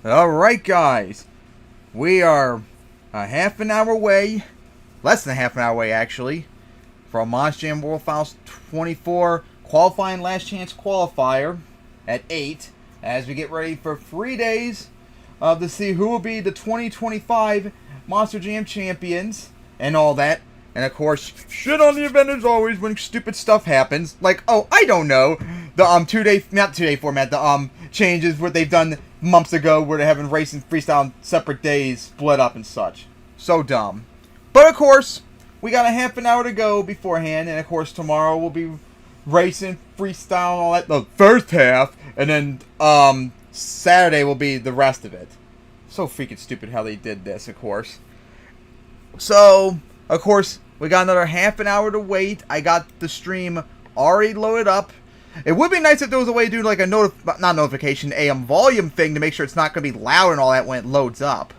Alright, guys. We are a half an hour away, less than a half an hour away, actually, from Monster Jam World Finals 24 qualifying last chance qualifier at 8 as we get ready for 3 days to see who will be the 2025 Monster Jam champions and all that. And of course, shit on the event as always when stupid stuff happens. Like, oh, I don't know. The not 2-day format, the changes what they've done months ago where they're having race and freestyle on separate days split up and such. So dumb. But of course, we got a half an hour to go beforehand, and of course tomorrow we'll be racing, freestyle, and all that, the first half, and then Saturday will be the rest of it. So freaking stupid how they did this, of course. So, of course, we got another half an hour to wait. I got the stream already loaded up. It would be nice if there was a way to do like a not notification, a volume thing to make sure it's not going to be loud and all that when it loads up.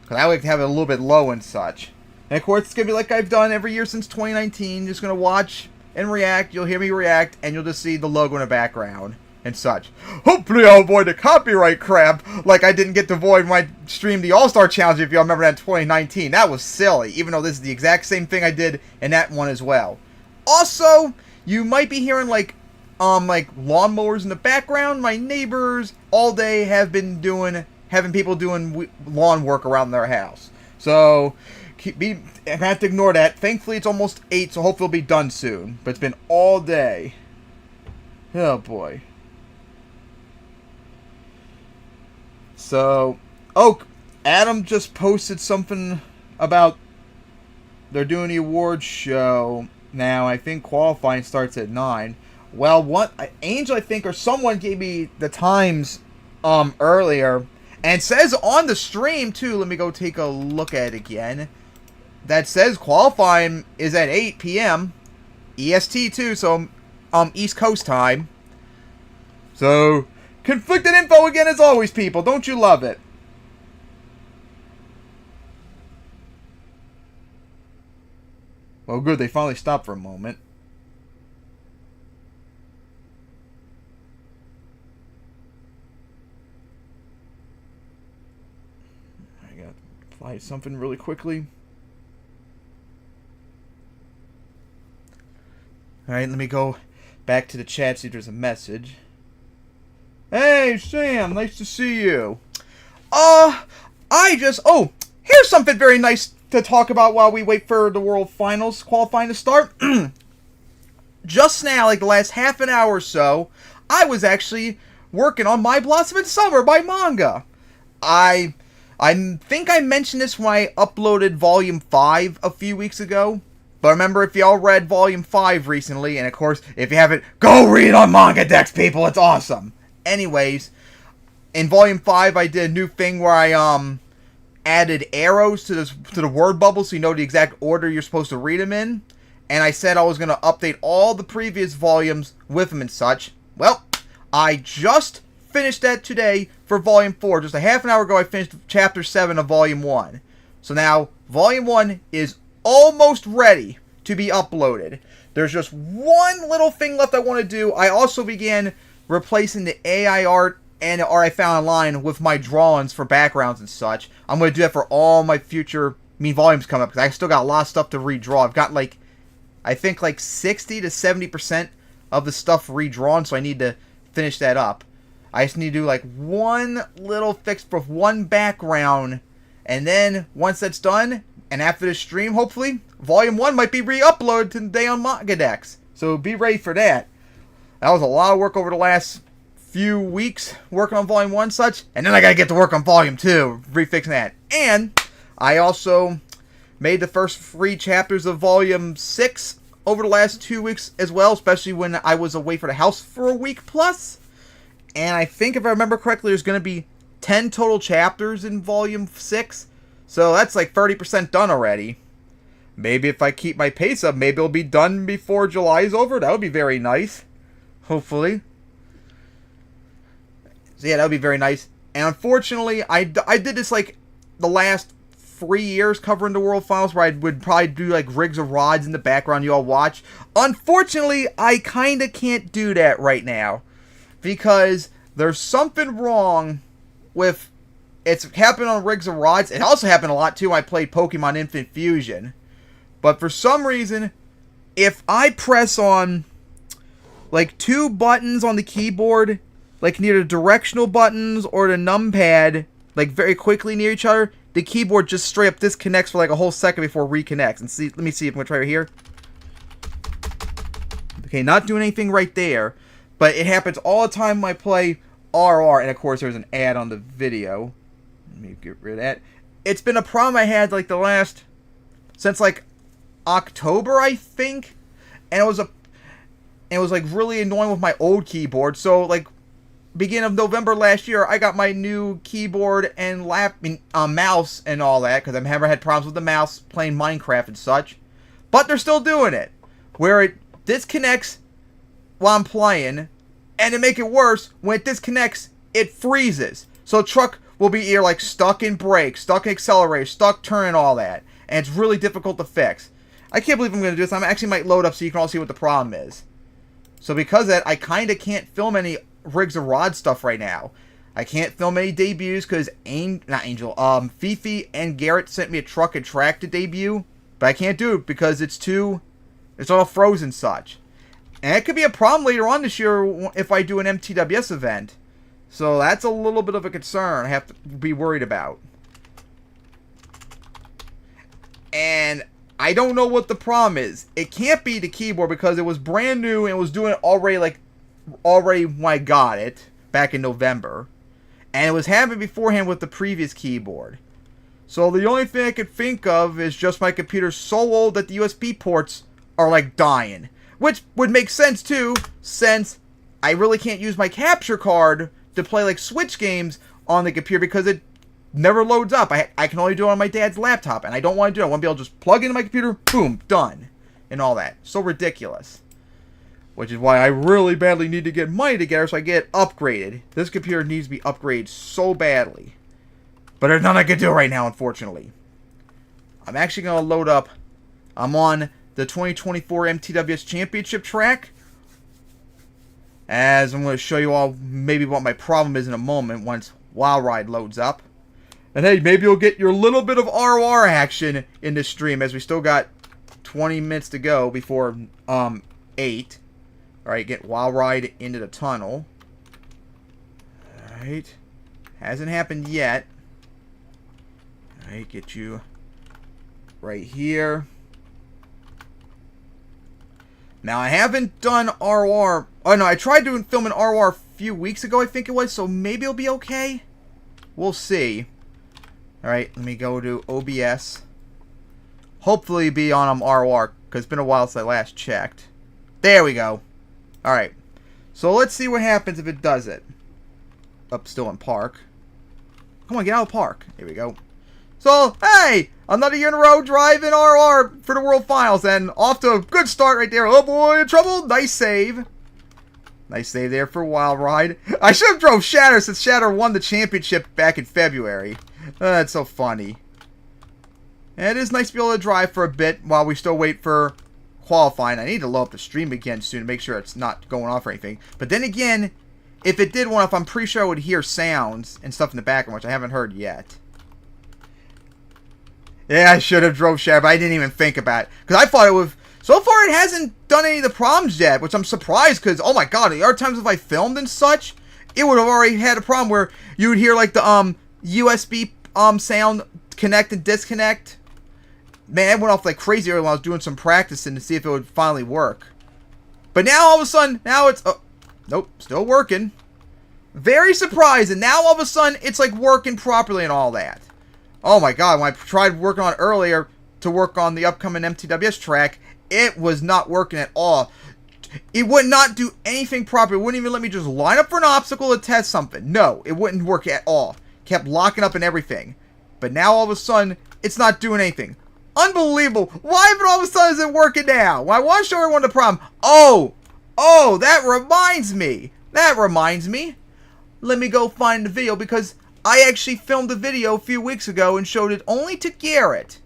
Because I like to have it a little bit low and such. And of course, it's going to be like I've done every year since 2019. Just going to watch and react. You'll hear me react, and you'll just see the logo in the background and such. Hopefully I'll avoid the copyright crap like I didn't get to avoid when I streamed the All-Star Challenge, if y'all remember that in 2019. That was silly, even though this is the exact same thing I did in that one as well. Also, you might be hearing like lawnmowers in the background. My neighbors all day have been having people doing lawn work around their house. So, I have to ignore that. Thankfully, it's almost 8, so hopefully it'll be done soon. But it's been all day. Oh, boy. So, Adam just posted something about they're doing the awards show now. I think qualifying starts at 9. Well, Angel, I think, or someone gave me the times earlier, and says on the stream too. Let me go take a look at it again. That says qualifying is at 8 p.m. EST too, so East Coast time. So conflicted info again as always, people. Don't you love it? Well, good. They finally stopped for a moment. I got to apply something really quickly. Alright, let me go back to the chat, see if there's a message. Hey, Sam, nice to see you. Here's something very nice to talk about while we wait for the World Finals qualifying to start. Just now, like the last half an hour or so, I was actually working on My Blossom in Summer by Manga. I think I mentioned this when I uploaded Volume 5 a few weeks ago. But remember, if y'all read Volume 5 recently, and of course, if you haven't, go read it on Manga Dex, people, it's awesome. Anyways, in Volume 5, I did a new thing where I added arrows to the word bubble so you know the exact order you're supposed to read them in. And I said I was going to update all the previous volumes with them and such. Well, I just finished that today for Volume 4. Just a half an hour ago, I finished Chapter 7 of Volume 1. So now, Volume 1 is almost ready to be uploaded. There's just one little thing left I want to do. I also began replacing the AI art and art I found online with my drawings for backgrounds and such. I'm going to do that for all my future volumes coming up, because I still got a lot of stuff to redraw. I've got I think 60 to 70% of the stuff redrawn, so I need to finish that up. I just need to do one little fix for one background, and then once that's done, and after this stream, hopefully, Volume 1 might be re-uploaded today on Manga Dex. So be ready for that. That was a lot of work over the last few weeks, working on Volume 1 and such. And then I gotta get to work on Volume 2, refixing that. And I also made the first 3 chapters of Volume 6 over the last 2 weeks as well, especially when I was away for the house for a week plus. And I think, if I remember correctly, there's going to be 10 total chapters in Volume 6. So that's 30% done already. Maybe if I keep my pace up, maybe it'll be done before July is over. That would be very nice. Hopefully. So yeah, that would be very nice. And unfortunately, I did this the last 3 years covering the World Finals, where I would probably do rigs of rods in the background you all watch. Unfortunately, I kind of can't do that right now. Because there's something wrong with It's happened on rigs and rods. It also happened a lot too when I played Pokemon Infant Fusion. But for some reason, if I press on like 2 buttons on the keyboard, like near the directional buttons or the numpad, like very quickly near each other, the keyboard just straight up disconnects for like a whole second before it reconnects. And see, let me see if I'm gonna try right here. Okay, not doing anything right there, but it happens all the time when I play RR, and of course there's an ad on the video. Let me get rid of that. It's been a problem I had like since like October, I think, and it was like really annoying with my old keyboard. So like beginning of November last year, I got my new keyboard and mouse and all that, because I've never had problems with the mouse playing Minecraft and such. But they're still doing it, where it disconnects while I'm playing, and to make it worse, when it disconnects, it freezes. So the truck will be either like stuck in brakes, stuck in accelerator, stuck turning, all that, and it's really difficult to fix. I can't believe I'm going to do this. I actually might load up so you can all see what the problem is. So because of that, I kind of can't film any rigs and rods stuff right now. I can't film any debuts because Fifi and Garrett sent me a truck and track to debut, but I can't do it because it's all frozen such. And it could be a problem later on this year if I do an MTWS event. So that's a little bit of a concern I have to be worried about. And I don't know what the problem is. It can't be the keyboard because it was brand new and it was doing it already when I got it back in November. And it was happening beforehand with the previous keyboard. So the only thing I could think of is just my computer's so old that the USB ports are like dying. Which would make sense too, since I really can't use my capture card to play like Switch games on the computer because it never loads up. I can only do it on my dad's laptop, and I don't want to do it. I want to be able to just plug into my computer, boom, done, and all that. So ridiculous. Which is why I really badly need to get money together so I get upgraded. This computer needs to be upgraded so badly. But there's nothing I can do right now, unfortunately. I'm actually going to load up. I'm on the 2024 MTWS Championship track. As I'm going to show you all maybe what my problem is in a moment once Wild Ride loads up. And hey, maybe you'll get your little bit of RR action in this stream, as we still got 20 minutes to go before 8. Alright, get Wild Ride into the tunnel. Alright. Hasn't happened yet. Alright, get you right here. Now, I haven't done RR. Oh, no, I tried doing filming RR a few weeks ago, I think it was, so maybe it'll be okay. We'll see. Alright, let me go to OBS. Hopefully be on RR, because it's been a while since I last checked. There we go. Alright. So let's see what happens if it does it. Up still in park. Come on, get out of park. Here we go. So, hey! Another year in a row driving RR for the World Finals. And off to a good start right there. Oh boy, in trouble. Nice save. Nice save there for Wild Ride. I should have drove Shatter since Shatter won the championship back in February. That's so funny. And it is nice to be able to drive for a bit while we still wait for qualifying. I need to load up the stream again soon to make sure it's not going off or anything. But then again, if it did one off, I'm pretty sure I would hear sounds and stuff in the background, which I haven't heard yet. Yeah, I should have drove Shatter, but I didn't even think about it. Because I thought it would... So far, it hasn't done any of the problems yet, which I'm surprised, because, oh my god, the other times if I filmed and such, it would have already had a problem where you would hear, like, the, USB, sound connect and disconnect. Man, it went off like crazy earlier when I was doing some practicing to see if it would finally work. But now, all of a sudden, now it's... Oh, nope, still working. Very surprising. Now, all of a sudden, it's, like, working properly and all that. Oh my god, when I tried working on it earlier to work on the upcoming MTWS track, it was not working at all. It would not do anything proper. It wouldn't even let me just line up for an obstacle to test something. No, it wouldn't work at all. Kept locking up and everything. But now all of a sudden, it's not doing anything. Unbelievable. Why but all of a sudden is it working now? Well, I want to show everyone the problem. Oh, that reminds me. Let me go find the video because I actually filmed a video a few weeks ago and showed it only to Garrett.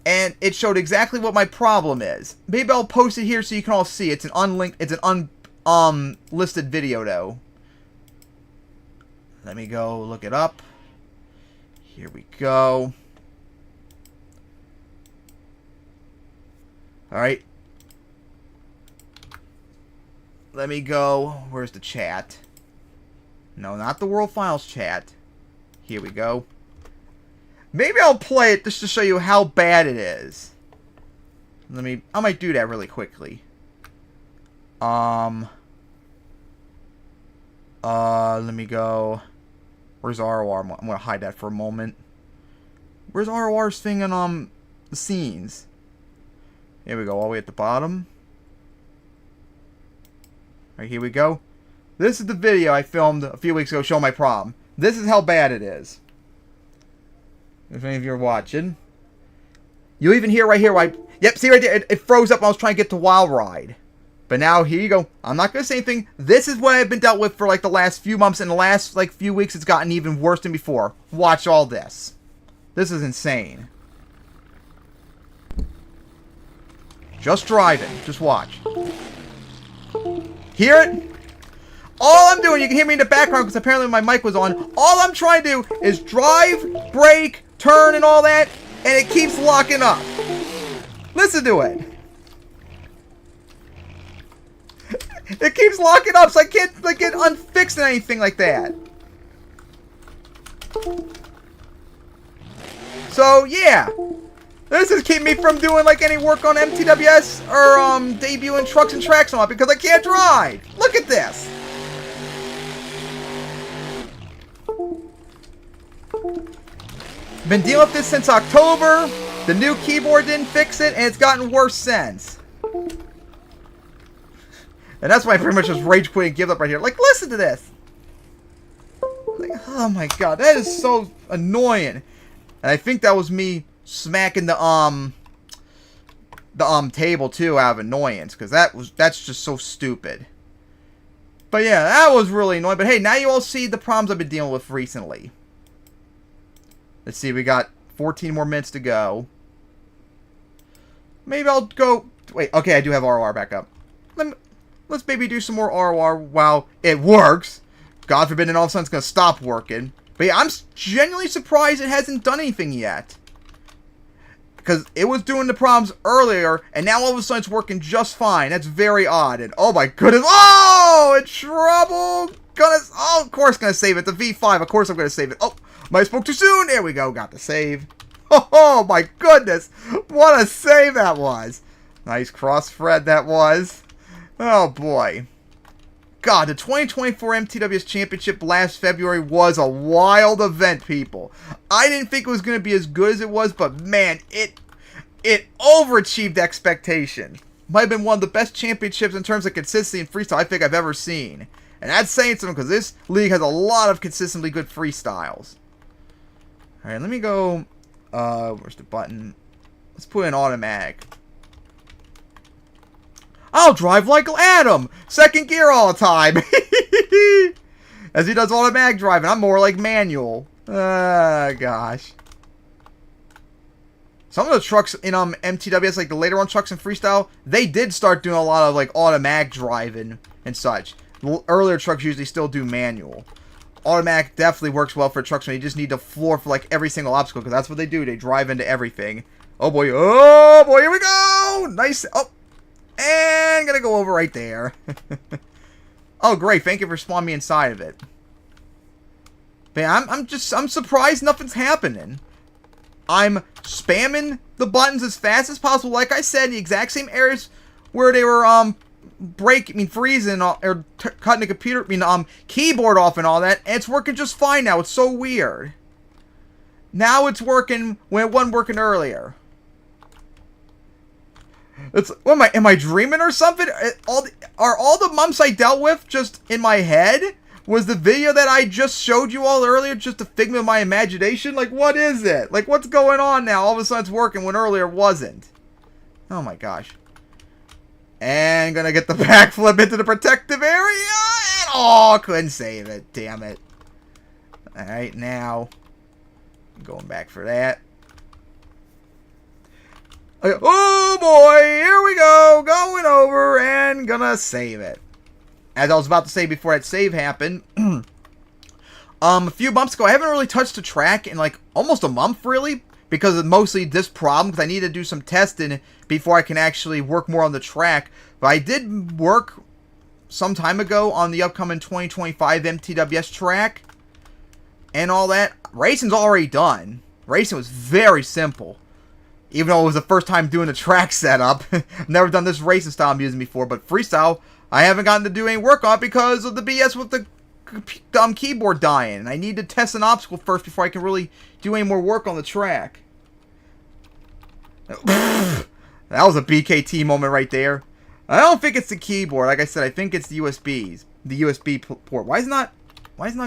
And it showed exactly what my problem is. Maybe I'll post it here so you can all see. It's an unlinked, it's an unlisted video though. Let me go look it up. Here we go. Alright. Let me go. Where's the chat? No, not the World Finals chat. Here we go. Maybe I'll play it just to show you how bad it is. I might do that really quickly. Let me go. Where's ROR? I'm gonna hide that for a moment. Where's ROR's thing in, the scenes? Here we go, all the way at the bottom. Alright, here we go. This is the video I filmed a few weeks ago showing my problem. This is how bad it is. If any of you are watching. You'll even hear right here why... Yep, see right there? It froze up when I was trying to get to Wild Ride. But now, here you go. I'm not going to say anything. This is what I've been dealt with for, like, the last few months. And the last, like, few weeks, it's gotten even worse than before. Watch all this. This is insane. Just driving. Just watch. Hear it? All I'm doing, you can hear me in the background because apparently my mic was on. All I'm trying to do is drive, brake, turn, and all that. And it keeps locking up. Listen to it. It keeps locking up, so I can't like get unfixed and anything like that. So yeah, this is keeping me from doing like any work on MTWS or debuting trucks and tracks on it because I can't drive. Look at this. Been dealing with this since October. The new keyboard didn't fix it, and it's gotten worse since. And that's why I pretty much just rage quit and give up right here. Like, listen to this. Like, oh my god, that is so annoying. And I think that was me smacking the table too out of annoyance, because that's just so stupid. But yeah, that was really annoying. But hey, now you all see the problems I've been dealing with recently. Let's see, we got 14 more minutes to go. Maybe I'll go... Wait, okay, I do have ROR back up. Let's maybe do some more ROR while it works. God forbid, and all of a sudden it's going to stop working. But yeah, I'm genuinely surprised it hasn't done anything yet. Because it was doing the problems earlier, and now all of a sudden it's working just fine. That's very odd. And oh my goodness. Oh, in trouble. Oh, of course going to save it. The V5, of course I'm going to save it. Oh, might have spoke too soon. There we go. Got the save. Oh my goodness. What a save that was. Nice cross thread that was. Oh boy. God, the 2024 MTWS Championship last February was a wild event, people. I didn't think it was going to be as good as it was, but man, it overachieved expectation. Might have been one of the best championships in terms of consistency in freestyle I think I've ever seen. And that's saying something because this league has a lot of consistently good freestyles. Alright, let me go... where's the button? Let's put in automatic. I'll drive like Adam! Second gear all the time! As he does automatic driving. I'm more like manual. Gosh. Some of the trucks in MTWS, like the later on trucks in freestyle, they did start doing a lot of like automatic driving and such. Earlier trucks usually still do manual. Automatic definitely works well for trucks when you just need to floor for like every single obstacle, because that's what they do. They drive into everything. Oh boy, here we go! Nice. Oh, and gonna go over right there. Oh great, thank you for spawning me inside of it. But yeah, I'm surprised nothing's happening. I'm spamming the buttons as fast as possible. Like I said, the exact same areas where they were freezing or cutting the computer, keyboard off and all that, and it's working just fine now. It's so weird. Now it's working when it wasn't working earlier. It's what am I dreaming or something? Are all the months I dealt with just in my head? Was the video that I just showed you all earlier just a figment of my imagination? Like, what is it? Like, what's going on now? All of a sudden it's working when earlier it wasn't. Oh my gosh. And gonna get the backflip into the protective area. And, oh, couldn't save it. Damn it. Alright, now. Going back for that. Okay. Oh boy, here we go. Going over and gonna save it. As I was about to say before that save happened, A few months ago, I haven't really touched the track in like almost a month, really, because of mostly this problem, because I need to do some testing before I can actually work more on the track. But I did work some time ago on the upcoming 2025 MTWS track and all that. Racing's already done. Racing was very simple. Even though it was the first time doing the track setup. I've never done this racing style I'm using before, but freestyle, I haven't gotten to do any work on because of the BS with the keyboard dying. I need to test an obstacle first before I can really do any more work on the track. That was a BKT moment right there. I don't think it's the keyboard. Like I said, I think it's the USBs. The USB port. Why is it not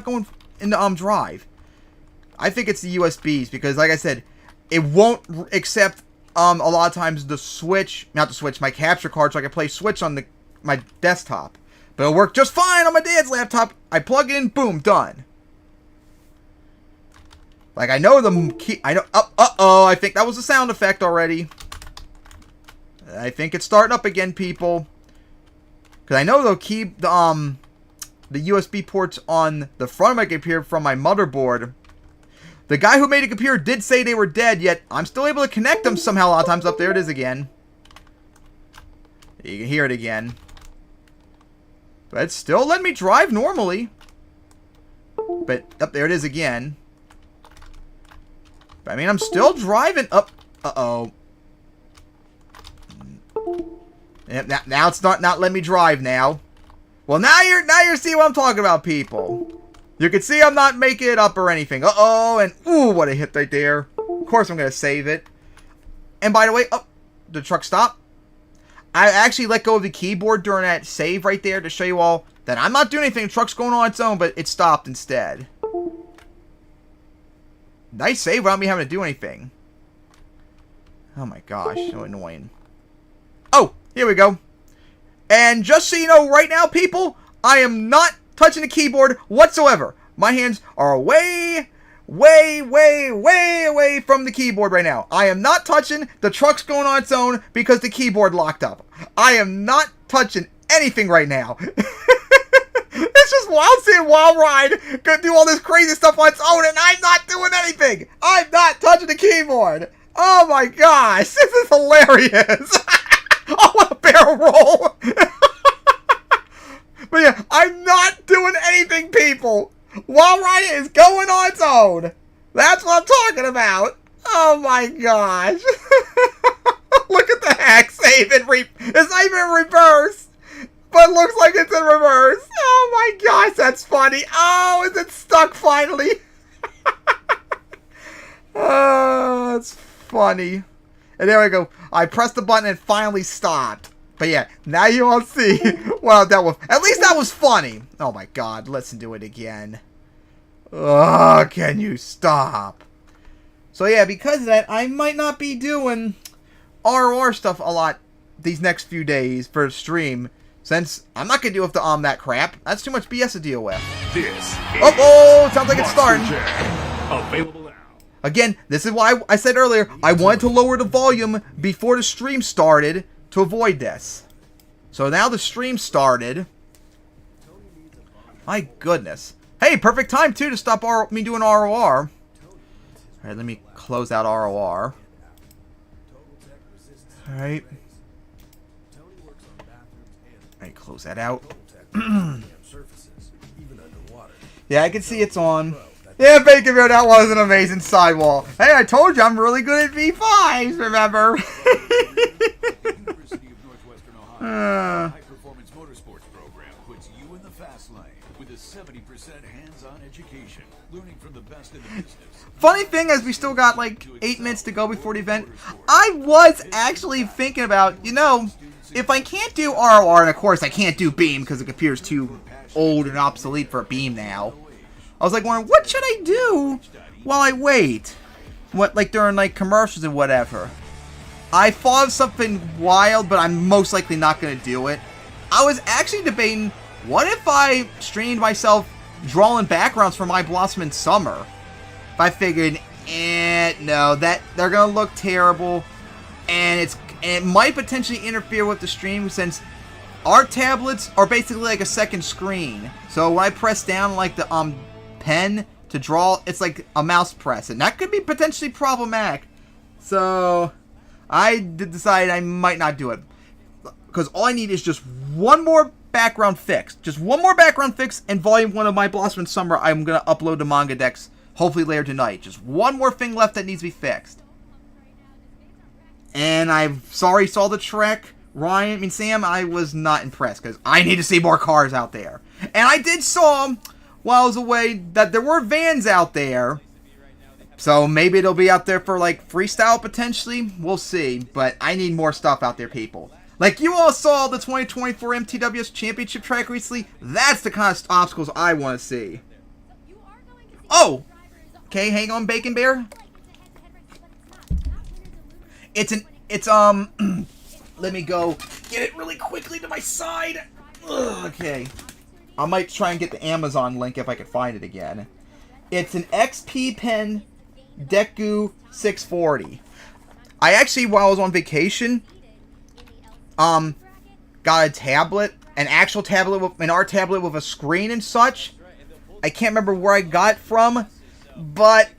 going into drive? I think it's the USBs because, like I said, it won't accept a lot of times the switch, not the switch, my capture card, so I can play Switch on my desktop. But it'll work just fine on my dad's laptop. I plug in, boom, done. Like I know the key. I know. Uh-oh! I think that was a sound effect already. I think it's starting up again, people. Because I know the USB ports on the front of my computer from my motherboard. The guy who made the computer did say they were dead, yet I'm still able to connect them somehow a lot of times. Up there it is again. You can hear it again. But it's still letting me drive normally. But up there it is again. But I mean, I'm still driving up. Uh-oh. Now it's not letting me drive now. Well, now you're seeing what I'm talking about, people. You can see I'm not making it up or anything. Uh-oh, and ooh, what a hit right there. Of course I'm going to save it. And by the way, oh, the truck stopped. I actually let go of the keyboard during that save right there to show you all that I'm not doing anything. The truck's going on its own, but it stopped instead. Nice save without me having to do anything. Oh my gosh, so annoying. Oh, here we go. And just so you know right now, people, I am not touching the keyboard whatsoever. My hands are way away from the keyboard right now. I am not touching. The truck's going on its own because the keyboard locked up. I am not touching anything right now. It's just wild seeing Wild Ride go do all this crazy stuff on its own and I'm not doing anything. I'm not touching the keyboard. Oh my gosh, this is hilarious. Oh, what a barrel roll. But yeah, I'm not doing anything, people. Wild Ride is going on its own. That's what I'm talking about. Oh my gosh. Look at the hack save. It's not even in reverse. But it looks like it's in reverse. Oh my gosh, that's funny. Oh, is it stuck finally? Oh, that's funny. And there we go. I pressed the button and it finally stopped. But yeah, now you all see what I dealt with. At least that was funny. Oh my god, let's do it again. Oh, can you stop? So yeah, because of that, I might not be doing ROR stuff a lot these next few days for the stream. Since I'm not going to deal with that crap. That's too much BS to deal with. This oh, sounds like it's starting. Available now. Again, this is why I said earlier, I wanted to lower the volume before the stream started to avoid this. So now the stream started. My goodness. Hey, perfect time too to stop me doing ROR. Alright, let me close out ROR. Alright. Alright, close that out. Yeah, I can see it's on. Yeah, Bacon Bear, that was an amazing sidewall. Hey, I told you I'm really good at V5s, remember? High-performance motorsports program puts you in the fast lane with a 70% hands-on education, learning from the best in the business. Funny thing is, we still got like 8 minutes to go before the event. I was actually thinking about, you know, if I can't do ROR, and of course I can't do Beam because the computer's too old and obsolete for Beam now. I was like wondering, what should I do while I wait? What, like during like commercials and whatever. I thought of something wild, but I'm most likely not going to do it. I was actually debating, what if I streamed myself drawing backgrounds for My Blossom in Summer? If I figured, no, that they're going to look terrible, and it might potentially interfere with the stream since our tablets are basically like a second screen. So when I press down like the pen to draw. It's like a mouse press, and that could be potentially problematic. So I decided I might not do it, because all I need is just one more background fix. Just one more background fix, and Volume 1 of My Blossom in Summer I'm going to upload to Manga Dex hopefully later tonight. Just one more thing left that needs to be fixed. And I'm sorry saw the Trek. Sam, I was not impressed, because I need to see more cars out there. And I did saw, while I was away, that there were vans out there. So maybe it'll be out there for, like, freestyle, potentially. We'll see. But I need more stuff out there, people. Like, you all saw the 2024 MTWS Championship track recently. That's the kind of obstacles I want to see. Oh! Okay, hang on, Bacon Bear. Let me go get it really quickly to my side. Ugh, okay. I might try and get the Amazon link if I can find it again. It's an XP Pen Deku 640. I actually, while I was on vacation, got a tablet, an actual tablet, an art tablet with a screen and such. I can't remember where I got it from, but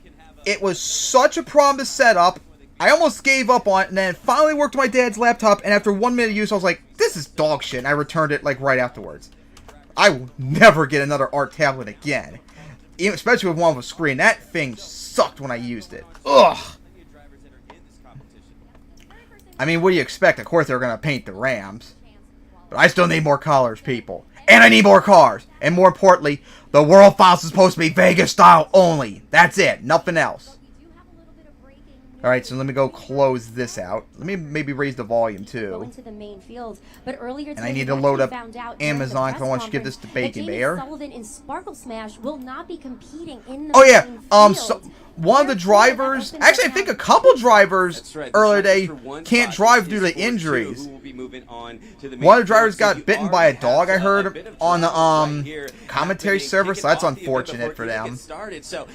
it was such a problem to set up. I almost gave up on it, and then it finally worked on my dad's laptop, and after 1 minute of use, I was like, this is dog shit, and I returned it, like, right afterwards. I will never get another art tablet again. Especially with one with a screen. That thing sucked when I used it. Ugh! I mean, what do you expect? Of course they're going to paint the Rams. But I still need more colors, people. And I need more cars! And more importantly, the World Finals is supposed to be Vegas style only. That's it. Nothing else. Alright, so let me go close this out. Let me maybe raise the volume too. Into the main field, but earlier and I need to load up Amazon because I want you to give this to Bacon Bear. Sullivan in Sparkle Smash will not be competing in the oh yeah, main so one of the drivers, actually I think a couple drivers earlier today can't drive due to injuries. One of the drivers got bitten by a dog, I heard, on the commentary server, so that's unfortunate for them. Alright, so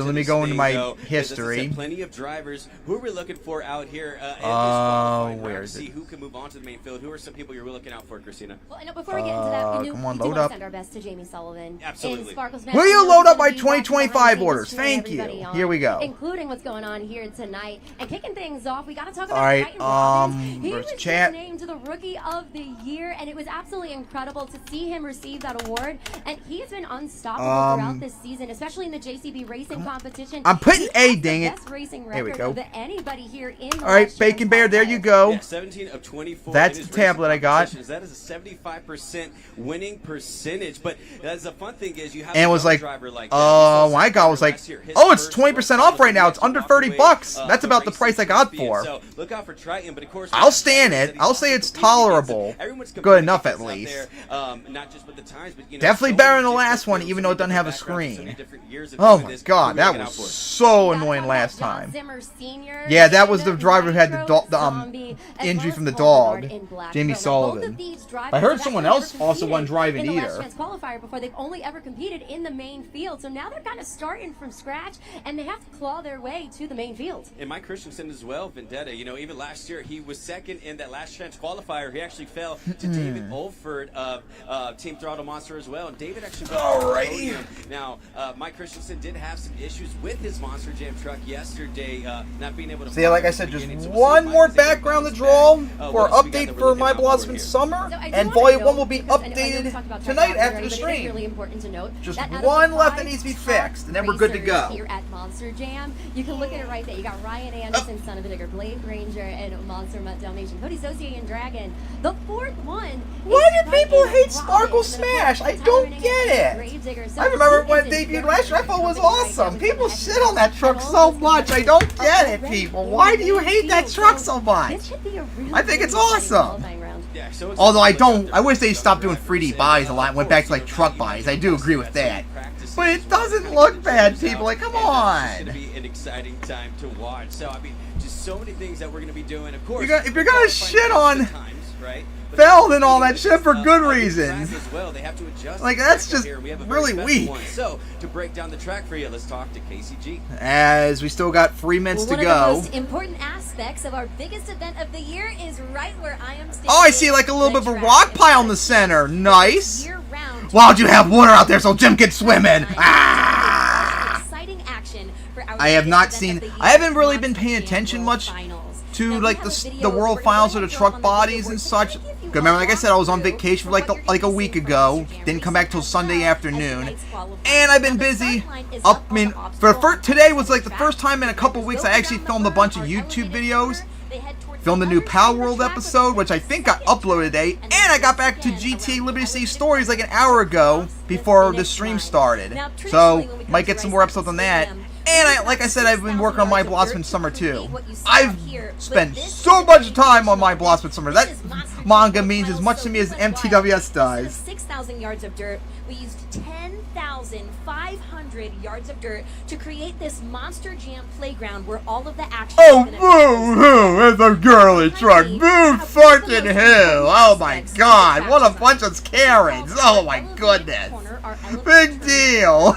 let me go into my history. Plenty of drivers who we're looking for out here. Where is it? See who can move on to the main field. Who are some people you're looking out for, Christina? Well, I know before we get into that, we come on, do load want to up. send our best to Jamie Sullivan. Absolutely. Will you load up my 2025 orders? Thank you. Here we go. Including what's going on here tonight. And kicking things off, we got to talk about Alright, Ryan Robbins. He where's was chat? named to the Rookie of the Year, and it was absolutely incredible to see him receive that award. And he's been unstoppable throughout this season, especially in the JCB racing competition. I'm putting A, dang it. Best racing There we record go. of anybody here in the Alright, Bacon Bear, there you go. Yeah, 17 of 24. That's the tablet I got. That is a 75% winning percentage. But that's the fun thing is you have And it was like, driver like oh, my God was like, oh, it's 20% off right now. It's under 30 bucks. That's about the price I got for. So look out for Triton, but of course I'll stand it. I'll say it's tolerable. Good enough at least. Not just with the times, but you know, Definitely better than the last one, even though it doesn't have a screen. Oh my God, that was so annoying last time. Yeah, that was the driver who had the injury from the dog, Jamie Sullivan. I heard someone else also won driving in the either. Last Chance Qualifier before they've only ever competed in the main field, so now they're kind of starting from scratch, and they have to claw their way to the main field. And Mike Christensen as well, Vendetta. You know, even last year he was second in that Last Chance Qualifier. He actually fell to David Olford of Team Throttle Monster as well. And David actually Alrighty. Now, Mike Christensen did have some issues with his Monster Jam truck yesterday, not being able to. So yeah, like I said, just one more background to draw for update for My Blossom in Summer, and Volume 1 will be updated tonight after the stream. Really important to note just one left that needs to be fixed, and then we're good to go. Here at Monster Jam, you can look at it right there. You got Ryan Anderson, Son of a Digger, Blade Ranger, and Monster Mutt Dalmatian, Cody Sosie and Dragon. The fourth one. Why do people hate Sparkle Smash? I don't get it. I remember when it debuted last year. I thought it was awesome. People shit on that truck so much. I don't get it, people. Why do you hate that truck so much? I think it's awesome. Although I wish they stopped doing 3D buys a lot and went back to like truck buys. I do agree with that. But it doesn't look bad, people. Like, come on. It's going to be an exciting time to watch. So, I mean, just so many things that we're going to be doing. Of course, if you're going to shit on Feld and all that shit for good reasons. Like, that's just really weak. So, to break down the track for you, let's talk to KCG. As we still got 3 minutes to go. One of the most important aspects of our biggest event of the year is right where I am standing. Oh, I see like a little bit of a rock pile in the center. Nice. Why don't you have water out there so Jim can swim in? Ah! Exciting action for our I have not biggest seen. event of the I year, haven't really been Monster paying Jam attention World much Finals. to Now, like we have a the video. world We're finals or gonna the go truck on the video bodies where and it's such. gonna give you Remember, like I said, I was on walkthrough vacation for for like what you're like a gonna week see from ago. Monster Jam Didn't come back till Racing Sunday as well as afternoon, tonight's qualifying. and I've been Now, the busy. start line is Up, up I mean, on the for obstacle today on was the like the track. first time in a couple Riders weeks go I actually around the filmed a berm, bunch of are YouTube elevated videos. corner. They head towards Filmed the the new other Power side of the World track with episode, the which I think got second uploaded today, turn, and I got back to once again GTA around Liberty the City elevated Stories like an corner hour across ago the before the finish stream line. started. Now, So traditionally, when we come might to get some race more like episodes the on that. stadium, And we've I, like got I said, I've been 6,000 working on my yards of Blossom dirt to Summer create too. what you see I've out here, but spent this so is much an time on my invitational Blossom event. Summer. This That is Monster Jam manga World means as Finals, much so to me we as went wild. MTWS Instead of does. 6,000 yards of dirt, we used 10,500 yards of dirt to create this Monster Jam playground where all of the action Oh, is gonna boo hoo! It's a girly truck. Boo fucking hoo! Oh my god! What a bunch of Karens! Oh my goodness! Big deal!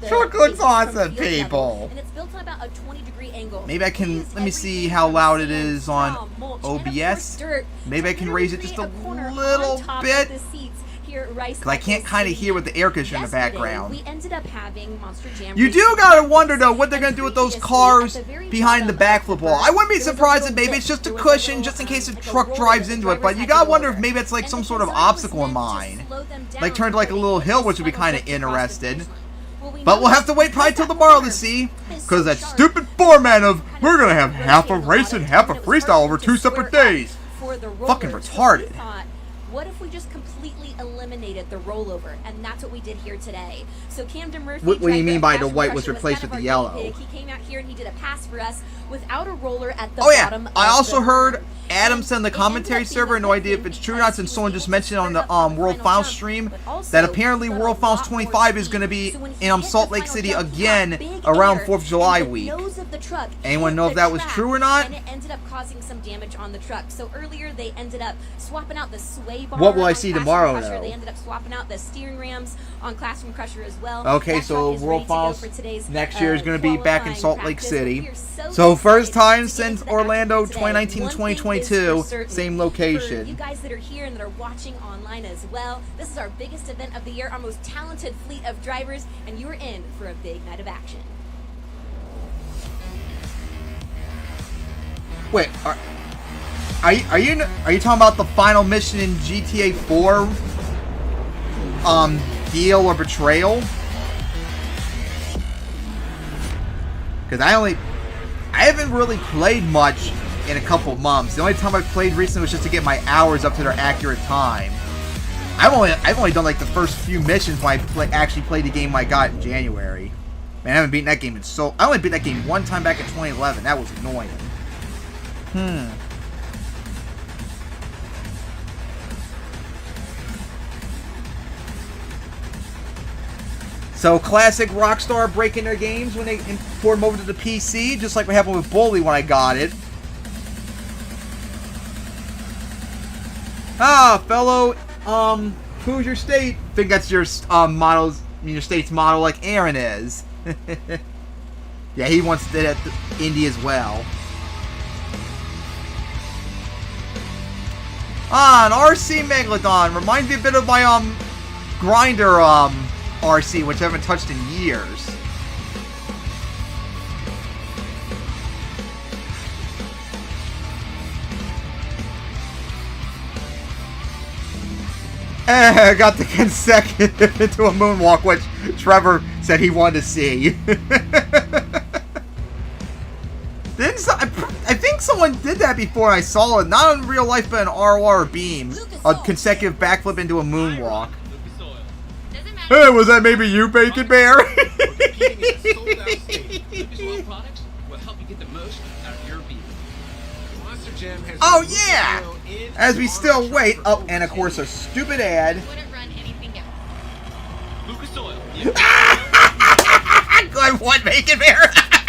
Truck looks awesome, people. And it's built on about a 20-degree angle. Maybe I can. Use Let me everything see how from loud it sand, is on straw, mulch, and, of course, OBS. dirt Maybe I to can literally raise it just create a corner little on top bit. of the seats here at Rice Because I can't Eccles kind of hear Stadium. with the air conditioner in the Yesterday, background. we ended up having Monster Jam You Racing do gotta practice. wonder though what they're gonna And do with those previously, cars at the very behind the bottom of backflip wall. I wouldn't be there was a surprised if little maybe bit. it's just a There was cushion little, just in case a like truck roller drives that into it. drivers But you had gotta to wonder go if over. maybe it's like And some the sort of design was obstacle in meant to mind. slow them down Like turned like a before little they hill, which would be funneled kind of across the interested. finish line. Well, we But know we'll have to wait probably till tomorrow to see. Because that stupid format of we're gonna have half a race and half a freestyle over 2 separate days. Fucking retarded. What if we just completely eliminated the rollover? And that's what we did here today. So Camden Murphy. What do you mean by the Passion white was Crusher replaced kind with of the our yellow? guinea pig. He came out here and he did a pass for us without a roller at the Oh yeah, bottom. I of also the heard berm. Adam said in the It ended up commentary being server, a no good idea if thing it's true or not, because since he someone was just able to mentioned on start the up on World final Finals jump, stream but also that apparently he got a World Finals lot more 25 is speed. going to be So when he in hit the Salt Lake final City jump, he again got big around air, 4th of July and the week. nose of the truck Anyone hit know if the that was track, true or not? And it ended up causing some damage on the truck. So earlier they ended up swapping out the sway bar. What will I on see Classroom tomorrow, Crusher. though? They ended up swapping out the steering rams on Classroom Crusher as well. Okay, That so truck is World ready to go Finals for today's, next year is going to be back in qualifying Salt Lake practice. City. We are So first excited time to get since into the Orlando action today. 2019 One thing is 2022, for certain, same for you location. guys that are here and that are watching online as well, this is our biggest event of the year, our most talented fleet of drivers, and you are in for a big night of action. Wait, are you talking about the final mission in GTA 4? Deal or Betrayal? Because I haven't really played much in a couple months. The only time I've played recently was just to get my hours up to their accurate time. I've only done like the first few missions when I actually played the game I got in January. Man, I haven't beaten that game in so. I only beat that game one time back in 2011. That was annoying. So classic Rockstar breaking their games when they port them over to the PC, just like what happened with Bully when I got it. Ah, fellow, who's your state? I think that's your your state's motto, like Aaron is. Yeah, he once did at Indy as well. An RC Megalodon reminds me a bit of my Grinder RC, which I haven't touched in years. Got the consecutive into a moonwalk, which Trevor said he wanted to see. I think someone did that before I saw it. Not in real life, but in ROR Beam. A consecutive backflip into a moonwalk. Hey, was that maybe you, Bacon Bear? Oh, yeah! As we still wait. Oh, and of course, a stupid ad. Good one, Bacon Bear.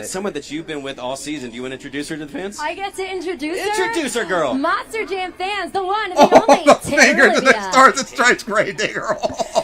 it's someone that you've been with all season. Do you want to introduce her to the fans? I get to introduce her. Introduce her, girl. Monster Jam fans, the one and the only the Taylor finger to the Olivia. Stars and Stripes Grave Digger.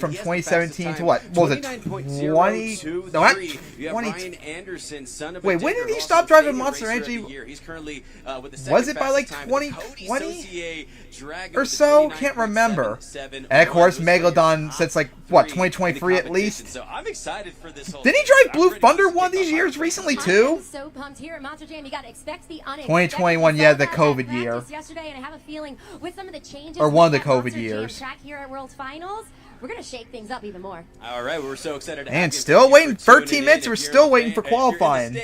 from 2017 to what? What was it? 20? No, what? 20? Anderson, son of Wait, when did he stop driving Monster Energy? He's currently with the Was it by like 2020 or so? Can't remember. And of course, Megalodon since like what 2023 at least. So I'm excited for this whole Did he drive Blue Thunder one of these years recently too? So pumped here at Monster Jam. You got to expect the 2021, yeah, the COVID year. Yesterday, and I have a feeling with some of the changes or one of the that COVID Monster years. Jam track here at World Finals, we're gonna shake things up even more. All right, we're so excited. And still waiting 13 minutes. We're still waiting for qualifying.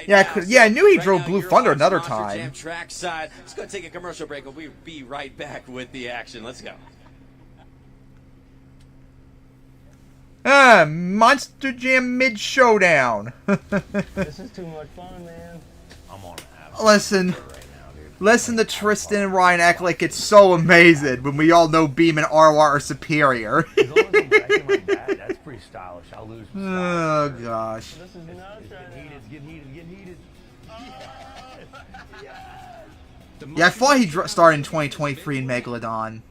Yeah, I knew he drove Blue Thunder another time. Trackside. Let's go take a commercial break. We'll be right back with the action. Let's go. Monster Jam mid showdown. This is too much fun, man. I'm on a Listen to Tristan and Ryan act like it's so amazing when we all know Beam and Arwar are superior. As long as I'm backing my dad, that's pretty stylish. I'll lose some style. Oh gosh. This is nuts right now. It's getting heated. Yeah, I thought he started in 2023 in Megalodon.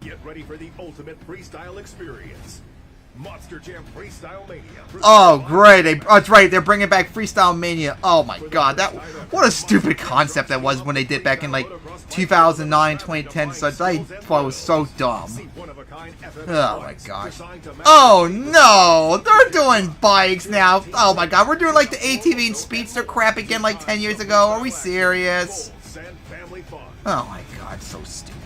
Get ready for the ultimate freestyle experience. Monster Jam Freestyle Mania. Oh, great. That's right. They're bringing back Freestyle Mania. Oh, my God. What a stupid concept that was when they did back in, like, 2009, 2010. So I thought it was so dumb. Oh, my gosh. Oh, no. They're doing bikes now. Oh, my God. We're doing, like, the ATV and Speedster crap again, like, 10 years ago. Are we serious? Oh, my God. So stupid.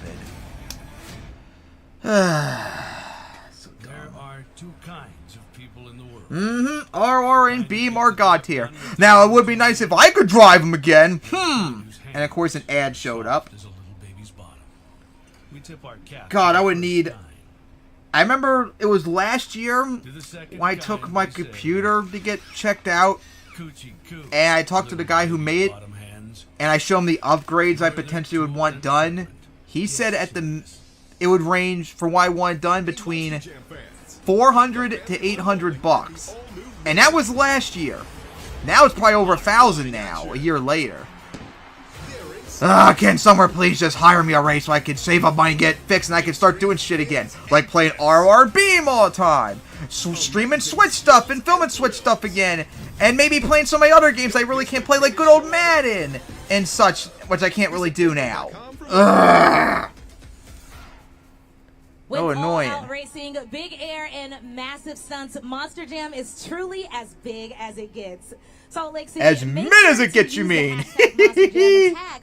Two kinds of people in the world. RR and Beam are God tier. Now, it would be nice if I could drive them again. And of course, an ad showed up. God, I would need... I remember it was last year when I took my computer to get checked out. And I talked to the guy who made it. And I showed him the upgrades I potentially would want done. He said it would range for what I want done between $400 to $800, and that was last year. Now it's probably over 1,000 now, a year later. Can someone please just hire me already so I can save up money and get fixed and I can start doing shit again, like playing RR Beam all the time, streaming Switch stuff and filming Switch stuff again, and maybe playing some of my other games I really can't play, like good old Madden and such, which I can't really do now. With annoying. all-out racing, big air, and massive stunts, Monster Jam is truly as big as it gets. Salt Lake City, as mid as it gets, you mean?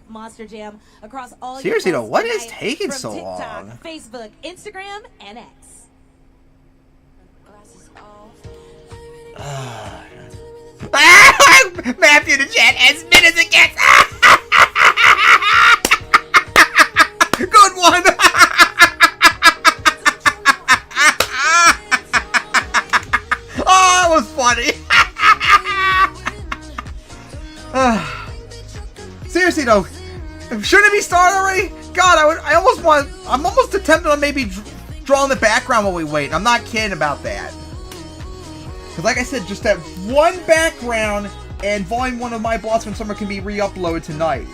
Monster Jam across all. Seriously though, what is tonight taking from so TikTok, long? Facebook, Instagram, and X. Matthew the chat, as mid as it gets. Good one. Oh, that was funny. Seriously though, shouldn't it be started already? God, I'm almost tempted on maybe drawing the background while we wait. I'm not kidding about that. Because like I said, just that one background and Volume 1 of My Boss When Summer can be re-uploaded tonight.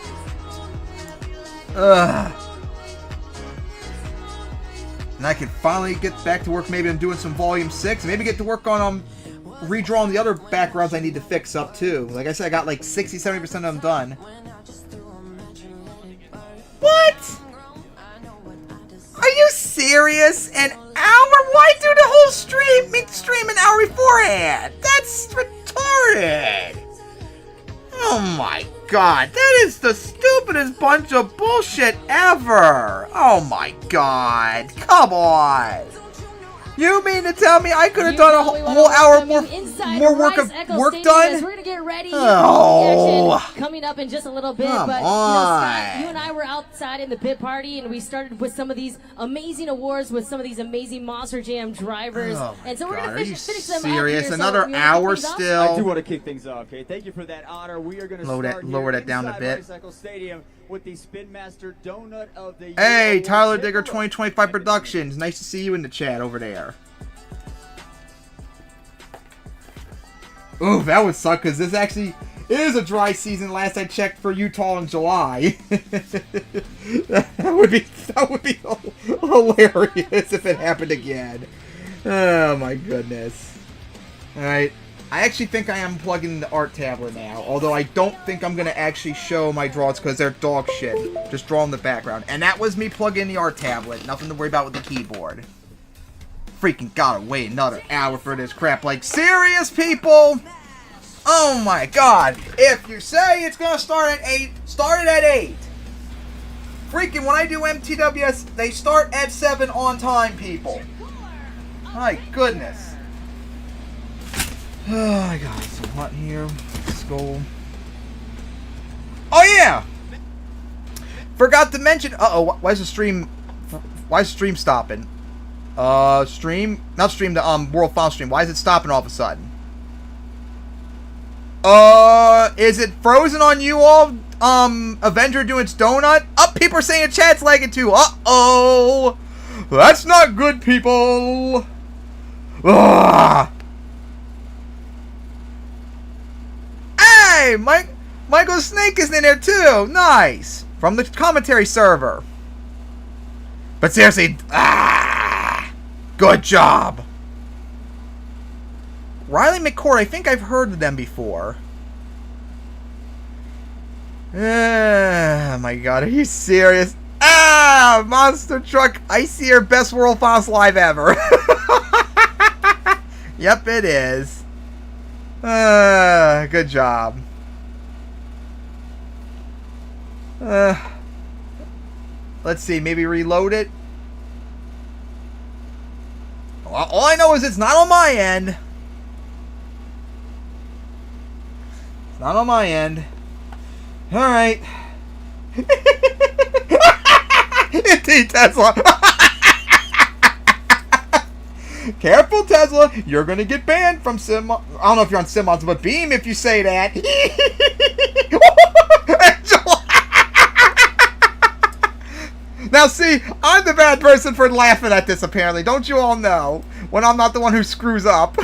And I can finally get back to work. Maybe I'm doing some Volume 6. Maybe get to work on redrawing the other backgrounds I need to fix up too. Like I said, I got like 60-70% of them done. What? Are you serious? An hour? Why do the whole stream? Make the stream an hour beforehand. That's retarded. Oh my God, that is the stupidest bunch of bullshit ever. Oh my God, come on. You mean to tell me I could have done a whole hour more work done? We're gonna get ready. Oh, Coming up in just a little bit, come but on. Scott, you and I were outside in the pit party, and we started with some of these amazing awards with some of these amazing Monster Jam drivers. Oh my and so we're God, gonna are you finish them serious? up here. Another so hour still. I do want to kick things off. Okay, thank you for that honor. We are going to lower that down a bit. Bicycle Stadium with the Spin Master Donut of the Year Hey, Award. Tyler Digger 2025 Productions. Nice to see you in the chat over there. Ooh, that would suck because this actually It is a dry season. Last I checked for Utah in July. that would be hilarious if it happened again. Oh my goodness. All right. I actually think I am plugging the art tablet now, although I don't think I'm going to actually show my draws because they're dog shit. Just draw in the background. And that was me plugging in the art tablet. Nothing to worry about with the keyboard. Freaking gotta wait another hour for this crap. Like, serious, people? Oh my god. If you say it's going to start at 8, start it at 8. Freaking, when I do MTWS, they start at 7 on time, people. My goodness. Oh, I got some hot here. Let's go. Oh yeah! Forgot to mention. Why is the stream? Why is the stream stopping? Stream, not stream. The World Final stream. Why is it stopping all of a sudden? Is it frozen on you all? Avenger doing its donut. People are saying chat's lagging too. That's not good, people. Ugh. Hey, Michael Snake is in there too. Nice. From the commentary server. But seriously, good job. Riley McCord, I think I've heard of them before. Oh my god, are you serious? Monster Truck, I see your best World Finals live ever. Yep, it is. Good job. Let's see, maybe reload it. All I know is it's not on my end. It's not on my end. Alright. Indeed, Tesla. Careful, Tesla. You're going to get banned from Sim. I don't know if you're on Simmons, but Beam if you say that. Now, see, I'm the bad person for laughing at this, apparently. Don't you all know? When I'm not the one who screws up.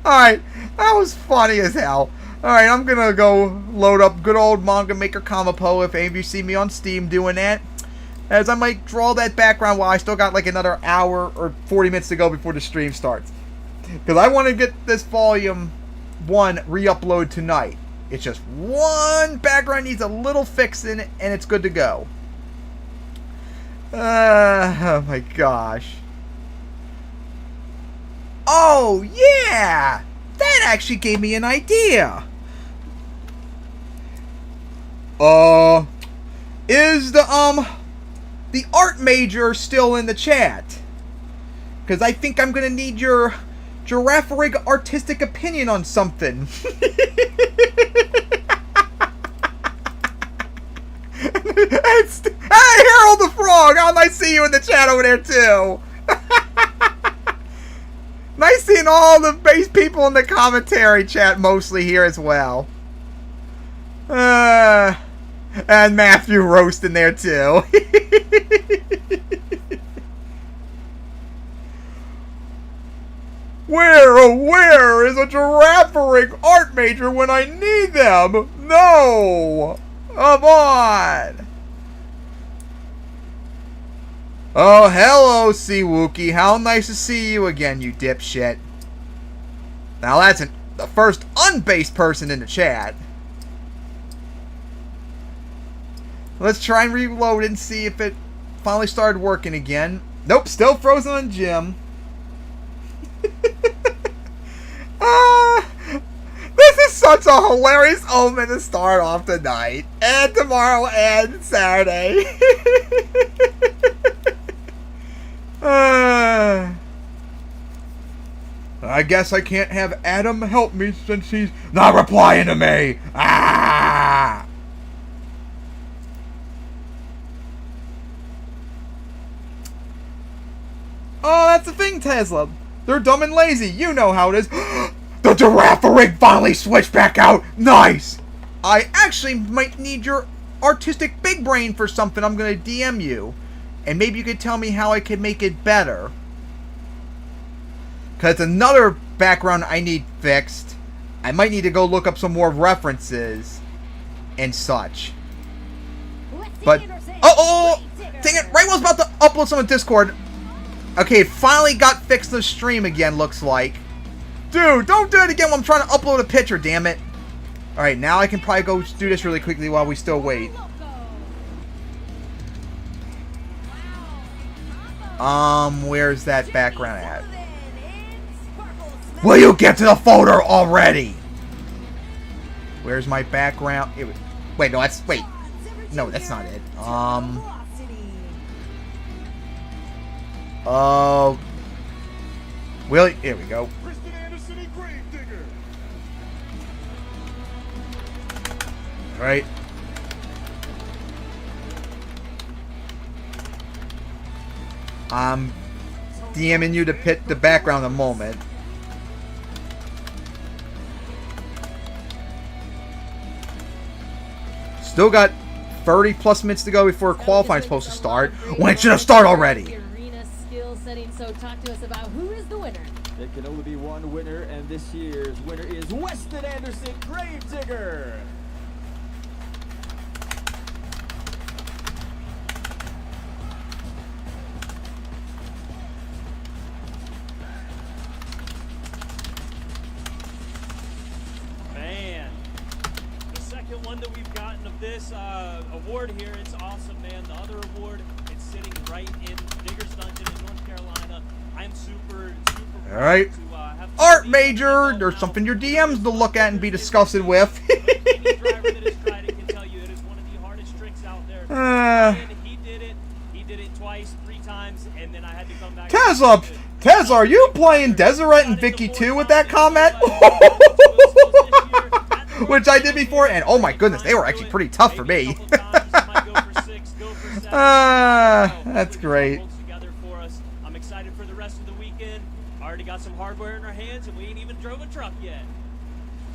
Alright, that was funny as hell. Alright, I'm going to go load up good old Manga Maker Kamapo if any of you see me on Steam doing that. As I might draw that background while I still got like another hour or 40 minutes to go before the stream starts. Because I want to get this volume 1 re-upload tonight. It's just one background needs a little fixing and it's good to go. Oh my gosh. Oh yeah! That actually gave me an idea. Is the art major still in the chat? Because I think I'm going to need your Giraffe Rig artistic opinion on something. Hey, Harold the Frog! How nice to see you in the chat over there, too. Nice seeing all the base people in the commentary chat mostly here as well. And Matthew Roast in there, too. Where is a Giraffe Rig art major when I need them? No! Come on! Oh, hello, Seawookie. How nice to see you again, you dipshit. Now that's the first unbased person in the chat. Let's try and reload it and see if it finally started working again. Nope, still frozen on Jim. This is such a hilarious omen to start off tonight. And tomorrow and Saturday. I guess I can't have Adam help me since he's not replying to me. Oh, that's the thing, Tesla. They're dumb and lazy. You know how it is. The Giraffe Rig finally switched back out. Nice. I actually might need your artistic big brain for something. I'm going to DM you. And maybe you could tell me how I can make it better. Because another background I need fixed. I might need to go look up some more references and such. But dang it! Right when I was about to upload some on Discord. Okay, it finally got fixed in the stream again. Looks like. Dude, don't do it again when I'm trying to upload a picture. Damn it! All right, now I can probably go do this really quickly while we still wait. Where's that background at? Will you get to the folder already? Where's my background? Wait, no, wait. No, that's not it. Will, here we go. Alright. I'm DMing you to pit the background in a moment. Still got 30 plus minutes to go before qualifying is supposed to start. When it should have started already. Arena skill setting. So talk to us about who is the winner. There can only be one winner, and this year's winner is Weston Anderson Gravedigger. Man, the second one that we've gotten of this award here, it's awesome, man. The other award, it's sitting right in Digger's Dungeon in North Carolina. I'm super all right. Art Major, there's something your DMs to look at and be disgusted with. He did it twice, 3 times, and then I had to come back. Tesla, are you playing Deseret and Vicky 2 with that comment? Which I did before, and oh my goodness, they were actually pretty tough for me. That's great. I'm excited for the rest of the weekend. Already got some hardware in our hands, and we ain't even drove a truck yet.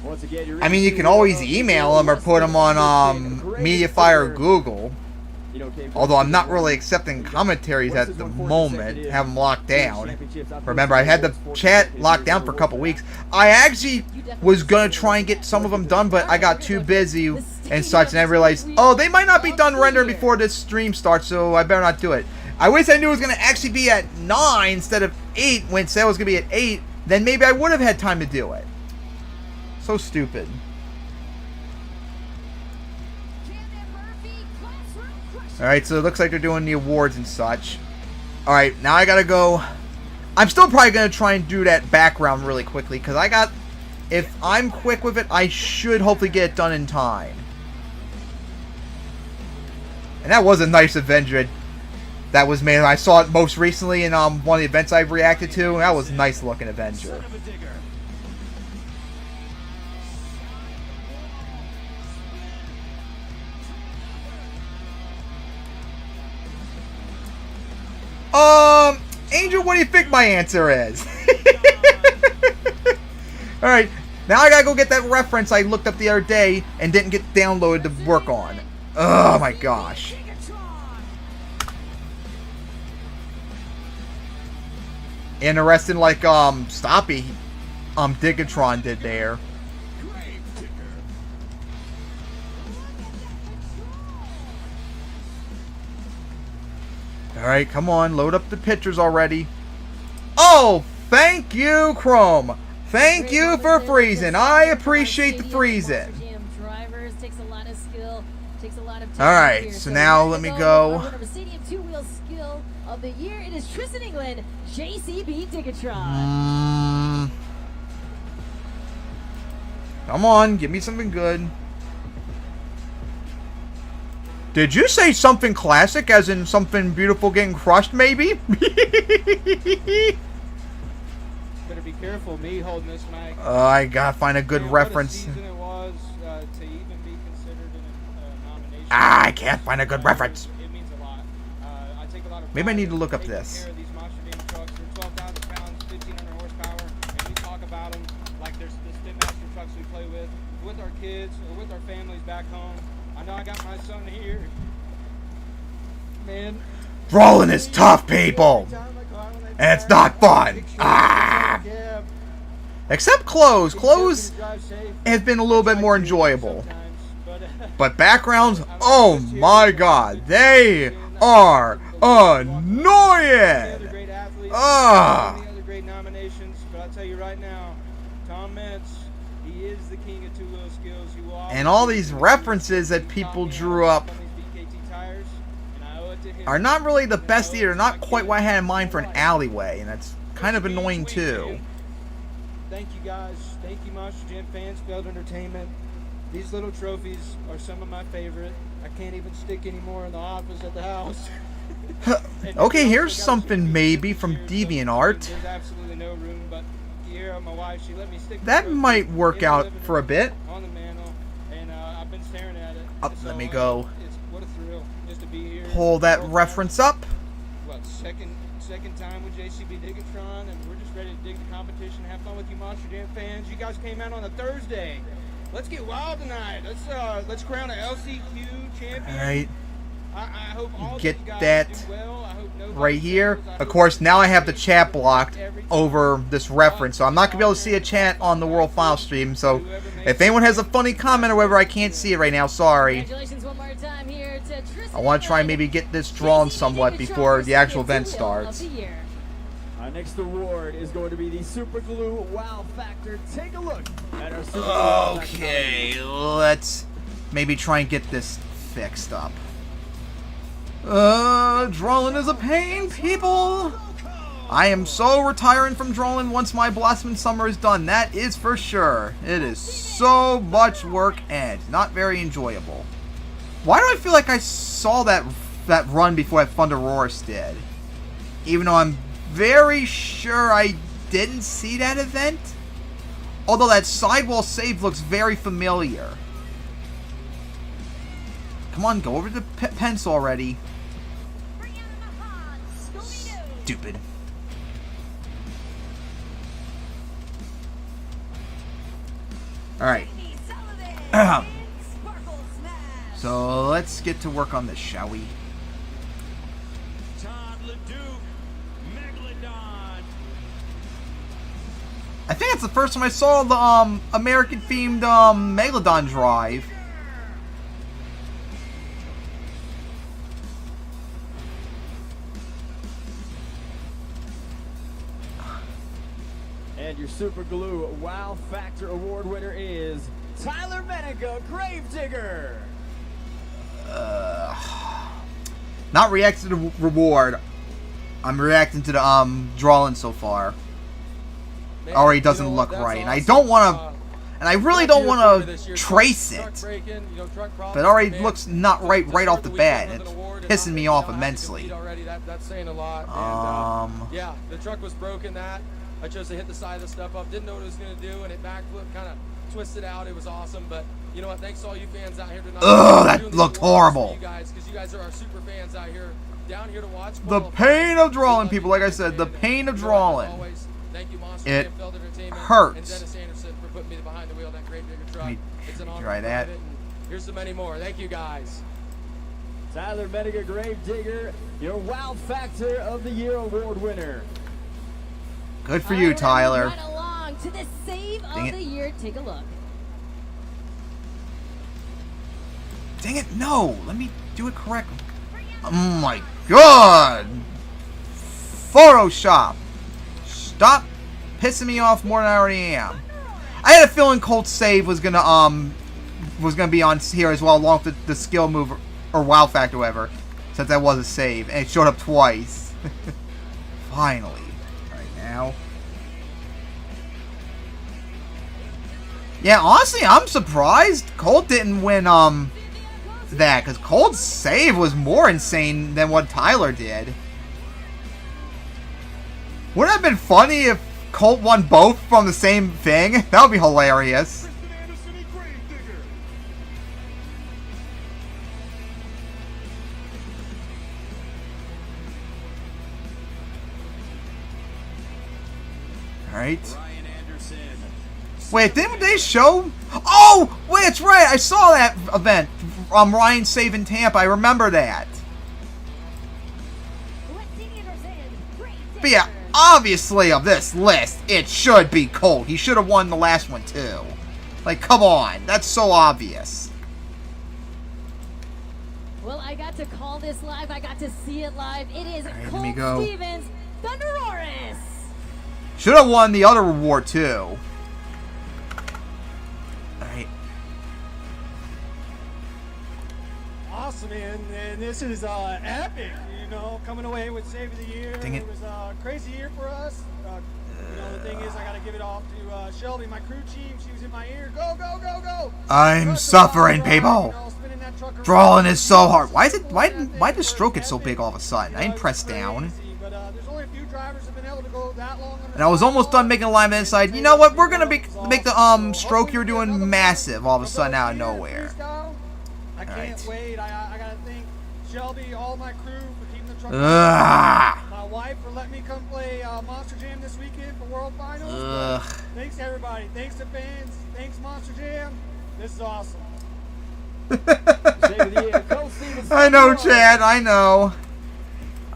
Once again, I mean, you can always email them or put them on Mediafire or Google. Although I'm not really accepting commentaries at the moment, have them locked down. Remember, I had the chat locked down for a couple weeks. I actually was going to try and get some of them done, but I got too busy and such, and I realized, oh, they might not be done rendering before this stream starts, so I better not do it. I wish I knew it was going to actually be at 9 instead of 8, when it said it was going to be at 8, then maybe I would have had time to do it. So stupid. Alright, so it looks like they're doing the awards and such. Alright, now I gotta go. I'm still probably gonna try and do that background really quickly, because if I'm quick with it, I should hopefully get it done in time. And that was a nice Avenger that was made. I saw it most recently in one of the events I've reacted to, and that was a nice looking Avenger. Angel, what do you think my answer is? Alright, now I gotta go get that reference I looked up the other day and didn't get downloaded to work on. Oh my gosh. Interesting, like, Stoppy, Digatron did there. Alright, come on, load up the pictures already. Oh, thank you, Chrome. Thank you for freezing. I appreciate the freezing. Alright, so now let me go. Stadium 2-wheel skill of the year. It is Tristan England, JCB Digatron. Come on, give me something good. Did you say something classic, as in something beautiful getting crushed, maybe? Better be careful, me holding this mic. I gotta find a good reference. What a season it was to even be considered in a nomination. I can't find a good reference. It means a lot. I take a lot of Maybe I need to look up taking this. care of these monster damn trucks. They're 12,000 pounds, 1,500 horsepower, and we talk about them like there's the Spin Master trucks we play with our kids or with our families back home. I know I got my son here. Man. Rolling is tough, people. And it's not fun. Ah! Except clothes. Clothes has been a little bit more enjoyable. But backgrounds, oh my god, they are annoying! Ah! Great nominations, but I'll tell you right now, Tom Metz, he is the king of two little skills. And all these references that people drew up are not really the best either. Not quite what I had in mind for an alleyway, and that's kind of annoying too. Thank you guys. Thank you, Monster Jam fans, Field Entertainment. These little trophies are some of my favorite. I can't even stick anymore in the office at the house. Okay, here's something maybe from DeviantArt. There's absolutely no room, but Kiera, my wife, she let me stick That might work out for a bit. on the mantle, and I've been staring at it. Let me go. What a thrill just to be here. Pull that reference up. What, second time with JCB Digatron, and we're just ready to dig the competition, have fun with you Monster Jam fans. You guys came out on a Thursday. Let's get wild tonight. Let's crown an LCQ champion. All right. I hope all Get of you guys that do well. I hope nobody right here. fails. I Of hope course, now I have the chat blocked over this reference, so I'm not gonna be able to see a chat on the World Final stream. So if anyone has a funny comment or whatever, I can't see it right now. Sorry. Congratulations one more time here to Tristan. I want to try and maybe get this drawn somewhat before the actual event starts. Our next award is going to be the Super Glue Wow Factor. Take a look at our Super Glue Wow Factor. Okay, let's maybe try and get this fixed up. Drawing is a pain, people! I am so retiring from drawing once my Blossoming Summer is done, that is for sure. It is so much work and not very enjoyable. Why do I feel like I saw that run before that Thunder Roars did? Even though I'm very sure I didn't see that event? Although that sidewall save looks very familiar. Come on, go over the pencil already. Stupid. Alright. So let's get to work on this, shall we? I think that's the first time I saw the American-themed Megalodon drive. And your Super Glue Wow Factor Award winner is Tyler Menica, Gravedigger. Not reacting to the reward. I'm reacting to the drawing so far. Man, already doesn't you know look what? right, and That's I don't want awesome. to, and I really don't want to trace it. But it already looks not right off the bat, and it's pissing me off immensely. That's saying a lot. And, yeah, the truck was broken. I chose to hit the side of the stuff up. Didn't know what it was going to do, and it backflipped, kind of twisted out. It was awesome, but you know what? Thanks to all you fans out here tonight. Ugh, that looked horrible. You guys, because you guys are our super fans out here, down here to watch. The pain of drawing, people. Like I said, the pain of drawing. Thank you, Monster It Jam, Field Entertainment, hurts. and Dennis Anderson for putting me behind the wheel of that Gravedigger truck. Let me It's an honor try to that. drive it, and here's so many more. Thank you, guys. Tyler Menica, Gravedigger, your Wow Factor of the Year award winner. Good for you, Tyler. Right along to the save Dang of it. the year. Take a look. Dang it, no. Let me do it correctly. Oh my god. Photoshop. Stop pissing me off more than I already am. I had a feeling Colt's save was gonna be on here as well, along with the skill move or wow factor, whatever, since that was a save, and it showed up twice. Finally. Now. Yeah, honestly, I'm surprised Colt didn't win that, because Colt's save was more insane than what Tyler did. Wouldn't it have been funny if Colt won both from the same thing? That would be hilarious. Alright. Wait, didn't they show? Oh! Wait, that's right! I saw that event. Ryan saving Tampa. I remember that. But yeah, Obviously, of this list, it should be Colt. He should have won the last one, too. Like, come on. That's so obvious. Well, I got to call this live. I got to see it live. It is me Colt go. Stevens, Thunderoris. Should have won the other reward, too. Alright. Awesome, man. And this is epic, you know, coming away with Save of the Year. Dang it. It was a crazy year for us. You know, the thing is, I got to give it off to Shelby, my crew chief. She was in my ear. Go, go, go, go. I'm suffering, people. Drawing is so hard. Why does the stroke get so big all of a sudden? I didn't press down. But there's only a few drivers have been able to go that long. And I was almost done making alignment inside. You know what? We're gonna make the stroke you're doing massive all of a sudden out of nowhere. I can't wait. I gotta thank Shelby, all my crew for keeping the truck. My wife for letting me come play Monster Jam this weekend for World Finals. Thanks to everybody. Thanks to fans. Thanks Monster Jam. This is awesome. I know, Chad. I know.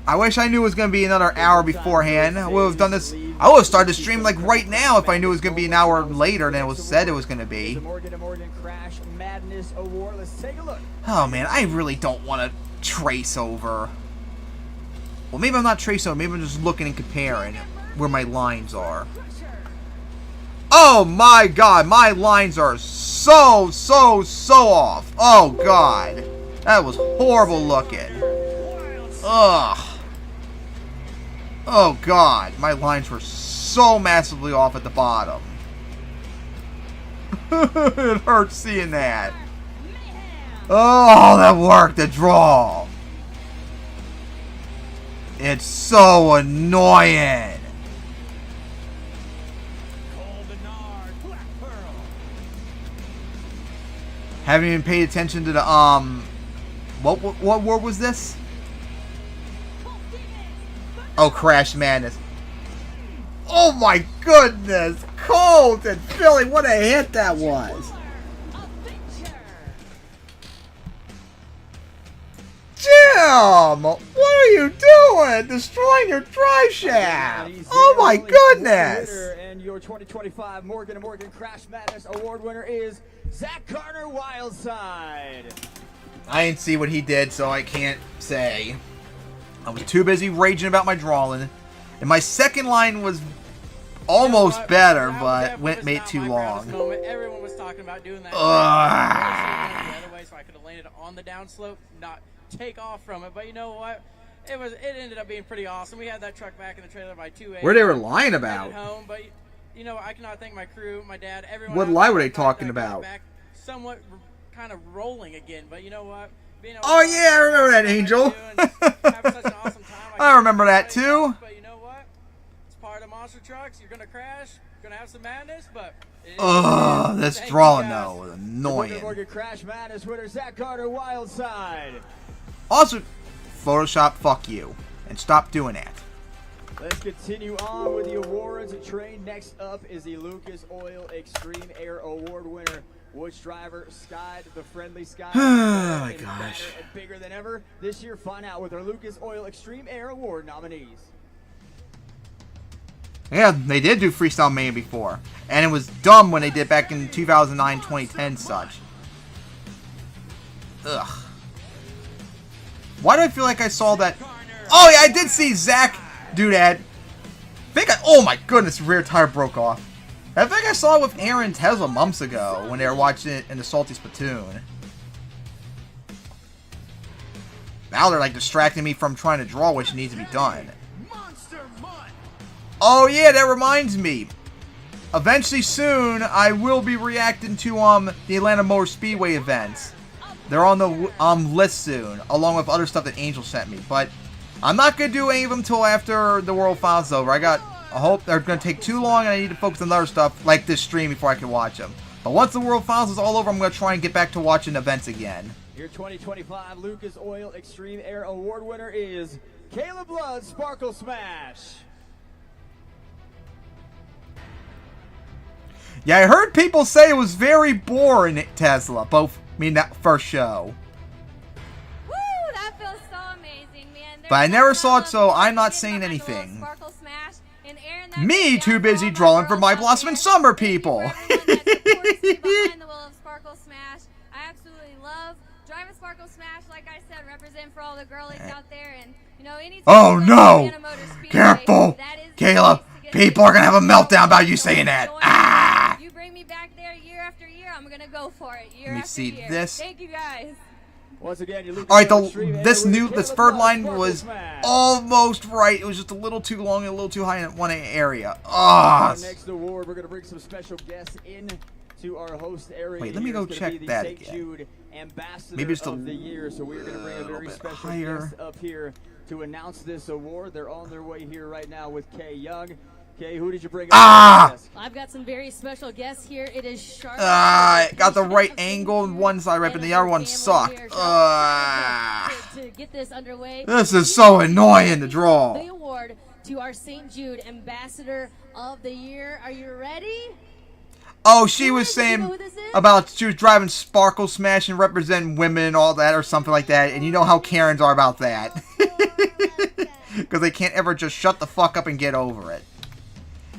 I wish I knew it was going to be another hour beforehand. I would have done this. I would have started the stream like right now if I knew it was going to be an hour later than it was said it was going to be. Oh man, I really don't want to trace over. Well, maybe I'm not tracing over. Maybe I'm just looking and comparing where my lines are. Oh my god, my lines are so off. Oh god. That was horrible looking. Ugh. Oh god, my lines were so massively off at the bottom. It hurts seeing that. Oh, that worked, the draw. It's so annoying. Haven't even paid attention to the what word was this? Oh, Crash Madness. Oh my goodness! Colt and Philly, what a hit that was! Jim! What are you doing? Destroying your drive shaft! Oh my goodness! And your 2025 Morgan & Morgan Crash Madness Award winner is Zach Carter Wildside. I didn't see what he did, so I can't say. I was too busy raging about my drawing. And my second line was almost better, but made it too long. Everyone was talking about doing that. The other way, so I could have landed on the downslope, not take off from it. But you know what? It ended up being pretty awesome. We had that truck back in the trailer by 2 a.m. Where they were lying about? Home, but you know, I cannot thank my crew, my dad, everyone. What lie were they talking about? Back, somewhat kind of rolling again, but you know what? Oh yeah, I remember that, Angel. I remember that too. But you know what? It's part of monster trucks. You're gonna crash. You're gonna have some madness, but. Oh, this drawing though was annoying. Morgan Crash Madness winner Zach Carter Wildside. Also, Photoshop, fuck you, and stop doing that. Let's continue on with the awards. Train next up is the Lucas Oil Extreme Air Award winner. Which driver skied the friendly sky? Oh my gosh. And bigger than ever. This year, find out with our Lucas Oil Extreme Air Award nominees. Yeah, they did do Freestyle Mania before. And it was dumb when they did back in 2009, 2010 such. Ugh. Why do I feel like I saw that? Oh yeah, I did see Zach do that. Oh my goodness, rear tire broke off. I think I saw it with Aaron Tesla months ago when they were watching it in the Salty Splatoon. Now they're like distracting me from trying to draw, which needs to be done. Oh yeah, that reminds me. Eventually soon, I will be reacting to the Atlanta Motor Speedway events. They're on the list soon, along with other stuff that Angel sent me. But I'm not gonna do any of them till after the World Finals is over. I hope they're going to take too long and I need to focus on other stuff like this stream before I can watch them. But once the World Finals is all over, I'm going to try and get back to watching events again. Your 2025 Lucas Oil Extreme Air Award winner is Caleb Blood Sparkle Smash. Yeah, I heard people say it was very boring, Tesla. That first show. Woo, that feels so amazing, man. But I never saw it, so I'm not saying anything. Sparkle Smash. Me too busy drawing for my Blossom and Summer people. Behind the wheel of Sparkle Smash. I absolutely love driving Sparkle Smash. Like I said, represent for all the girlies out there. And you know, anytime Oh you no! Santa Motor Speedway, Careful! that is Caleb, people are gonna have a meltdown about you saying that. Ah! You bring me back there year after year, I'm gonna go for it. Year Let me after see year. this. Thank you guys. Once again, you Alright, this third line was almost right. It was just a little too long and a little too high in one area. Ah! Next award, we're going to bring some special guests in to our host area. Wait, let me go check that again. Maybe just of the year, so we're going to bring a very bit special higher. guest up here to announce this award. They're on their way here right now with Kay Young. Kay, who did you bring up? Ah! I've got some very special guests here. It is Charlotte. Got the right angle on one side right, but the other one sucked. To get this underway. This is so annoying to draw. The award to our St. Jude Ambassador of the Year. Are you ready? Oh, she was saying about she was driving Sparkle Smash and representing women and all that or something like that. And you know how Karens are about that. Because they can't ever just shut the fuck up and get over it.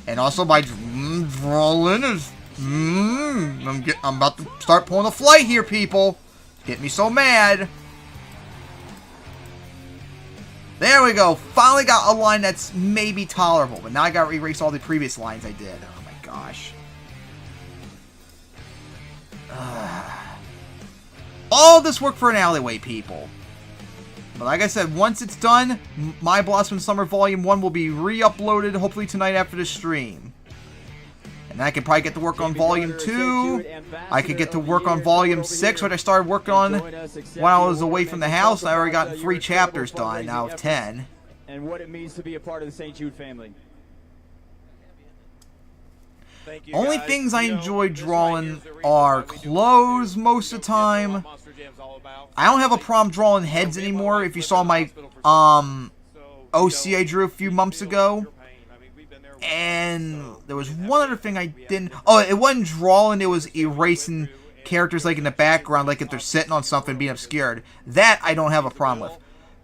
And also by drawing is... I'm about to start pulling a flight here, people. Get me so mad. There we go. Finally got a line that's maybe tolerable. But now I got to erase all the previous lines I did. Oh my gosh. All this work for an alleyway, people. But like I said, once it's done, My Blossom Summer Volume 1 will be re-uploaded hopefully tonight after the stream. And I can probably get to work on Volume 2. I could get to work on Volume 6, which I started working on when I was away from the house. I already got 3 chapters done out of 10. And what it means to be a part of the St. Jude family. Only things I enjoy drawing are clothes most of the time. I don't have a problem drawing heads anymore. If you saw my OC I drew a few months ago. And there was one other thing I didn't... Oh, it wasn't drawing, it was erasing characters like in the background, like if they're sitting on something being obscured. That I don't have a problem with.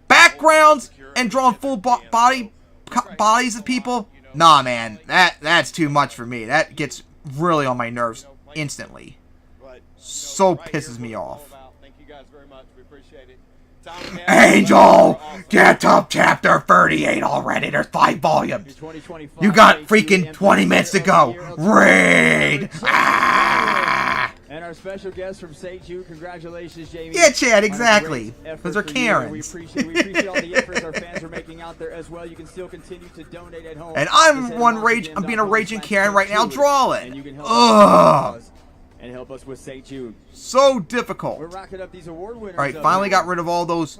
Backgrounds and drawing full bodies of people? Nah, man. That's too much for me. That gets really on my nerves instantly. So pisses me off. Thank you guys very much. We appreciate it. Angel! Get to chapter 38 already. There's 5 volumes. You got freaking 20 minutes to go. Read! Ah! And our special guest from St. Jude, congratulations, Jamie. Yeah, Chad, exactly. Because they're Karens. We appreciate all the efforts our fans are making out there as well. You can still continue to donate at home. And I'm being a raging Karen right now drawing. Ugh. And help us with St. Jude. So difficult. We're rocking up these award winners. Alright, finally got rid of all those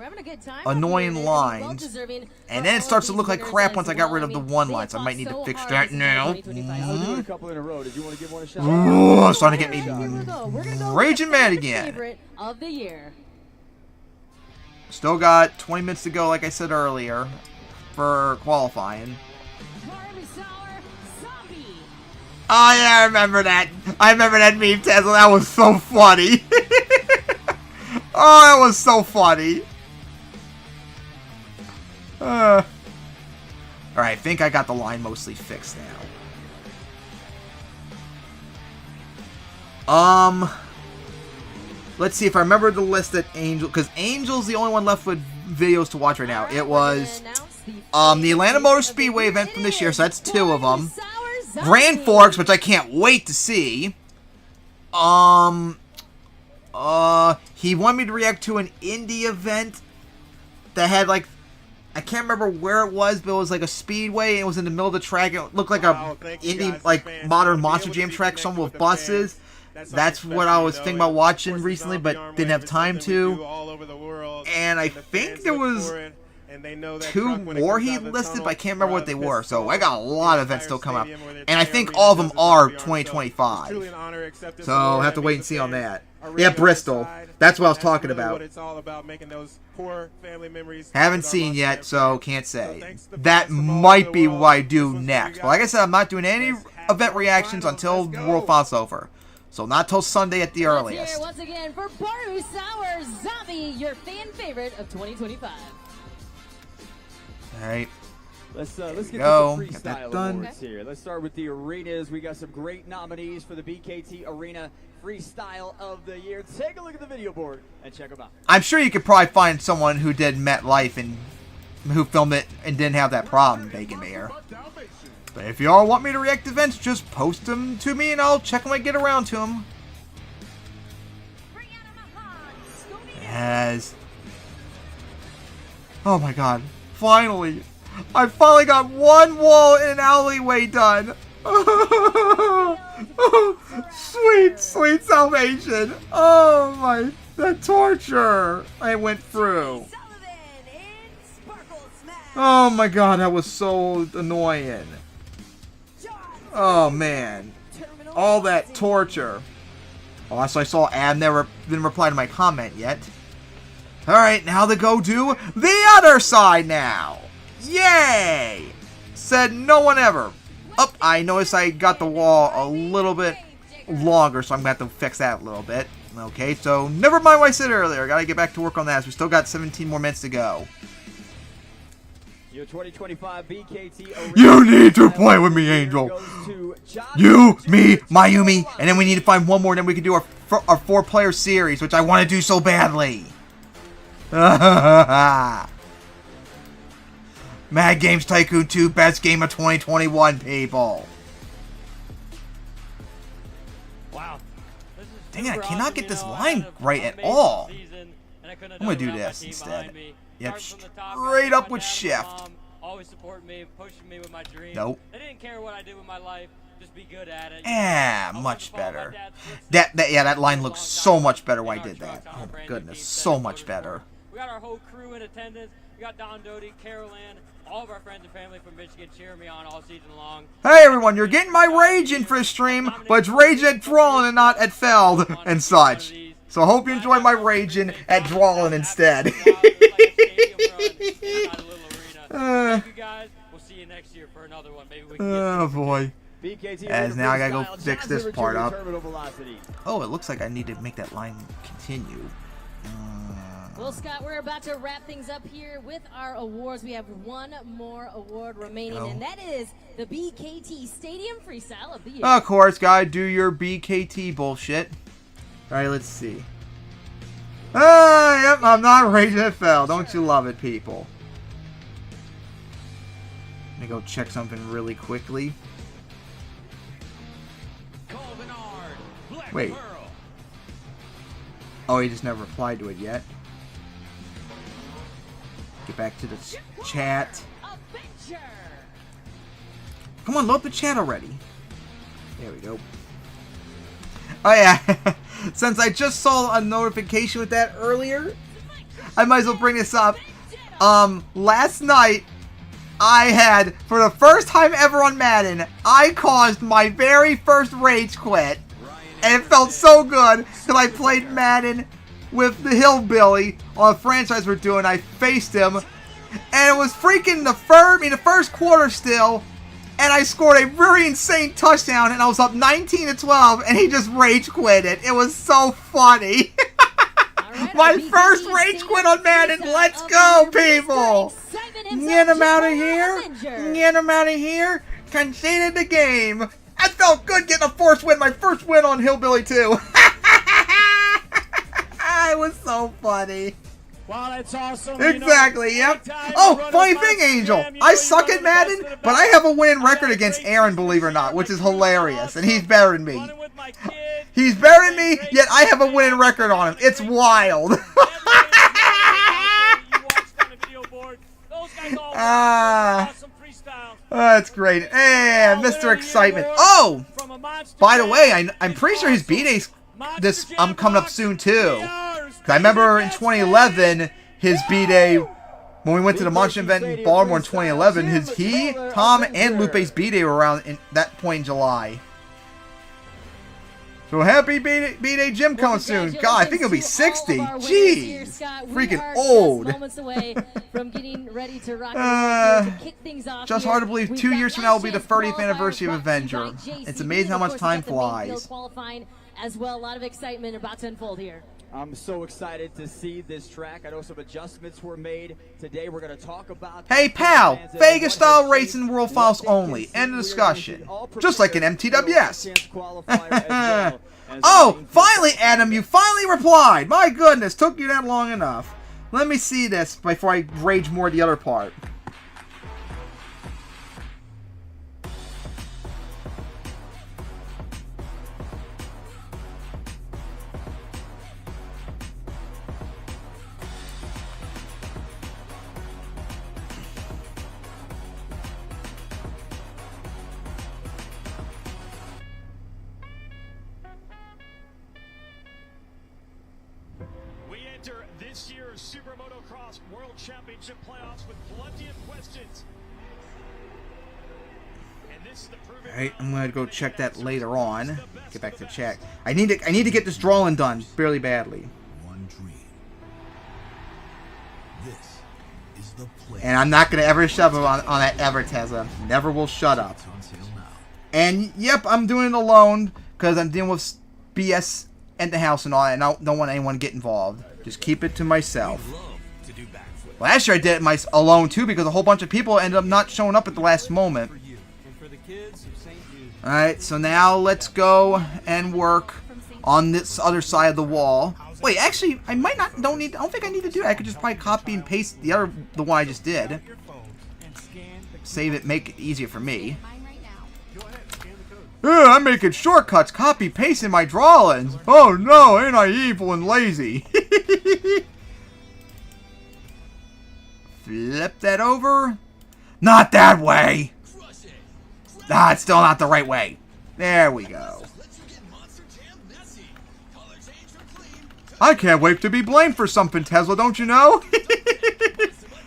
annoying lines. And then it starts to look like crap once I got rid of the one line, so I might need to fix that now. I'll do a couple in a row. Did you want to give one a shot? Ooh, it's starting to get me raging mad again. Of the year. Still got 20 minutes to go, like I said earlier, for qualifying. Oh yeah, I remember that. I remember that meme, Tesla. That was so funny. Oh, that was so funny. Alright, I think I got the line mostly fixed now. Let's see if I remember the list that Angel, because Angel's the only one left with videos to watch right now. It was the Atlanta Motor Speedway event from this year, so that's 2 of them. Grand Forks, which I can't wait to see. He wanted me to react to an indie event that had like, I can't remember where it was, but it was like a speedway. It was in the middle of the track. It looked like a indie, like modern Monster Jam track, some with buses. That's what I was thinking about watching recently, but didn't have time to. And I think there was 2 more he listed, but I can't remember what they were. So I got a lot of events still coming up. And I think all of them are 2025. So I'll have to wait and see on that. Yeah, Bristol. That's what I was talking about. Haven't seen yet, so can't say. That might be what I do next. But like I said, I'm not doing any event reactions until the World Finals over. So not till Sunday at the earliest. Here once again for Baru Sour Zombie, your fan favorite of 2025. Alright. Let's get to go. the Get that freestyle done. awards here. Let's start with the arenas. We got some great nominees for the BKT Arena Freestyle of the Year. Take a look at the video board and check them out. I'm sure you could probably find someone who did MetLife and who filmed it and didn't have that problem, Bacon Mayor. But if y'all want me to react to events, just post them to me and I'll check when I get around to them. Yes. Oh my god. Finally. I finally got one wall in an alleyway done. Sweet, sweet salvation. Oh my, the torture I went through. Oh my god, that was so annoying. Oh man. All that torture. Oh, so I saw Ab never didn't reply to my comment yet. Alright, now to go do the other side now. Yay! Said no one ever. Oh, I noticed I got the wall a little bit longer, so I'm going to have to fix that a little bit. Okay, so never mind what I said earlier. Got to get back to work on that. So we still got 17 more minutes to go. Your 2025 BKT You need to play with me, Angel. You, me, Mayumi, and then we need to find one more, and then we can do our 4-player series, which I want to do so badly. Mad Games Tycoon 2, best game of 2021, people. Wow. Dang it, I cannot get this line right at all. I'm going to do this instead. Yep, straight up with shift. Always support me, pushing me with my dreams. Nope. They didn't care what I did with my life, just be good at it. Much better. That line looks so much better when I did that. Oh my goodness, so much better. We got our whole crew in attendance. We got Don Doty, Carol Ann, all of our friends and family from Michigan cheering me on all season long. Hey everyone, you're getting my rage in for the stream, but it's rage at Drawlin and not at Feld and such. So I hope you enjoy my raging at Drawlin instead. Thank you guys. We'll see you next year for another one. Maybe we can Oh boy. As now I gotta go freestyle, fix this Jazz part Richard up. with terminal velocity. Oh, it looks like I need to make that line continue. Well, Scott, we're about to wrap things up here with our awards. We have one more award remaining, and that is the BKT Stadium Freestyle of the Year. Of course, gotta do your BKT bullshit. Alright, let's see. Yep, I'm not raging at Fell. Don't you love it, people? Let me go check something really quickly. Wait. Oh, he just never replied to it yet. Get back to the chat. Come on, load the chat already. There we go. Oh yeah, since I just saw a notification with that earlier, I might as well bring this up. Last night, I had, for the first time ever on Madden, I caused my very first rage quit. And it felt so good because I played Madden with the Hillbilly on a franchise we're doing. I faced him, and it was freaking the first quarter still, and I scored a very insane touchdown, and I was up 19-12, and he just rage quit it. It was so funny. My first rage quit on Madden. Let's go, people. Get him out of here. Get him out of here. Conceded the game. That felt good getting a first win. My first win on Hillbilly 2. It was so funny. Wow, that's awesome. Exactly, yep. Oh, funny thing, Angel. I suck at Madden, but I have a winning record against Aaron, believe it or not, which is hilarious. And he's better than me. He's better than me, yet I have a winning record on him. It's wild. That's great. And Mr. Excitement. Oh! By the way, I'm pretty sure his B-Day's coming up soon, too. Because I remember in 2011, his B-Day, when we went to the Monster event in Baltimore in 2011, Tom, and Lupe's B-Day were around in that point in July. So happy B-Day Jim coming soon. God, I think he'll be 60. Jeez. Freaking old. Just hard to believe 2 years from now will be the 30th anniversary of Avenger. It's amazing how much time flies. As well, a lot of excitement about to unfold here. I'm so excited to see this track. I know some adjustments were made today. We're going to talk about. Hey, pal, Vegas style racing world finals only. End of discussion. Just like an MTWS. Oh, finally, Adam, you finally replied. My goodness, took you that long enough. Let me see this before I rage more the other part. This year's Super Motocross World Championship playoffs with plenty of questions. And this is the proven. Alright, I'm gonna go check that later on. Get back to check. I need to get this drawing done fairly badly. One dream. This is the play. And I'm not gonna ever shut up on that ever, Tesla. Never will shut up. And yep, I'm doing it alone because I'm dealing with BS in the house and all that, and I don't want anyone to get involved. Just keep it to myself. Last year I did it alone too because a whole bunch of people ended up not showing up at the last moment. Alright, so now let's go and work on this other side of the wall. Wait, actually, I don't think I need to do that. I could just probably copy and paste the one I just did. Save it, make it easier for me. I'm making shortcuts, copy, pasting my drawings. Oh no, ain't I evil and lazy? Flip that over. Not that way. Ah, it's still not the right way. There we go. I can't wait to be blamed for something, Tesla, don't you know?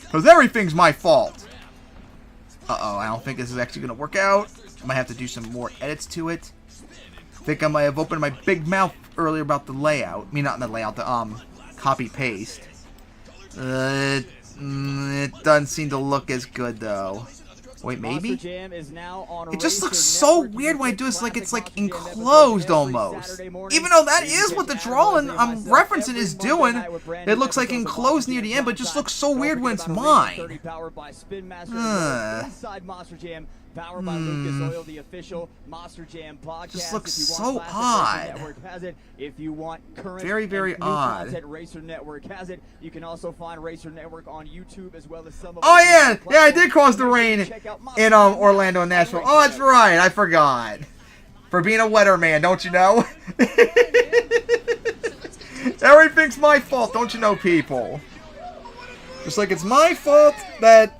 Because everything's my fault. Uh-oh, I don't think this is actually going to work out. I might have to do some more edits to it. I think I might have opened my big mouth earlier about the layout. I mean, not the layout, the copy-paste. It doesn't seem to look as good, though. Wait, maybe? It just looks so weird when I do this, like it's like enclosed almost. Even though that is what the drawing I'm referencing is doing, it looks like enclosed near the end, but it just looks so weird when it's mine. Powered by Lucas Oil, the official Monster Jam podcast. Just looks so odd. Network has it. If you want current very odd content, Racer Network has it. You can also find Racer Network on YouTube as well as some of. Oh yeah, I did cause the rain in Orlando and Nashville. Oh, that's right, I forgot. For being a weatherman, don't you know? Everything's my fault, don't you know, people? Just like it's my fault that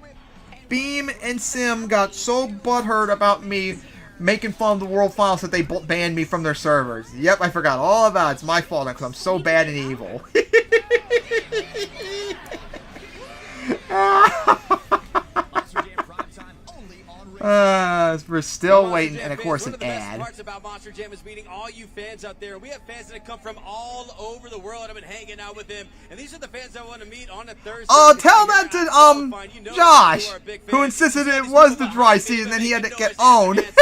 Beam and Sim got so butthurt about me making fun of the World Finals that they banned me from their servers. Yep, I forgot all about it. It's my fault because I'm so bad and evil. We're still waiting, and of course an ad. Parts about Monster Jam is meeting all you fans out there. We have fans that come from all over the world. I've been hanging out with them, and these are the fans I want to meet on a Thursday. Oh, tell that to Josh, who insisted it was the dry season and he had to get owned. This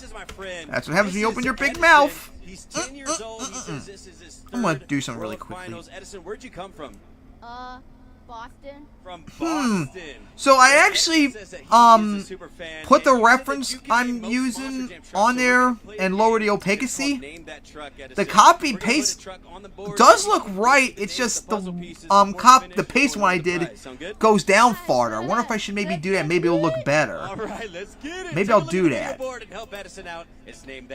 is my friend. That's what happens when you open your big mouth. He's 10 years old. He says this is his I'm gonna do something really quickly. Edison, where'd you come from? Boston. From Boston. So I actually put the reference I'm using on there and lower the opacity. The copy paste does look right. It's just the paste one I did goes down farther. I wonder if I should maybe do that. Maybe it'll look better. Maybe I'll do that.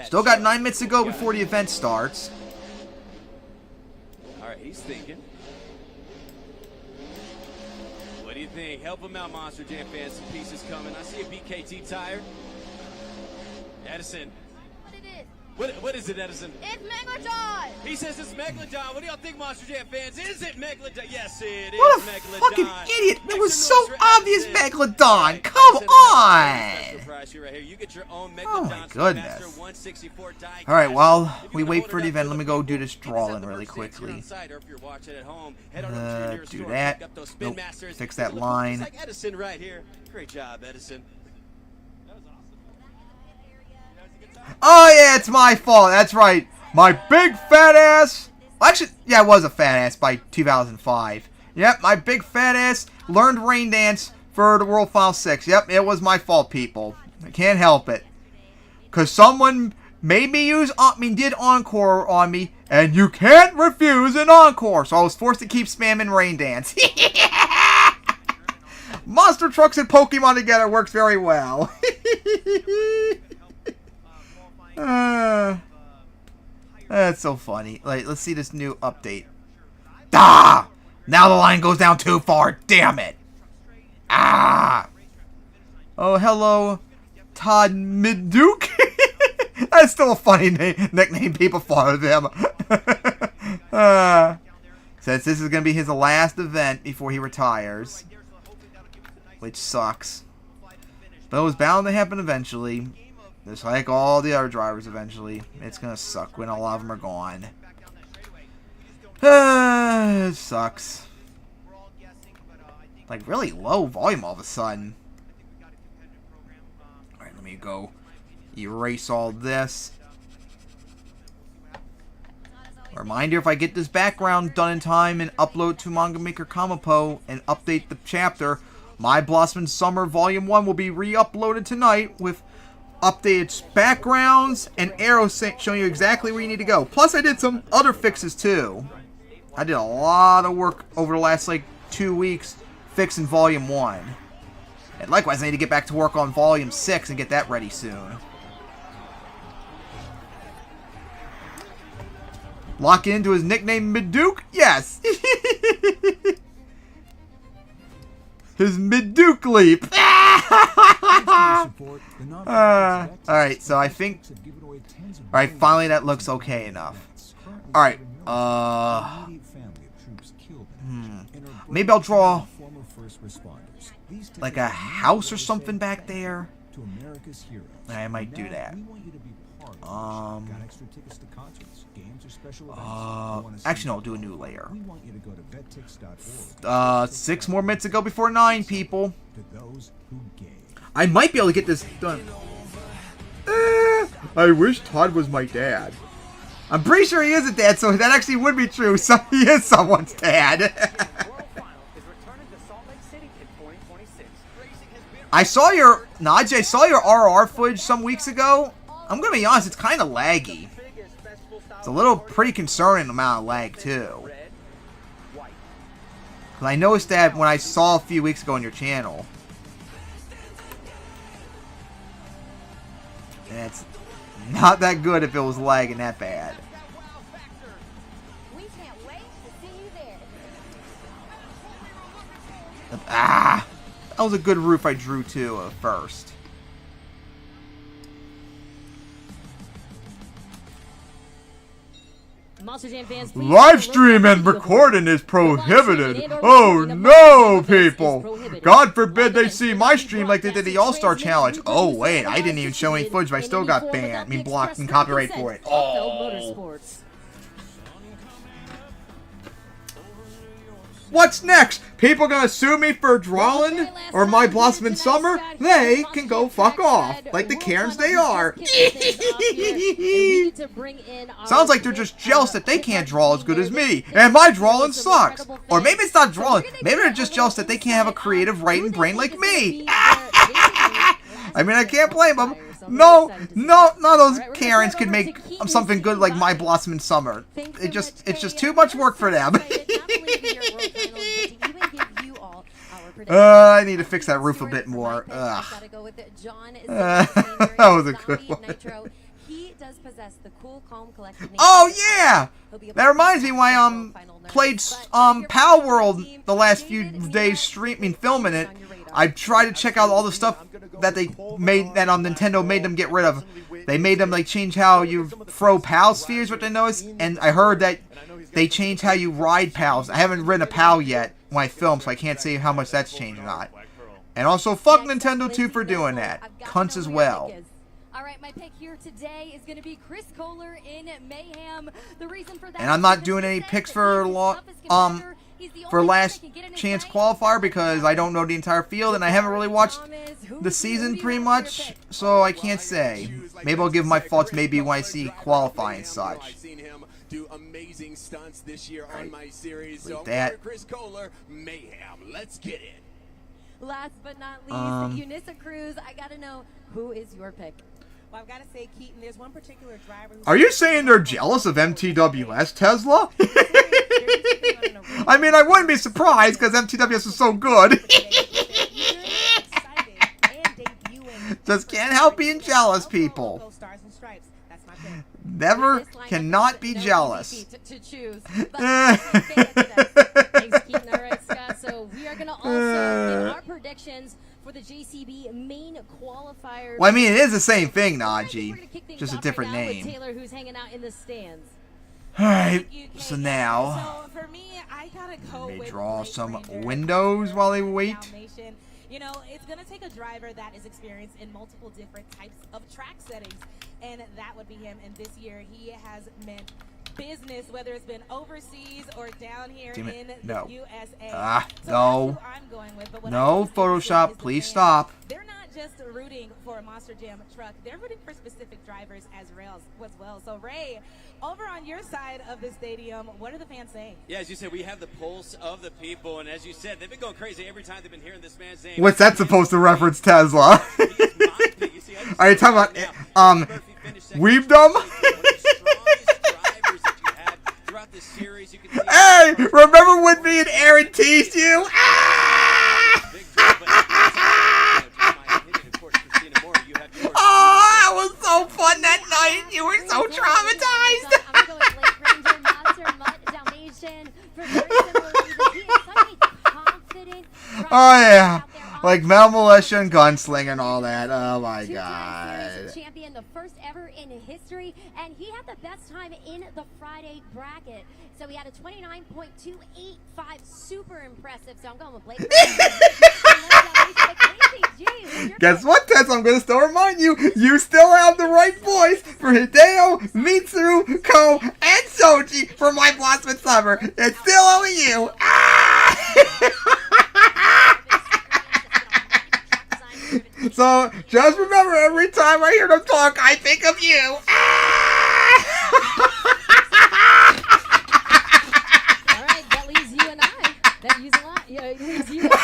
Still got 9 minutes to go before the event starts. All right, he's thinking. What do you think? Help him out, Monster Jam fans. Some pieces coming. I see a BKT tire. Edison. What is it, Edison? It's Megalodon! He says it's Megalodon. What do y'all think, Monster Jam fans? Is it Megalodon? Yes, it is what a Megalodon. Fucking idiot! It was so obvious, Megalodon! Come on! Oh my goodness. Alright, while we wait for the event, let me go do this drawing really quickly. Do that. Nope. Fix that line. Like Edison right here. Great job, Edison. Oh yeah, it's my fault. That's right. My big fat ass. Well, actually, yeah, it was a fat ass by 2005. Yep, my big fat ass learned rain dance for the World Final 6. Yep, it was my fault, people. I can't help it. Because someone made me did encore on me, and you can't refuse an encore. So I was forced to keep spamming rain dance. Monster trucks and Pokemon together works very well. That's so funny. Like, let's see this new update. Ah! Now the line goes down too far. Damn it. Ah! Oh, hello, Todd Midduke. That's still a funny nickname people follow them. Since this is going to be his last event before he retires. Which sucks. But it was bound to happen eventually. Just like all the other drivers eventually. It's going to suck when a lot of them are gone. It sucks. Like really low volume all of a sudden. Alright, let me go erase all this. Reminder, if I get this background done in time and upload to Manga Maker Kamapo and update the chapter, My Blossom Summer Volume 1 will be re-uploaded tonight with updated backgrounds and arrows showing you exactly where you need to go. Plus, I did some other fixes too. I did a lot of work over the last, 2 weeks fixing Volume 1. And likewise, I need to get back to work on Volume 6 and get that ready soon. Lock into his nickname Midduke? Yes! His Midduke leap! Alright, so I think... Alright, finally that looks okay enough. Alright, maybe I'll draw... like a house or something back there. I might do that. Actually, no, I'll do a new layer. 6 more minutes to go before 9, people. I might be able to get this done. I wish Todd was my dad. I'm pretty sure he is a dad, so that actually would be true. So he is someone's dad. I saw your Najee. I saw your RR footage some weeks ago. I'm gonna be honest, it's kind of laggy. It's a little pretty concerning amount of lag too. Cause I noticed that when I saw a few weeks ago on your channel. And it's not that good if it was lagging that bad. Ah! That was a good roof I drew too at first. Live stream and recording is prohibited. Oh no, people! God forbid they see my stream like they did the All-Star Challenge. Oh wait, I didn't even show any footage, but I still got banned. I mean, blocked and copyright for it. Oh. What's next? People gonna sue me for drawing or My Blossom in Summer? They can go fuck off, like the Karens they are. Sounds like they're just jealous that they can't draw as good as me, and my drawing sucks. Or maybe it's not drawing, maybe they're just jealous that they can't have a creative writing brain like me. I mean, I can't blame them. No, none of those Karens could make something good like My Blossom in Summer. It's just too much work for them. I need to fix that roof a bit more. That was a good one. Oh yeah! That reminds me why I played Pal World the last few days filming it. I tried to check out all the stuff that they made that Nintendo made them get rid of. They made them change how you throw PAL spheres, which I noticed, and I heard that they changed how you ride PALs. I haven't ridden a PAL yet when I film, so I can't say how much that's changed or not. And also, fuck Nintendo too for doing that. Cunts as well. All right, my pick here today is going to be Chris Kohler in Mayhem. The reason for that, and I'm not doing any picks for for last chance qualifier because I don't know the entire field and I haven't really watched the season pretty much, so I can't say. Maybe I'll give my thoughts maybe when I see qualifying and such. I've seen him do amazing stunts this year on my series. So that. Chris Kohler, Mayhem. Let's get it. Last but not least, Unissa Cruz. I gotta know, who is your pick? Well, I've got to say, Keaton, there's one particular driver. Are you saying they're jealous of MTWS Tesla? I mean, I wouldn't be surprised because MTWS is so good. Just can't help being jealous, people. Never cannot be jealous. To choose. Thanks, Keaton. All right, Scott. So we are going to also give our predictions for the JCB main qualifier. Well, I mean, it is the same thing, Najee. Just a different name. With Taylor, who's hanging out in the stands. Alright, so now, So for me, I gotta go let me with draw Blake some Ranger. windows while they wait. Dalmatian. You know, it's going to take a driver that is experienced in multiple different types of track settings, and that would be him. And this year, he has meant business, whether it's been overseas or down here in the USA. So No. that's who I'm going with. But what No, I think is Photoshop, the please fans, stop. They're not just rooting for a Monster Jam truck. They're rooting for specific drivers as well. So, Ray, over on your side of the stadium, what are the fans saying? Yeah, as you said, we have the pulse of the people, and as you said, they've been going crazy every time they've been hearing this man's name. What's that supposed to reference Tesla? Are you talking about, Weebdom? Hey, remember when me and Aaron teased you? Oh, that was so fun that night. You were so traumatized. I'm going to go with Blake Ranger, Monster Dalmatian, for very similar reasons. He is such a confident driver. Oh, yeah. Like Mel Militia and Gunslinger and all that. Oh, my God. Series champion, the first ever in history, and he had the best time in the Friday bracket. So he had a 29.285, super impressive. So I'm going with Blake. Guess what, Tess? I'm going to still remind you, you still have the right voice for Hideo, Mitsuru, Ko, and Soji for My Blossom Summer. It's still only you. So, just remember, every time I hear them talk, I think of you. All right, that leaves you and I. That leaves a lot. Yeah, it leaves you and I.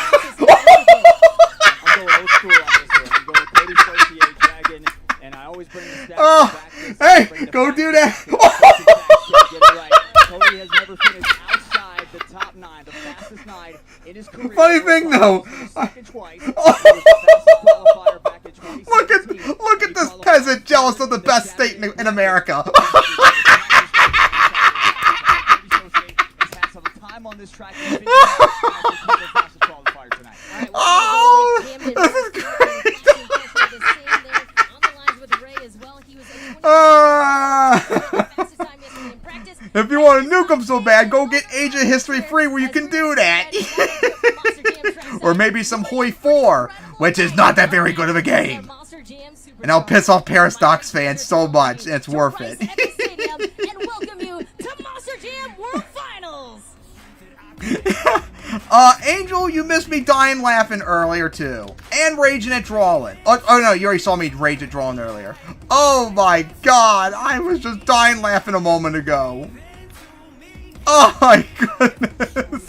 I'm going old school on this one. I'm going Cody Associate Dragon, and I always bring the stats back. Hey, go do that. Get it right. Cody has never finished outside the top 9, the fastest 9 in his career. Funny thing, though. Look at this peasant jealous of the best state in America. Oh, this is great. If you want to nuke them so bad, go get Age of History free where you can do that. Or maybe some Hoi 4, which is not that very good of a game. And I'll piss off Parastox fans so much, it's worth it. And welcome you to Monster Jam World Finals. Angel, you missed me dying laughing earlier too. And raging at drawing. Oh no, you already saw me rage at drawing earlier. Oh my god, I was just dying laughing a moment ago. Oh my goodness.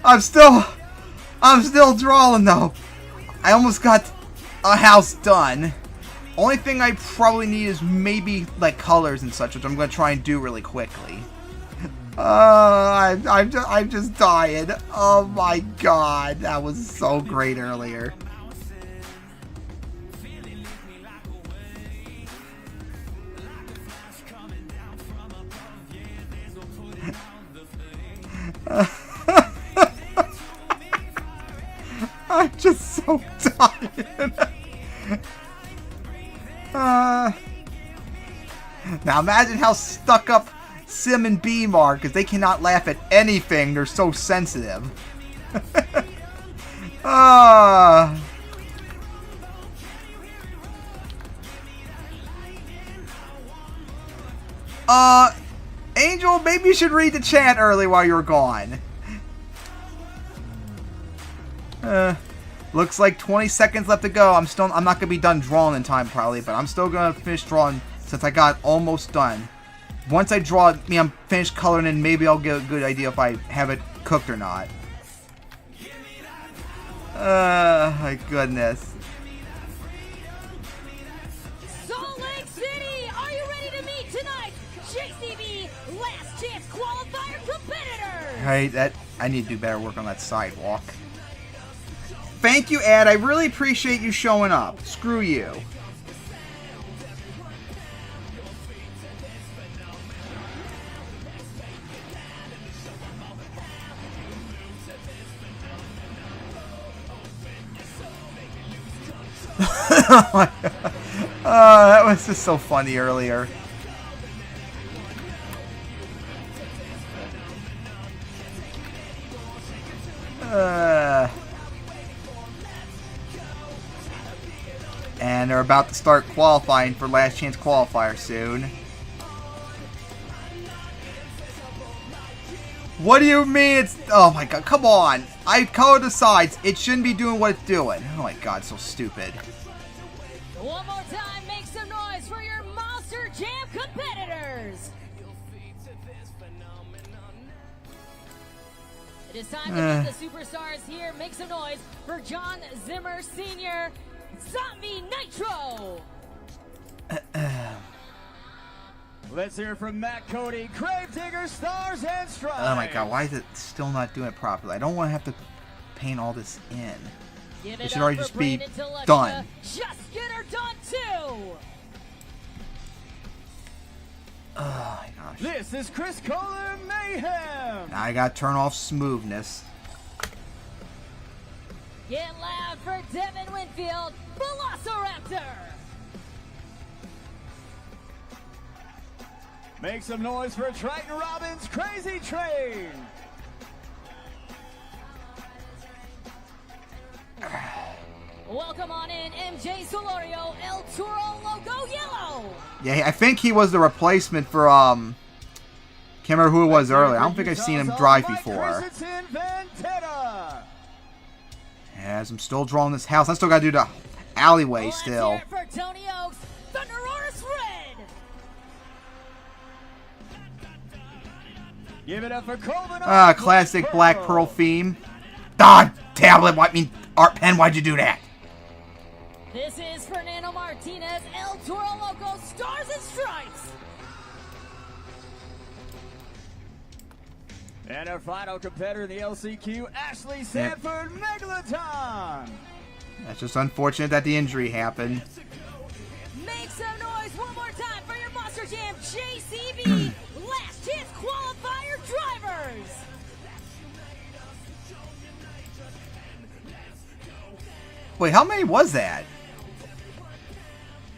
I'm still drawing though. I almost got a house done. Only thing I probably need is maybe like colors and such, which I'm gonna try and do really quickly. I'm just dying. Oh my god, that was so great earlier. I'm just so tired. Now imagine how stuck up Sim and Beam are, because they cannot laugh at anything. They're so sensitive. Angel, maybe you should read the chat early while you were gone. Looks like 20 seconds left to go. I'm not gonna be done drawing in time probably, but I'm still gonna finish drawing since I got almost done. Once I draw, I'm finished coloring, and maybe I'll get a good idea if I have it cooked or not. My goodness. Salt Lake City, are you ready to meet tonight's JCB Last Chance Qualifier competitors? Alright, I need to do better work on that sidewalk. Thank you, Ed. I really appreciate you showing up. Screw you. Oh my God. That was just so funny earlier. And they're about to start qualifying for Last Chance Qualifier soon. What do you mean it's... Oh my God, come on. I colored the sides. It shouldn't be doing what it's doing. Oh my God, so stupid. One more time, make some noise for your Monster Jam competitors. It is time to meet the superstars here. Make some noise for John Zimmer Sr., Zombie Nitro. Let's hear from Matt Cody, Gravedigger, Stars and Stripes. Oh my God, why is it still not doing it properly? I don't want to have to paint all this in. It should already just be done. Just get her done too. Oh my gosh. This is Chris Kohler Mayhem. Now I gotta turn off smoothness. Get loud for Devin Winfield, Velociraptor. Make some noise for Triton Robbins, Crazy Train. Welcome on in, MJ Solorio, El Toro Logo Yellow. Yeah, I think he was the replacement for, can't remember who it was earlier. I don't think I've seen him drive before. As I'm still drawing this house, I still gotta do the alleyway still. Let's hear it for Tony Oaks, Thunderosaurus Red. Give it up for Coleman. Classic Black Pearl theme. Tablet, art pen, why'd you do that? This is Fernando Martinez, El Toro Loco, Stars and Stripes. And our final competitor in the LCQ, Ashley Sanford, Megalodon. That's just unfortunate that the injury happened. Make some noise one more time for your Monster Jam JCB Last Chance Qualifier drivers. Wait, how many was that?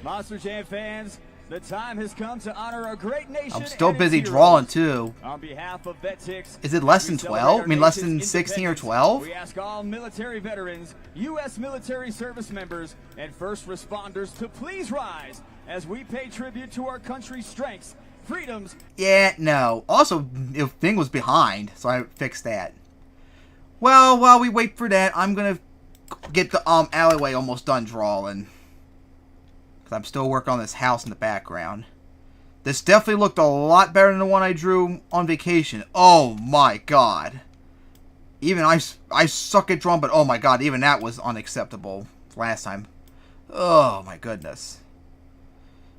Monster Jam fans, the time has come to honor a great nation. I'm still busy drawing too. On behalf of VetTix, is it less than 12? I mean, less than 16 or 12? We ask all military veterans, U.S. military service members, and first responders to please rise as we pay tribute to our country's strengths, freedoms. Yeah, no. Also, the thing was behind, so I fixed that. Well, while we wait for that, I'm gonna get the alleyway almost done drawing. Because I'm still working on this house in the background. This definitely looked a lot better than the one I drew on vacation. Oh my God. Even I suck at drawing, but oh my God, even that was unacceptable last time. Oh my goodness.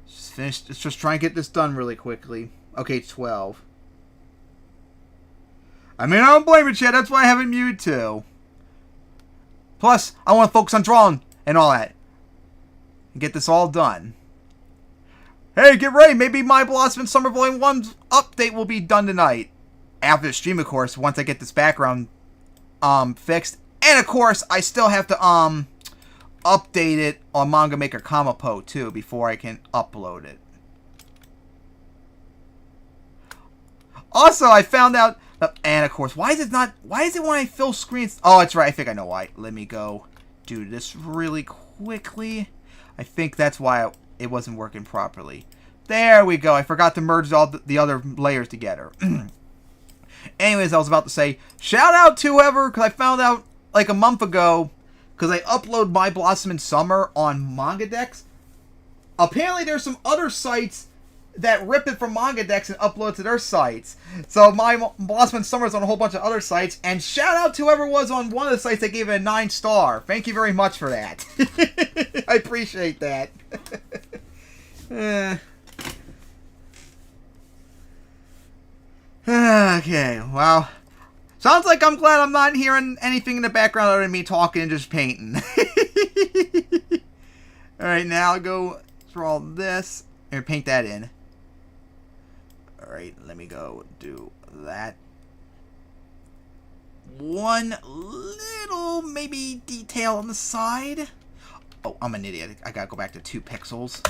Just finished. Let's just try and get this done really quickly. Okay, 12. I mean, I don't blame it, Chad. That's why I have it muted too. Plus, I want to focus on drawing and all that. And get this all done. Hey, get ready. Maybe my Blossom Summer Volume 1 update will be done tonight. After the stream, of course, once I get this background fixed. And, of course, I still have to update it on Manga Maker Kamapo, too, before I can upload it. Also, I found out... and, of course, why is it when I fill screens... Oh, that's right. I think I know why. Let me go do this really quickly. I think that's why it wasn't working properly. There we go. I forgot to merge all the other layers together. Anyways, I was about to say, shout out to whoever, because I found out like a month ago, because I upload My Blossom in Summer on Manga Decks. Apparently there's some other sites that rip it from Manga Decks and upload it to their sites. So My Blossom in Summer is on a whole bunch of other sites. And shout out to whoever was on one of the sites that gave it a 9-star. Thank you very much for that. I appreciate that. Okay, well, sounds like I'm glad I'm not hearing anything in the background other than me talking and just painting. Alright, now I'll go draw this and paint that in. Alright, let me go do that. One little, maybe, detail on the side. Oh, I'm an idiot. I gotta go back to 2 pixels.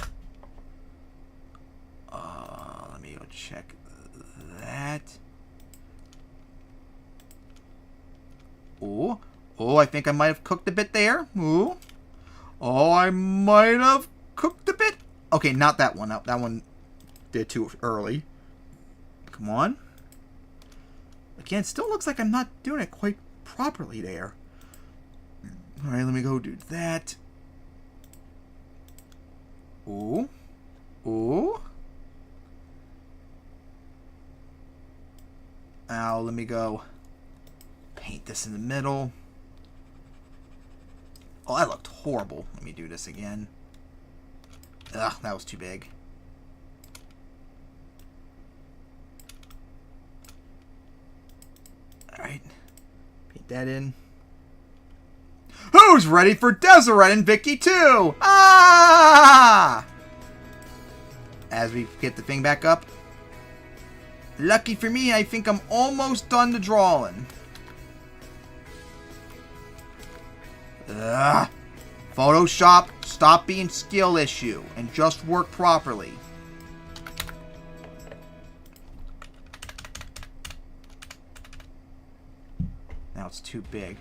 Let me go check that. Oh, I think I might have cooked a bit there. Ooh. Oh, I might have cooked a bit. Okay, not that one. That one did too early. Come on. Again, it still looks like I'm not doing it quite properly there. Alright, let me go do that. Ooh. Ooh. Now, let me go paint this in the middle. Oh, that looked horrible. Let me do this again. Ugh, that was too big. Alright. Paint that in. Who's ready for Deseret and Vicky 2? Ah! As we get the thing back up. Lucky for me, I think I'm almost done the drawing. Ugh. Photoshop, stop being skill issue and just work properly. Now it's too big.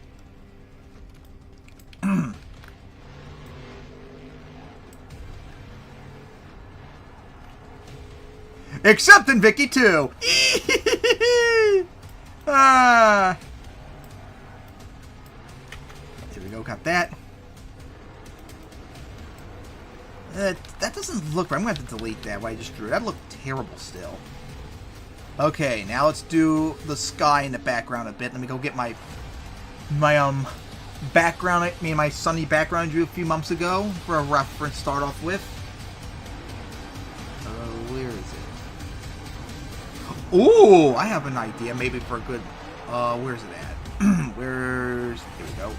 Except in Vicky 2. Ah. Here we go, got that. That doesn't look right. I'm going to have to delete that, what I just drew. That looked terrible still. Okay, now let's do the sky in the background a bit. Let me go get my background, my sunny background I drew a few months ago for a reference to start off with. Where is it? Ooh, I have an idea maybe for a good, where's it at? There we go.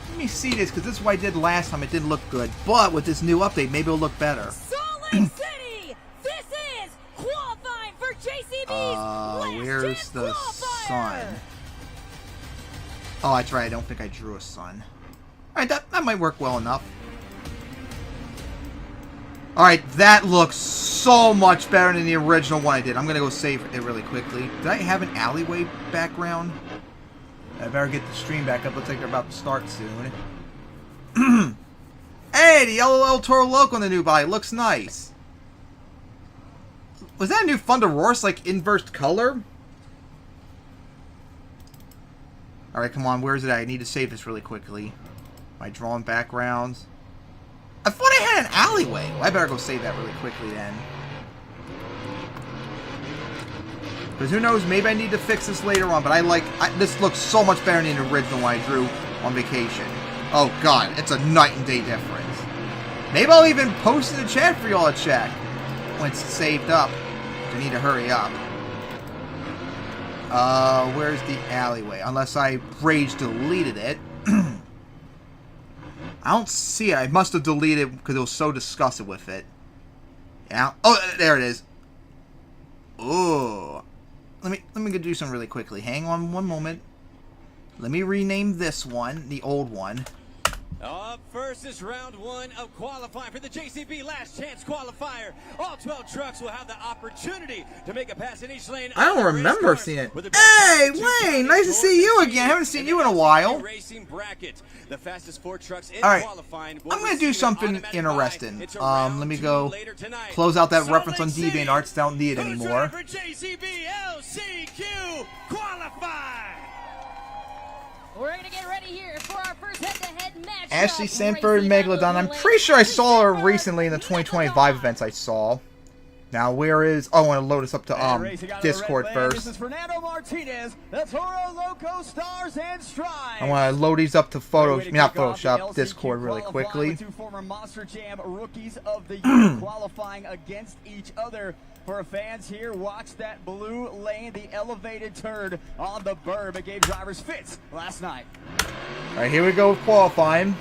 Let me see this, because this is what I did last time. It didn't look good, but with this new update, maybe it'll look better. Salt Lake City! This is qualifying for JCB's where's the sun? Oh, that's right. I don't think I drew a sun. Alright, that might work well enough. Alright, that looks so much better than the original one I did. I'm going to go save it really quickly. Did I have an alleyway background? I better get the stream back up. Looks like they're about to start soon. Hey, the yellow El Toro Loco on the new body. Looks nice. Was that a new Thunder Roar's, like, inversed color? Alright, come on. Where is it at? I need to save this really quickly. My drawing backgrounds. I thought I had an alleyway. Well, I better go save that really quickly then. Because who knows, maybe I need to fix this later on, but this looks so much better than the original one I drew on vacation. Oh god, it's a night and day difference. Maybe I'll even post in the chat for y'all to check when it's saved up. I need to hurry up. Where's the alleyway? Unless I rage deleted it. I don't see it. I must have deleted it because I was so disgusted with it. Yeah. Oh, there it is. Ooh. Let me go do something really quickly. Hang on one moment. Let me rename this one, the old one. Up first is round 1 of qualifying for the JCB Last Chance Qualifier. All 12 trucks will have the opportunity to make a pass in each lane. I don't remember seeing it. Hey, Wayne, nice to see you again. I haven't seen you in a while. The fastest 4 trucks in All right, qualifying. I'm going to do something interesting. Let me go close out that reference on DeviantArts. Don't need it anymore. For JCB LCQ Qualify. We're going to get ready here for our first head-to-head match. Ashley Sanford, Megalodon. I'm pretty sure I saw her recently in the 2025 events I saw. Now, where is... Oh, I want to load this up to Discord first. This is Fernando Martinez, the Toro Loco Stars and Stripes. I want to load these up to not Photoshop, Discord really quickly. Two former Monster Jam Rookies of the Year qualifying against each other. For fans here, watch that blue lane, the elevated turn on the berm. It gave drivers fits last night. All right, here we go with qualifying.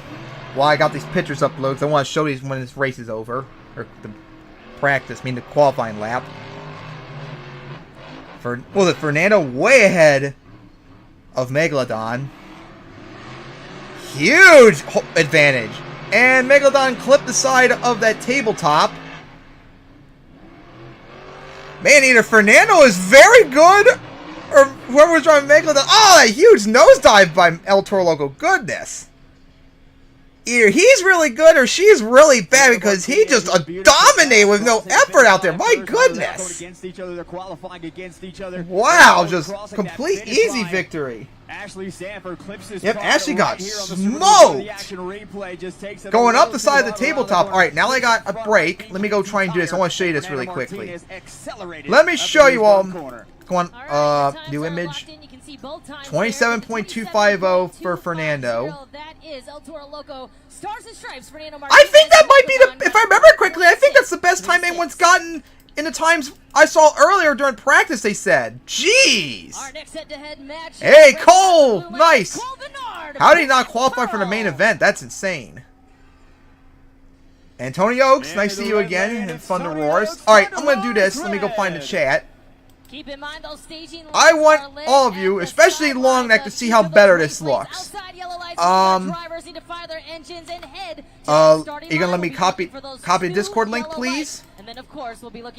Well, I got these pictures uploaded. I want to show these when this race is over. Or the practice, the qualifying lap. Fernando way ahead of Megalodon. Huge advantage. And Megalodon clipped the side of that tabletop. Man, either Fernando is very good, or whoever was driving Megalodon. Oh, that huge nosedive by El Toro Loco. Goodness. Either he's really good or she's really bad because he just dominated with no effort out there. My goodness. Wow, just complete easy victory. Ashley Sanford clips his Ashley got smoked. Going up the side of the tabletop. All right, now I got a break. Let me go try and do this. I want to show you this really quickly. Let me show you all. Go on, new image. 27.250 for Fernando. I think that might be the, if I remember correctly, I think that's the best time anyone's gotten in the times I saw earlier during practice, they said. Jeez. Hey, Cole. Nice. How did he not qualify for the main event? That's insane. And Tony Oaks, nice to see you again in Thunder Roars. All right, I'm going to do this. Let me go find the chat. Keep in mind those staging I want all of you, especially long neck, to see how better this looks. You gonna let me copy the Discord link, please?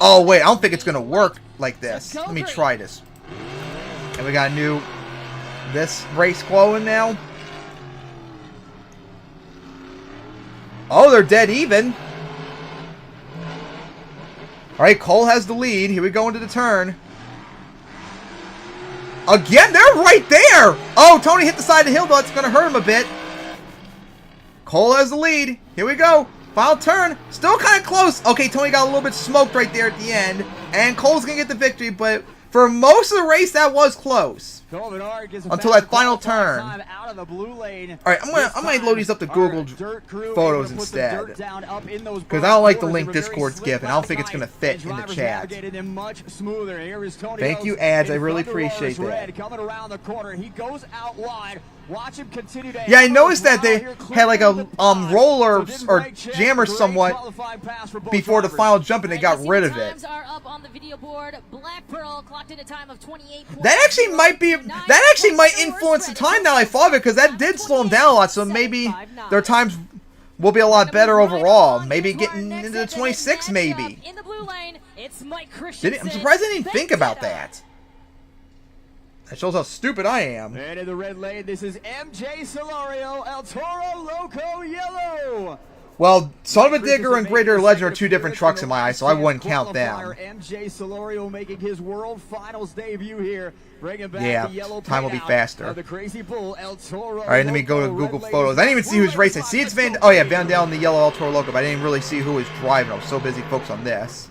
Oh wait, I don't think it's gonna work like this. Let me try this. And we got this race going now. Oh, they're dead even. All right, Cole has the lead. Here we go into the turn. Again, they're right there. Oh, Tony hit the side of the hill, though. It's going to hurt him a bit. Cole has the lead. Here we go. Final turn. Still kind of close. Okay, Tony got a little bit smoked right there at the end. And Cole's going to get the victory, but for most of the race, that was close. Until that final turn. Alright, I'm gonna load these up to Google Photos instead. Because I don't like the link Discord's given. I don't think it's gonna fit in the chat. Thank you, ads. I really appreciate that. Yeah, I noticed that they had like a roller or jammer somewhat before the final jump, and they got rid of it. That actually might influence the time now I thought of it, because that did slow them down a lot. So maybe their times will be a lot better overall. Maybe getting into the 26, maybe. I'm surprised I didn't think about that. That shows how stupid I am. And in the red lane, this is MJ Solario, El Toro Loco Yellow. Well, Son of a Digger and Greater Legend are two different trucks in my eyes, so I wouldn't count them. MJ Solario making his World Finals debut here, bringing back the yellow time will be faster. The Crazy Bull, El Toro. All right, let me go to Google Photos. I didn't even see who's racing. See, it's Van. Oh yeah, Van Dale and the yellow El Toro Loco, but I didn't really see who was driving. I was so busy focused on this.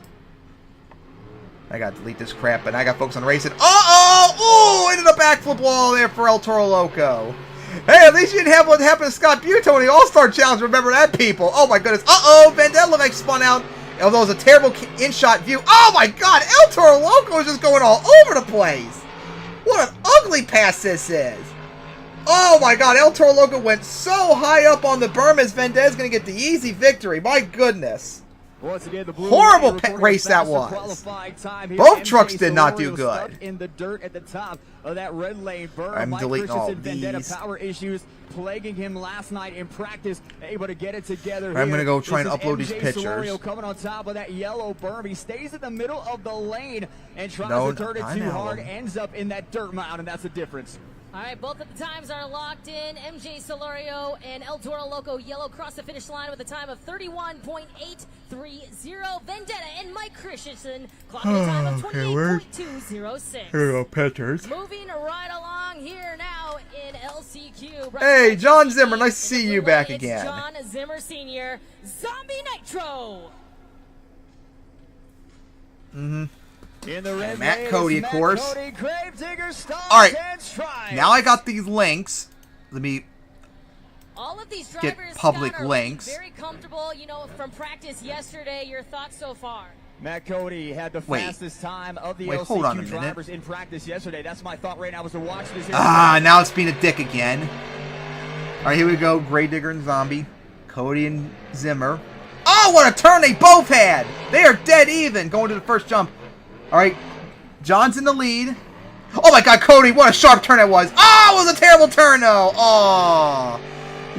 I gotta delete this crap, but I got focused on racing. Oh! Ooh! Into the backflip wall there for El Toro Loco. Hey, at least you didn't have what happened to Scott Buto in the All-Star Challenge. Remember that, people. Oh, my goodness. Uh-oh. Vandella looked like spun out. Although it was a terrible in-shot view. Oh, my God. El Toro Loco is just going all over the place. What an ugly pass this is. Oh, my God. El Toro Loco went so high up on the berm as Vendez going to get the easy victory. My goodness. Once again, the blue Horrible line race that faster was. qualifying time here. Both MJ trucks did not do Solorio good. stuck in the dirt at the top of that red lane berm. I'm Mike deleting all Christensen, Vendetta these. power issues plaguing him last night in practice, able to get it together. I'm going to go try and This is upload these MJ pictures. Solorio coming on top of that yellow berm. He stays in the middle of the lane and tries No, to turn it I too know. hard, ends up in that dirt mound, and that's the difference. All right, both of the times are locked in. MJ Solorio and El Toro Loco Yellow cross the finish line with a time of 31.830. Vendetta and Mike Christensen clocking a time of 28.206. Here we go, pictures. Moving right along here now in LCQ. Hey, John Zimmer, nice to see you back It's again. John Zimmer Sr., Zombie Nitro. Mm-hmm. In the red Matt lane, Cody, it's of Matt course. Cody, Gravedigger, Stars Alright, and Stripes. now I got these links. Let me All of these get drivers, public Scott, are links. very comfortable, you know, from practice yesterday. Your thoughts so far? Matt Cody had the Wait. fastest time of the Wait, LCQ hold on a minute. drivers in practice yesterday. That's my thought right now was to watch this. Ah, now it's being a dick again. Alright, here we go. Gravedigger and Zombie. Cody and Zimmer. Oh, what a turn they both had! They are dead even going to the first jump. Alright, John's in the lead. Oh my god, Cody, what a sharp turn it was. Oh, it was a terrible turn though. Oh.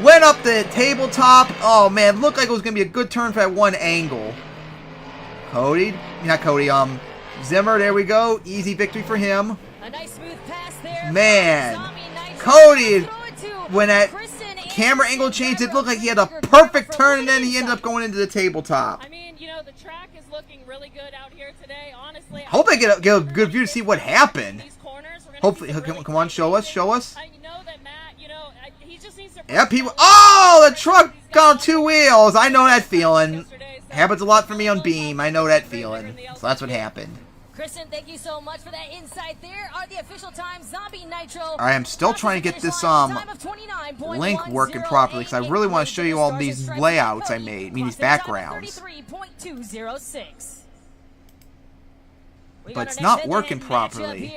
Went up the tabletop. Oh man, looked like it was going to be a good turn for that one angle. Zimmer, there we go. Easy victory for him. A nice smooth pass there. Man, Cody, when that camera angle changed, it looked like he had a perfect turn, and then he ended up going into the tabletop. I mean, you know, the track is looking really good out here today. Honestly, Hope I get a good view to see what happened. Hopefully, come on, show us. I know that Matt, you know, he just needs to. Yep, oh, the truck got on two wheels. I know that feeling. Happens a lot for me on Beam. I know that feeling. So that's what happened. Kristen, thank you so much for that insight. There are the official times. Zombie Nitro. I am still trying to get this link working properly because I really want to show you all these layouts I made, these backgrounds. 33.206. But it's not working properly.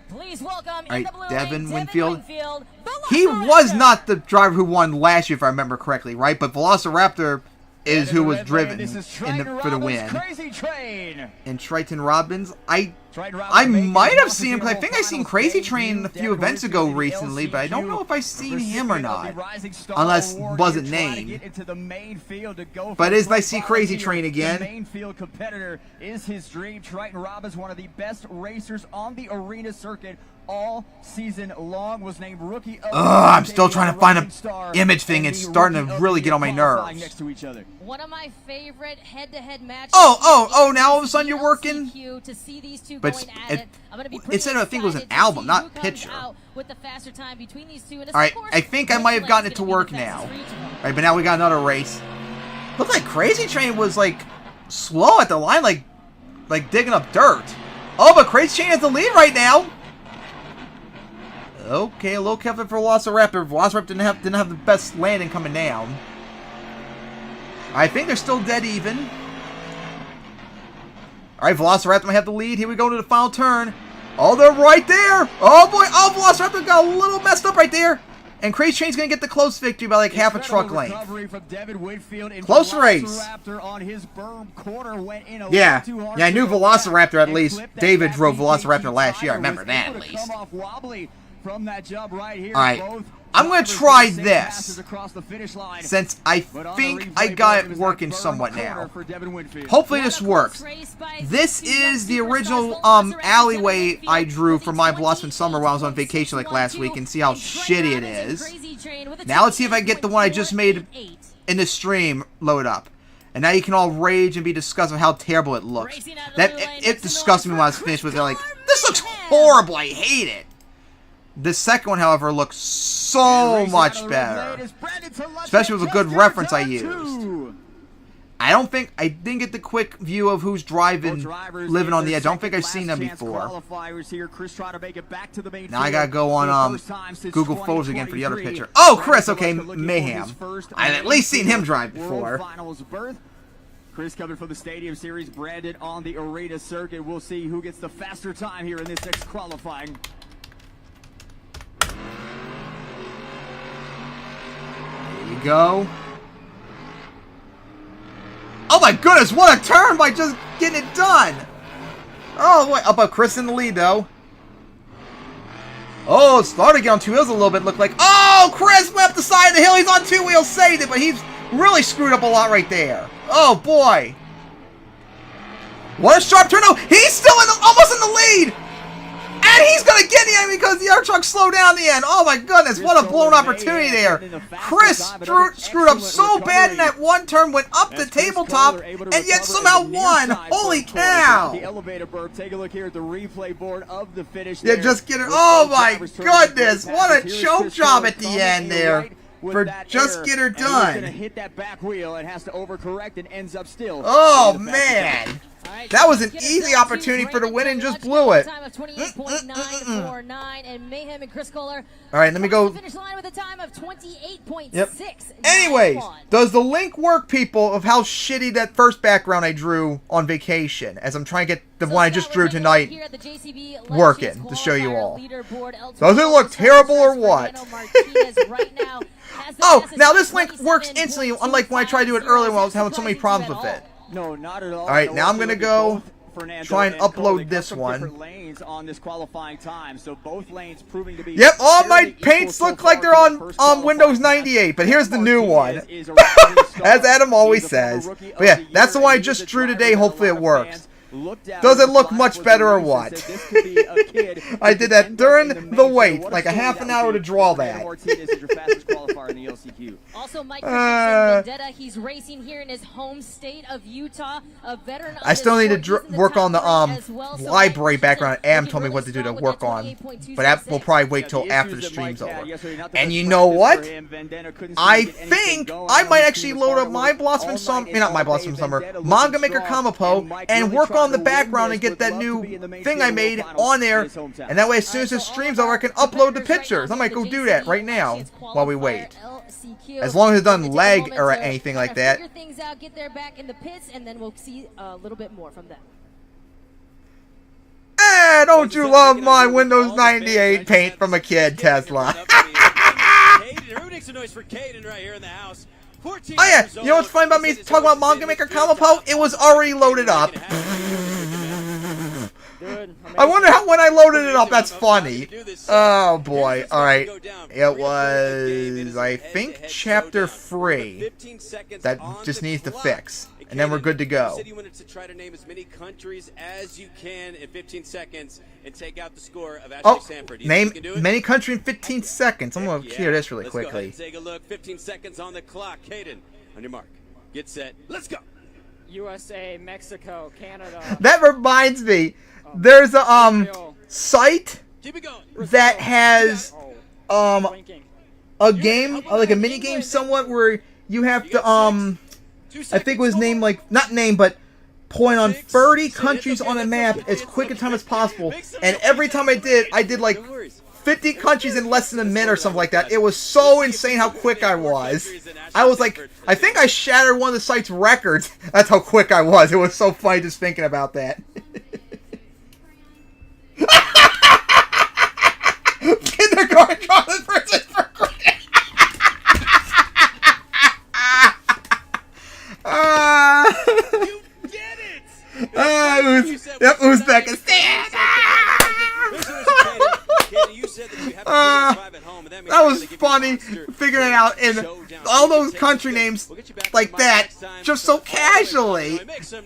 Please welcome Alright, Devin Winfield. He was not the driver who won last year, if I remember correctly, right? But Velociraptor is who was driven for the win. And Triton Robbins, I might have seen him, because I think I seen Crazy Train a few events ago recently, but I don't know if I seen him or not, unless wasn't named. But it is nice to see Crazy Train again. The main field competitor is his dream. Triton Robbins, one of the best racers on the arena circuit all season long, was named rookie of I'm still trying to find an image thing. It's starting to really get on my nerves. next to each other. One of my favorite head-to-head matches. Oh, now all of a sudden you're working? To see these two But going at it. I'm gonna be it said I think it was an album, not picture. With the faster time between these two. Alright, I think I might have gotten it to work now. Alright, but now we got another race. Looks like Crazy Train was like slow at the line, like digging up dirt. Oh, but Crazy Train has the lead right now. Okay, a little careful for Velociraptor. Velociraptor didn't have the best landing coming down. I think they're still dead even. Alright, Velociraptor might have the lead. Here we go to the final turn. Oh, they're right there. Oh boy, oh, Velociraptor got a little messed up right there. And Crazy Train's going to get the close victory by like half a truck length. Close race. Yeah, I knew Velociraptor at least. David drove Velociraptor last year. I remember that at least. Alright, I'm going to try this, since I think I got it working somewhat now. Hopefully this works. This is the original alleyway I drew for my Blossom Summer while I was on vacation like last week, and see how shitty it is. Now let's see if I can get the one I just made in the stream load up. And now you can all rage and be disgusted with how terrible it looks. It disgusted me when I was finished with it, like, this looks horrible, I hate it. The second one, however, looks so much better. Especially with a good reference I used. I didn't get the quick view of who's driving, living on the edge. I don't think I've seen them before. Now I gotta go on Google Photos again for the other picture. Oh, Chris, okay, Mayhem. I've at least seen him drive before. Chris coming from the Stadium Series, Brandon on the arena circuit. We'll see who gets the faster time here in this next qualifying. There you go. Oh my goodness, what a turn by just getting it done. Oh, wait, up by Chris in the lead, though. Oh, started to get on two wheels a little bit, looked like. Oh, Chris went up the side of the hill. He's on two wheels, saved it, but he's really screwed up a lot right there. Oh, boy. What a sharp turn. No, he's still almost in the lead. And he's going to get the end because the other truck slowed down the end. Oh, my goodness. What a blown opportunity there. Chris screwed up so bad in that one turn, went up the tabletop, and yet somehow won. Holy cow. The elevator burp. Take a look here at the replay board of the finish. Yeah, just get it. Oh, my goodness. What a choke job at the end there. For just get her done. He's gonna hit that back wheel and has to overcorrect and ends up still. Oh, man. That was an easy opportunity for the win and just blew it. Time of 28.949 and Mayhem and Chris Kohler. All right, let me go. Finish line with a time of 28.6. Yep. Anyways, does the link work, people, of how shitty that first background I drew on vacation? As I'm trying to get the one I just drew tonight working to show you all. Does it look terrible or what? Oh, now this link works instantly, unlike when I tried to do it earlier when I was having so many problems with it. No, not at all. All right, now I'm going to go try and upload this one. Lanes on this qualifying time, so both lanes proving to be. Yep, all my paints look like they're on Windows 98, but here's the new one. As Adam always says. But yeah, that's the one I just drew today. Hopefully it works. Does it look much better or what? I did that during the wait, like a half an hour to draw that. Also, Mike Vendetta, he's racing here in his home state of Utah. A veteran. I still need to work on the library background. Am told me what to do to work on, but that will probably wait till after the stream's over. And you know what? I think I might actually load up my Blossom Summer, not my Blossom Summer, Manga Maker Kamapo, and work on the background and get that new thing I made on there, and that way as soon as the stream's over I can upload the pictures. I might go do that right now while we wait. As long as it doesn't lag or anything like that. Figure things out, get there back in the pits, and then we'll see a little bit more from them. Don't you love my Windows 98 paint from a kid, Tesla? Oh yeah, you know what's funny about me talking about Manga Maker Kamapo? It was already loaded up. I wonder how when I loaded it up, that's funny. Oh boy, alright. It was, I think, chapter 3 that just needs to fix. And then we're good to go. You wanted to try to name as many countries as you can in 15 seconds and take out the score of Ashley Sanford. Name many countries in 15 seconds. I'm going to clear this really quickly. Let's go ahead and take a look. 15 seconds on the clock. Caden, on your mark. Get set. Let's go. USA, Mexico, Canada. That reminds me. There's a site that has a game, like a mini game somewhat, where you have to I think it was named, like, not named, but point on 30 countries on a map as quick a time as possible. And every time I did like 50 countries in less than a minute or something like that. It was so insane how quick I was. I was like, I think I shattered one of the site's records. That's how quick I was. It was so funny just thinking about that. Kindergarten chocolate versus for Uzbekistan. That was funny figuring it out in all those country names like that, just so casually.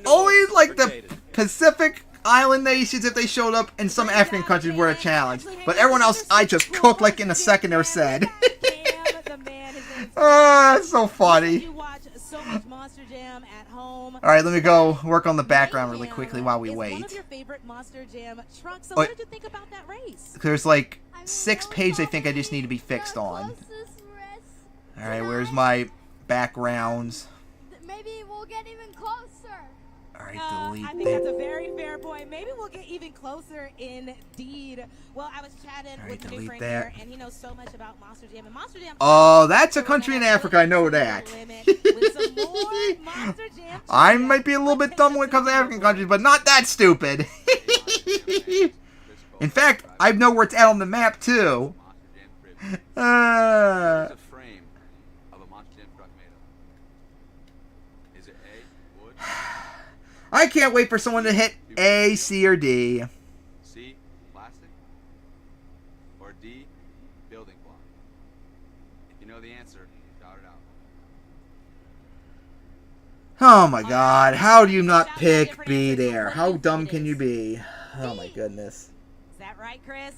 Only like the Pacific Island nations, if they showed up, and some African countries were a challenge. But everyone else, I just cooked like in a second or said. That's so funny. Alright, let me go work on the background really quickly while we wait. What did you think about that race? There's like 6 pages I think I just need to be fixed on. Alright, where's my backgrounds? Maybe we'll get even closer. Alright, delete I think that's a very fair point. Maybe we'll get even closer indeed. Well, I was chatting with a new friend here, and he knows so much about Monster Jam. And Monster Jam. Oh, that's a country in Africa. I know that. I might be a little bit dumb when it comes to African countries, but not that stupid. In fact, I know where it's at on the map, too. I can't wait for someone to hit A, C, or D. C, plastic, or D, building block? If you know the answer, shout it out. Oh my god, how do you not pick B there? How dumb can you be? Oh my goodness. Is that right, Chris?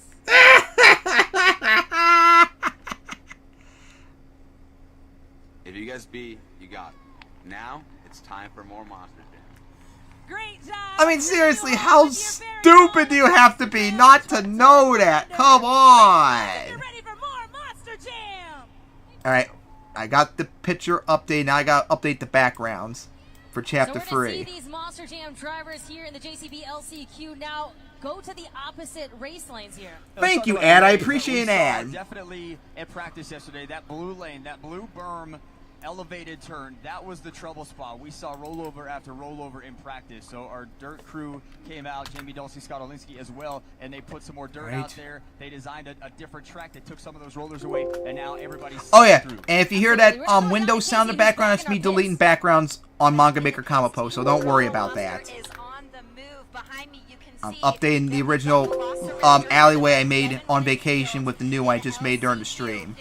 If you guess B, you got it. Now, it's time for more Monster Jam. Great job! I mean, seriously, how stupid do you have to be not to know that? Come on! You're ready for more Monster Jam! Alright, I got the picture update. Now I gotta update the backgrounds for Chapter 3. So we're going to see these Monster Jam drivers here in the JCB LCQ now go to the opposite race lanes here. Thank you, Ad. I appreciate an ad. Definitely at practice yesterday, that blue lane, that blue berm elevated turn, that was the trouble spot. We saw rollover after rollover in practice. So our dirt crew came out, Jamie Dulcie, Scott Olinsky as well, and they put some more dirt out there. They designed a different track that took some of those rollers away, and now everybody's through. And if you hear that Windows sound in the background, it's me deleting backgrounds on Manga Maker Comic Post, so don't worry about that. I'm updating the original alleyway I made on vacation with the new one I just made during the stream.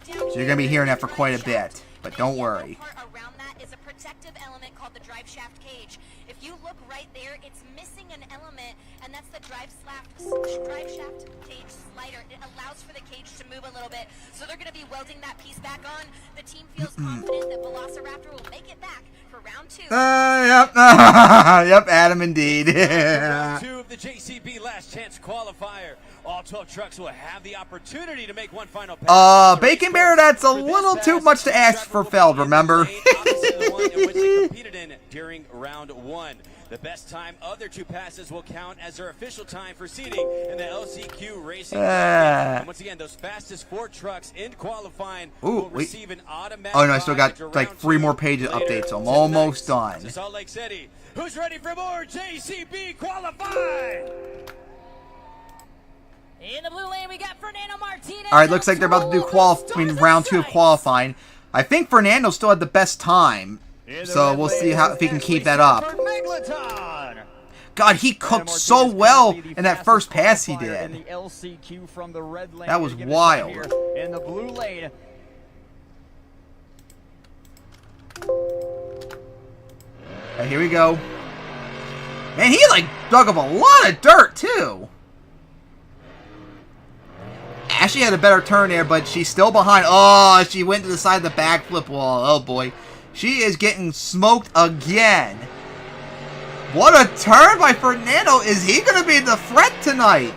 So you're going to be hearing that for quite a bit. But don't worry. Around that is a protective element called the drive shaft cage. If you look right there, it's missing an element, and that's the drive shaft cage slider. It allows for the cage to move a little bit. So they're going to be welding that piece back on. The team feels confident that Velociraptor will make it back for round 2. Yep. Yep, Adam, indeed. Round 2 of the JCB Last Chance Qualifier. All 12 trucks will have the opportunity to make one final pass. Bacon Bear, that's a little too much to ask for Feld, remember? The one in which they competed in during round 1. The best time of their 2 passes will count as their official time for seating in the LCQ Racing. And once again, those fastest 4 trucks in qualifying will receive an automatic. Oh no, I still got like 3 more pages of updates, so I'm almost done. Salt Lake City, who's ready for more JCB qualifying? In the blue lane, we got Fernando Martinez. Alright, looks like they're about to do round 2 of qualifying. I think Fernando still had the best time. So we'll see if he can keep that up. God, he cooked so well in that first pass he did. That was wild. In the blue lane. Right, here we go. Man, he like dug up a lot of dirt too. Ashley had a better turn there, but she's still behind. Oh, she went to the side of the backflip wall. Oh boy. She is getting smoked again. What a turn by Fernando. Is he going to be the threat tonight?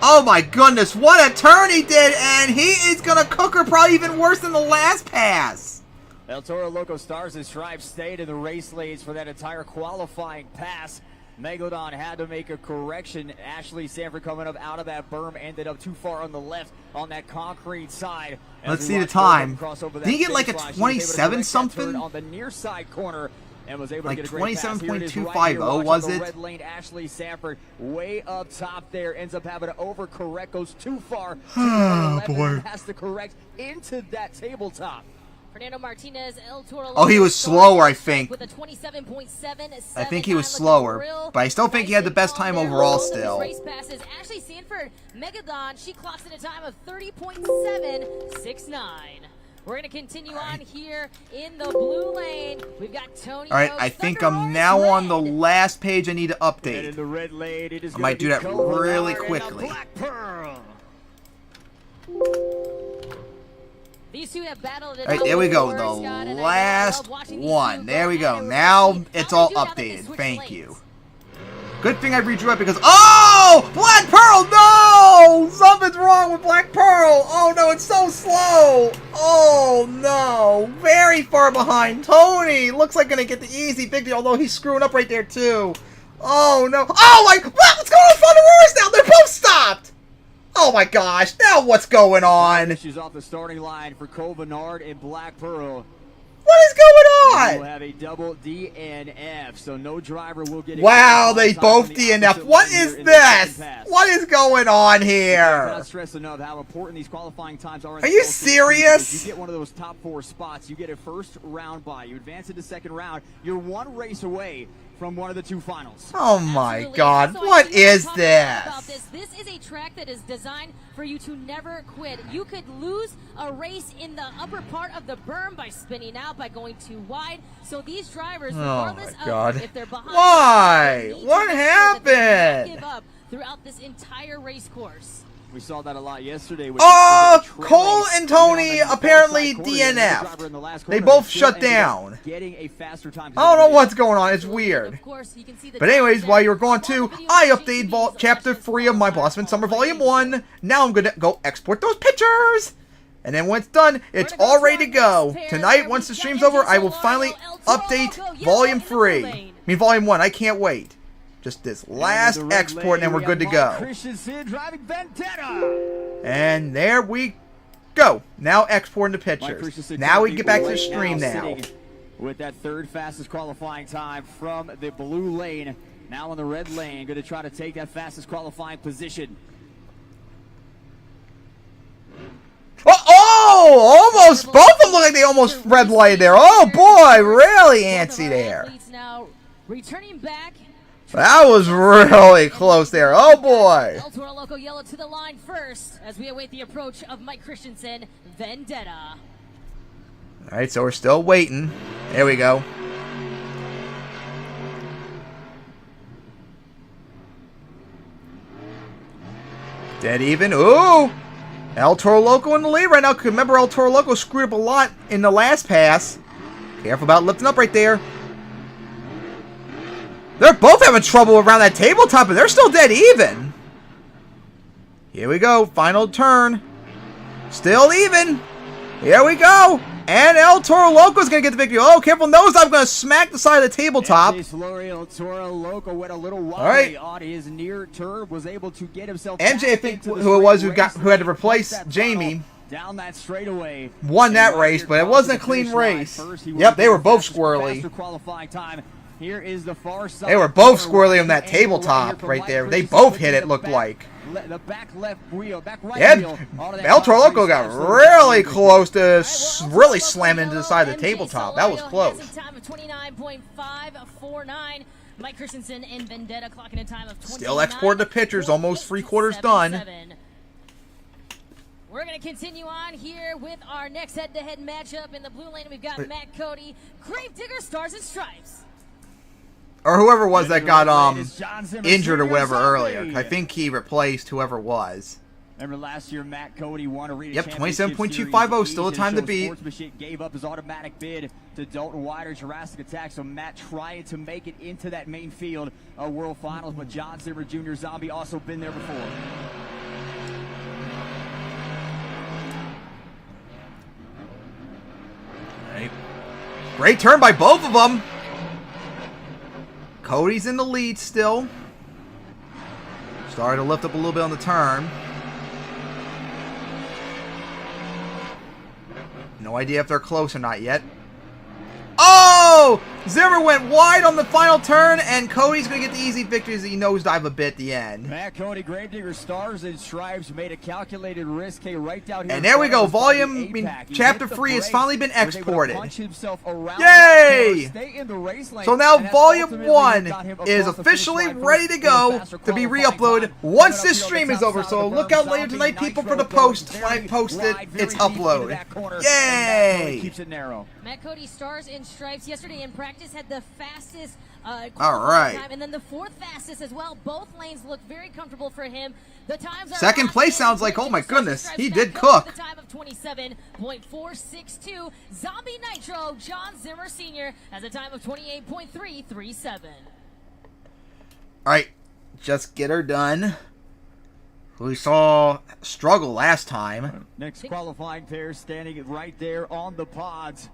Oh my goodness. What a turn he did. And he is going to cook her probably even worse than the last pass. El Toro Loco Stars and Stripes stayed in the race lanes for that entire qualifying pass. Megalodon had to make a correction. Ashley Sanford coming up out of that berm ended up too far on the left on that concrete side. Let's see the time. Did he get like a 27 something? On the near side corner and was able to like get a great pass. 27.250 was it? Red lane, Ashley Sanford way up top there ends up having to overcorrect, goes too far. Oh boy. Has to correct into that tabletop. Fernando Martinez, El Toro. Oh, he was slower, I think. With a 27.7. I think he was slower, but I still think he had the best time overall still. Race passes. Ashley Sanford, Megadon, she clocks in a time of 30.769. We're going to continue on here in the blue lane. We've got Tony. All right, I think I'm now on the last page I need to update. In the red lane, it is I might do that really quickly. These two have battled it. All right, there we go. The last one. There we go. Now it's all updated. Thank you. Good thing I redrew it because... Oh! Black Pearl! No! Something's wrong with Black Pearl! Oh no, it's so slow! Oh no! Very far behind. Tony! Looks like gonna get the easy victory, although he's screwing up right there too. Oh no. Oh my... What's going on with the Roars now? They're both stopped! Oh my gosh, now what's going on? She's off the starting line for Cole Bernard and Black Pearl. What is going What? We'll have a double DNF, so no driver will get. Wow, they both DNF. What is this? What is going on here? I cannot stress enough how important these qualifying times are. Are you serious? You get one of those top 4 spots, you get a first round bye. You advance to the second round. You're 1 race away from one of the 2 finals. Oh my God, what is this? This is a track that is designed for you to never quit. You could lose a race in the upper part of the berm by spinning out, by going too wide. So these drivers, regardless of if they're behind, why? What happened? Give up throughout this entire race course. We saw that a lot yesterday. Cole and Tony apparently DNF'd. They both shut down. I don't know what's going on. It's weird. But anyways, while you're going to, I updated Chapter 3 of my Blossom Summer Volume 1. Now I'm going to go export those pictures. And then when it's done, it's all ready to go. Tonight, once the stream's over, I will finally update Volume 3. I mean, Volume 1. I can't wait. Just this last export, and we're good to go. And there we go. Now exporting the pictures. Now we can get back to the stream now. With that 3rd fastest qualifying time from the blue lane. Now in the red lane, going to try to take that fastest qualifying position. Oh, almost. Both of them look like they almost red lighted there. Oh boy, really antsy there. Now returning back. That was really close there. Oh boy. El Toro Loco yellow to the line first as we await the approach of Mike Christensen, Vendetta. All right, so we're still waiting. There we go. Dead even. Ooh. El Toro Loco in the lead right now. Remember, El Toro Loco screwed up a lot in the last pass. Careful about lifting up right there. They're both having trouble around that tabletop, but they're still dead even. Here we go. Final turn. Still even. Here we go. And El Toro Loco is going to get the victory. Oh, careful. Nosedive going to smack the side of the tabletop. El Toro Loco went a little All right. on his near turn, was able to get himself MJ, I think, who it was who had to replace Jamie, down that straightaway. Won that race, but it wasn't a clean race. Yep, they were both squirrely. Here is the far side. They were both squirrely on that tabletop right there. They both hit it, looked like. The back left wheel, back right wheel. El Toro Loco got really close to really slam into the side of the tabletop. That was close. Time of 29.549. Mike Christensen and Vendetta clocking a time of 29. Still exporting the pictures, almost 3/4 done. We're going to continue on here with our next head-to-head matchup. In the blue lane, we've got Matt Cody, Gravedigger Stars and Stripes. Or whoever was that got injured or whatever earlier. I think he replaced whoever was. Remember last year, Matt Cody won a Yep, 27.250, still a time to beat. Gave up his automatic bid to Dalton Wider, Jurassic Attack, so Matt trying to make it into that main field of World Finals, but John Zimmer Jr. Zombie also been there before. Right. Great turn by both of them. Cody's in the lead still. Started to lift up a little bit on the turn. No idea if they're close or not yet. Oh! Zimmer went wide on the final turn, and Cody's going to get the easy victory as he nosedive a bit at the end. Matt Cody, Gravedigger Stars and Stripes made a calculated risk. Right down here. And there we go. Chapter 3 has finally been exported. Yay! So now Volume 1 is officially ready to go to be re-uploaded once this stream is over. So look out later tonight, people, for the post when I post its upload. Yay! Keeps it narrow. Matt Cody, Stars and Stripes, yesterday in practice had the fastest time, and then the 4th fastest as well. Both lanes look very comfortable for him. The times are second place sounds like, oh my goodness, he did cook. The time of 27.462. Zombie Nitro, John Zimmer Sr. has a time of 28.337. All right, just get her done. We saw struggle last time. Next qualifying pair standing right there on the pods.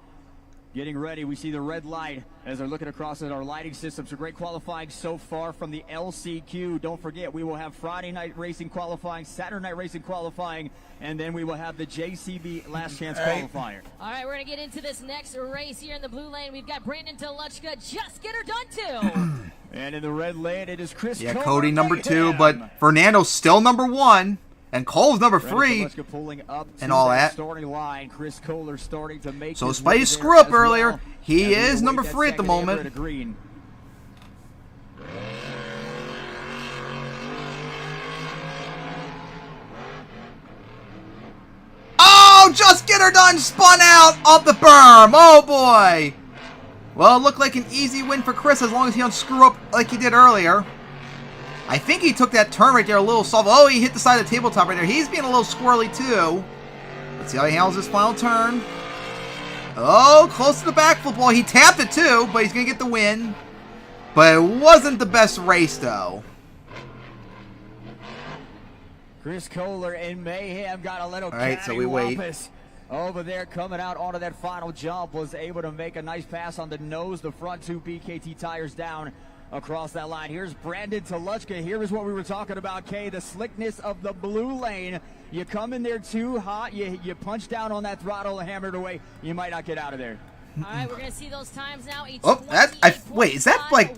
getting ready. We see the red light as they're looking across at our lighting system. So great qualifying so far from the LCQ. Don't forget, we will have Friday night racing qualifying, Saturday night racing qualifying, and then we will have the JCB last chance qualifier. All right, we're going to get into this next race here in the blue lane. We've got Brandon Toluchka, just get her done too. And in the red lane, it is Chris Yeah, Kohler Cody number Mayhem. 2, but Fernando's still number 1, and Cole's number 3, pulling up and all that. Starting line. Chris Kohler starting to make So his despite move his there screw up as earlier, well. he As we is await number that 3 at the second amber moment. to green. Oh, just get her done, spun out off the berm. Oh boy. Well, it looked like an easy win for Chris as long as he don't screw up like he did earlier. I think he took that turn right there a little soft. Oh, he hit the side of the tabletop right there. He's being a little squirrely too. Let's see how he handles this final turn. Oh, close to the backflip wall. He tapped it too, but he's going to get the win. But it wasn't the best race though. Chris Kohler and Mayhem got a little Alright, so we wait. Over there, coming out onto that final jump, was able to make a nice pass on the nose, the front 2 BKT tires down across that line. Here's Brandon Toluchka. Here is what we were talking about, Kay, the slickness of the blue lane. You come in there too hot, you punch down on that throttle and hammer it away. You might not get out of there. All right, we're going to see those times now. Oh, wait, is that like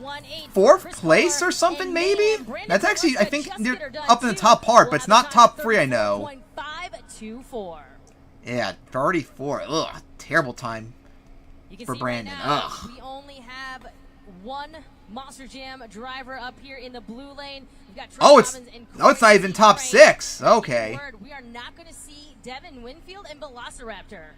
4th place or something maybe? That's actually, I think, they're up in the top part, but it's not top 3, I know. 524. Yeah, 34. Ugh, terrible time for Brandon. Ugh. We only have one Monster Jam driver up here in the blue lane. We've got Oh, it's not even top 6. Okay. We are not going to see Devin Winfield and Velociraptor.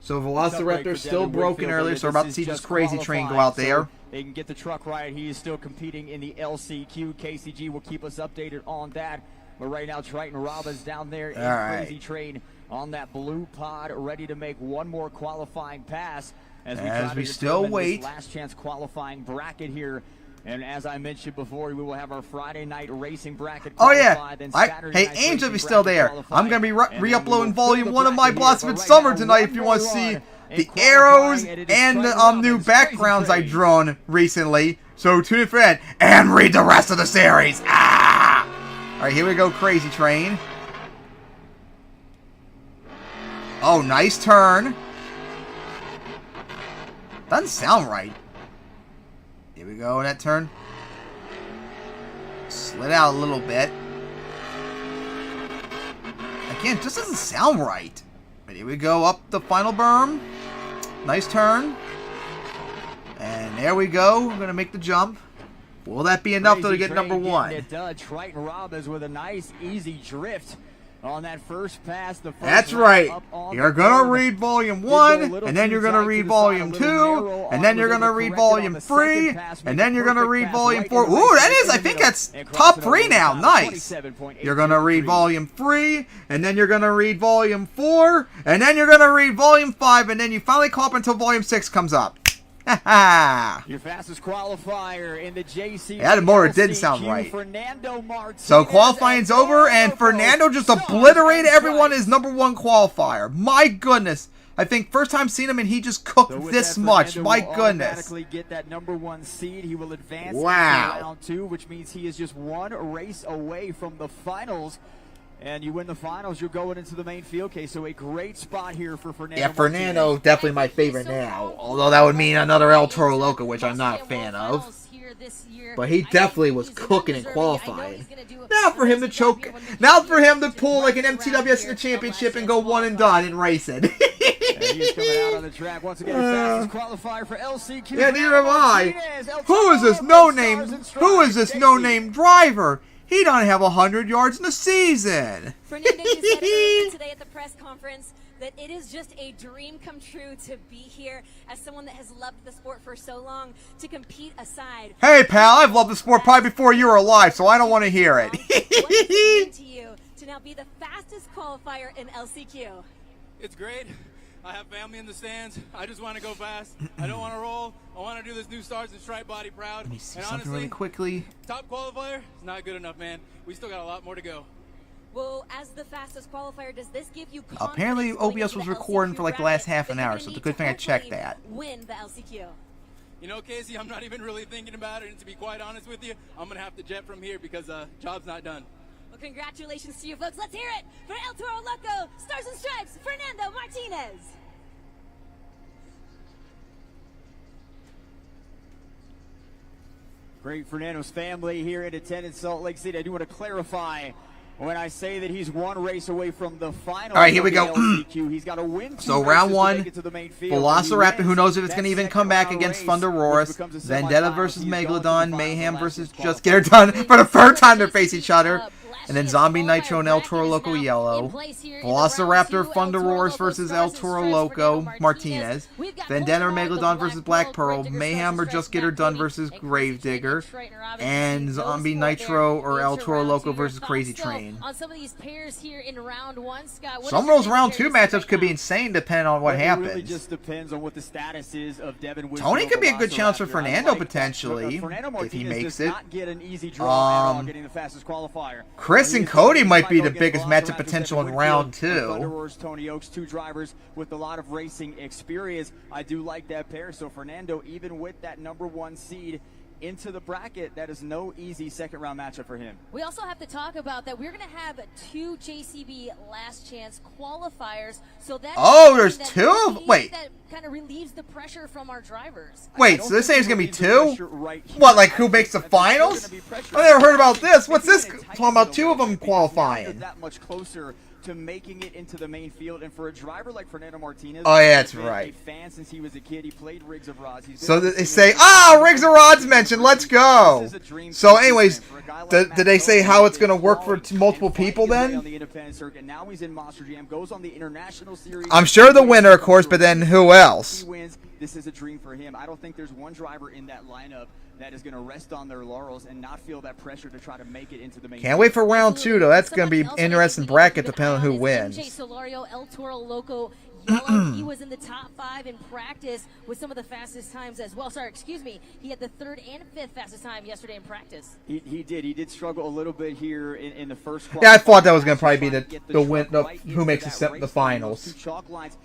So Velociraptor still broken earlier, so we're about to see this crazy train go out there. They can get the truck right. He is still competing in the LCQ. KCG will keep us updated on that. But right now, Triton Robbins down there in Crazy Train on that blue pod, ready to make one more qualifying pass as we still wait. This last chance qualifying bracket here. And as I mentioned before, we will have our Friday night racing bracket qualified. Then Hey, Angel, is still there. I'm going to be re-uploading Volume 1 of my Blossom Summer tonight if you want to see the arrows and the new backgrounds I've drawn recently. So tune in for that and read the rest of the series. Ah! All right, here we go, Crazy Train. Oh, nice turn. Doesn't sound right. Here we go, that turn. Slid out a little bit. Again, it just doesn't sound right. But here we go, up the final berm. Nice turn. And there we go. We're going to make the jump. Will that be enough, though, to get number 1? It does. Triton Robbins with a nice, easy drift on that first pass. That's right. You're going to read Volume 1, and then you're going to read Volume 2, and then you're going to read Volume 3, and then you're going to read Volume 4. Ooh, that is, I think that's top 3 now. Nice. You're going to read Volume 3, and then you're going to read Volume 4, and then you're going to read Volume 5, and then you finally call up until Volume 6 comes up. Your fastest qualifier in the JC. Yeah, the motor did sound right. So qualifying's over, and Fernando just obliterated everyone as number 1 qualifier. My goodness. I think first time seeing him, and he just cooked this much. My goodness. Get that number 1 seed. He will advance into round 2, which means he is just 1 race away from the finals. And you win the finals, you're going into the main field case. So a great spot here for Fernando. Yeah, Fernando definitely my favorite now. Although that would mean another El Toro Loco, which I'm not a fan of. But he definitely was cooking and qualifying. Now for him to choke. Now for him to pull like an MTWS in the championship and go 1 and done in racing. He's coming out on the track once again. Fastest qualifier for LCQ. Yeah, neither am I. Who is this no-name? Who is this no-name driver? He don't have 100 yards in the season. Fernando just said earlier today at the press conference that it is just a dream come true to be here as someone that has loved the sport for so long to compete aside. Hey, pal, I've loved the sport probably before you were alive, so I don't want to hear it. What does it mean to you to now be the fastest qualifier in LCQ? It's great. I have family in the stands. I just want to go fast. I don't want to roll. I want to do this new Stars and Stripe body proud. Let me see and something honestly, really quickly. Top qualifier is not good enough, man. We still got a lot more to go. Well, as the fastest qualifier, does this give you Apparently, OBS was recording for like the last half an hour, so it's a good thing I checked that. Win the LCQ. You know, Casey, I'm not even really thinking about it, and to be quite honest with you, I'm going to have to jet from here because job's not done. Well, congratulations to you folks. Let's hear it for El Toro Loco, Stars and Stripes, Fernando Martinez. Great Fernando's family here in attendance, Salt Lake City. I do want to clarify when I say that he's one race away from the final. All right, here we go. He's got to win. So round one, Velociraptor, who knows if it's going to even come back against Thunderoros. Vendetta versus Megalodon. Mayhem versus Just Get Her Done. For the third time they face each other. And then Zombie Nitro and El Toro Loco Yellow. Velociraptor, Thunderoros versus El Toro Loco Martinez. Vendetta or Megalodon versus Black Pearl. Mayhem or Just Get Her Done versus Gravedigger. And Zombie Nitro or El Toro Loco versus Crazy Train. On some of these pairs here in round one, Scott. Some of those round two matchups could be insane depending on what happens. It really just depends on what the status is of Devin Wisdom. Tony could be a good challenge for Fernando potentially if he makes it. Not get an easy draw at all, getting the fastest qualifier. Chris and Cody might be the biggest matchup potential in round two. Thunderoros, Tony Oaks, two drivers with a lot of racing experience. I do like that pair. So Fernando, even with that #1 seed into the bracket, that is no easy second round matchup for him. We also have to talk about that we're going to have 2 JCB last chance qualifiers. So that there's two? Wait. That kind of relieves the pressure from our drivers. Wait, so this saying it's going to be 2? What, like who makes the finals? I never heard about this. What's this? Talking about 2 of them qualifying. That much closer to making it into the main field, and for a driver like Fernando Martinez, oh yeah, that's right. A fan since he was a kid, he played Rigs of Rods. So they say, Rigs of Rods mentioned, let's go. So anyways, did they say how it's going to work for multiple people then? On the independent circuit. Now he's in Monster Jam, goes on the international series. I'm sure the winner, of course, but then who else? He wins. This is a dream for him. I don't think there's one driver in that lineup that is going to rest on their laurels and not feel that pressure to try to make it into the main. Can't wait for round 2 though. That's going to be interesting bracket depending on who wins. Solario, El Toro Loco Yellow. He was in the top 5 in practice with some of the fastest times as well. Sorry, excuse me. He had the 3rd and 5th fastest time yesterday in practice. He did struggle a little bit here in the first. Yeah, I thought that was going to probably be the win. Who makes the finals?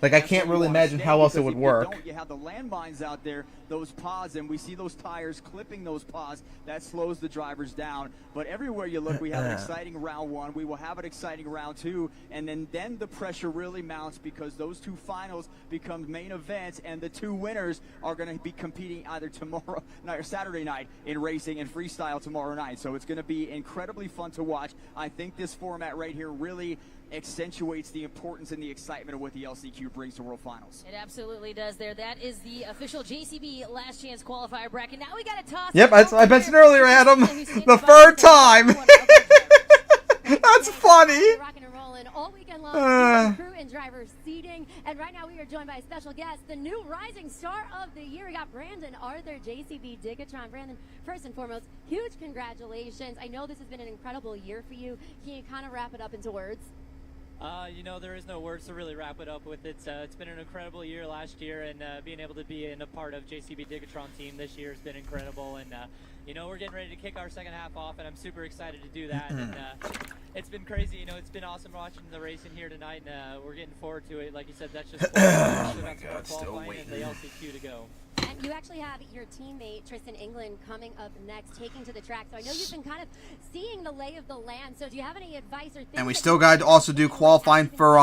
Like I can't really imagine how else it would work. You have the landmines out there, those pods, and we see those tires clipping those pods. That slows the drivers down. But everywhere you look, we have an exciting round 1. We will have an exciting round 2, and then the pressure really mounts because those 2 finals become main events, and the 2 winners are going to be competing either tomorrow night or Saturday night in racing and freestyle tomorrow night. So it's going to be incredibly fun to watch. I think this format right here really accentuates the importance and the excitement of what the LCQ brings to World Finals. It absolutely does there. That is the official JCB last chance qualifier bracket. Now we got to toss. Yep, I mentioned earlier, Adam. The 3rd time. That's funny. Rocking and rolling all weekend long. Crew and driver seating. And right now we are joined by a special guest, the new rising star of the year. We got Brandon Arthur, JCB Digatron. Brandon, first and foremost, huge congratulations. I know this has been an incredible year for you. Can you kind of wrap it up into words? You know, there is no words to really wrap it up with. It's been an incredible year last year, and being able to be in a part of JCB Digatron team this year has been incredible. And you know, we're getting ready to kick our second half off, and I'm super excited to do that. And it's been crazy. You know, it's been awesome watching the racing here tonight, and we're getting forward to it. Like you said, that's just qualifying and the LCQ to go. And you actually have your teammate, Tristan England, coming up next, taking to the track. So I know you've been kind of seeing the lay of the land. So do you have any advice or things? And we still got to also do qualifying for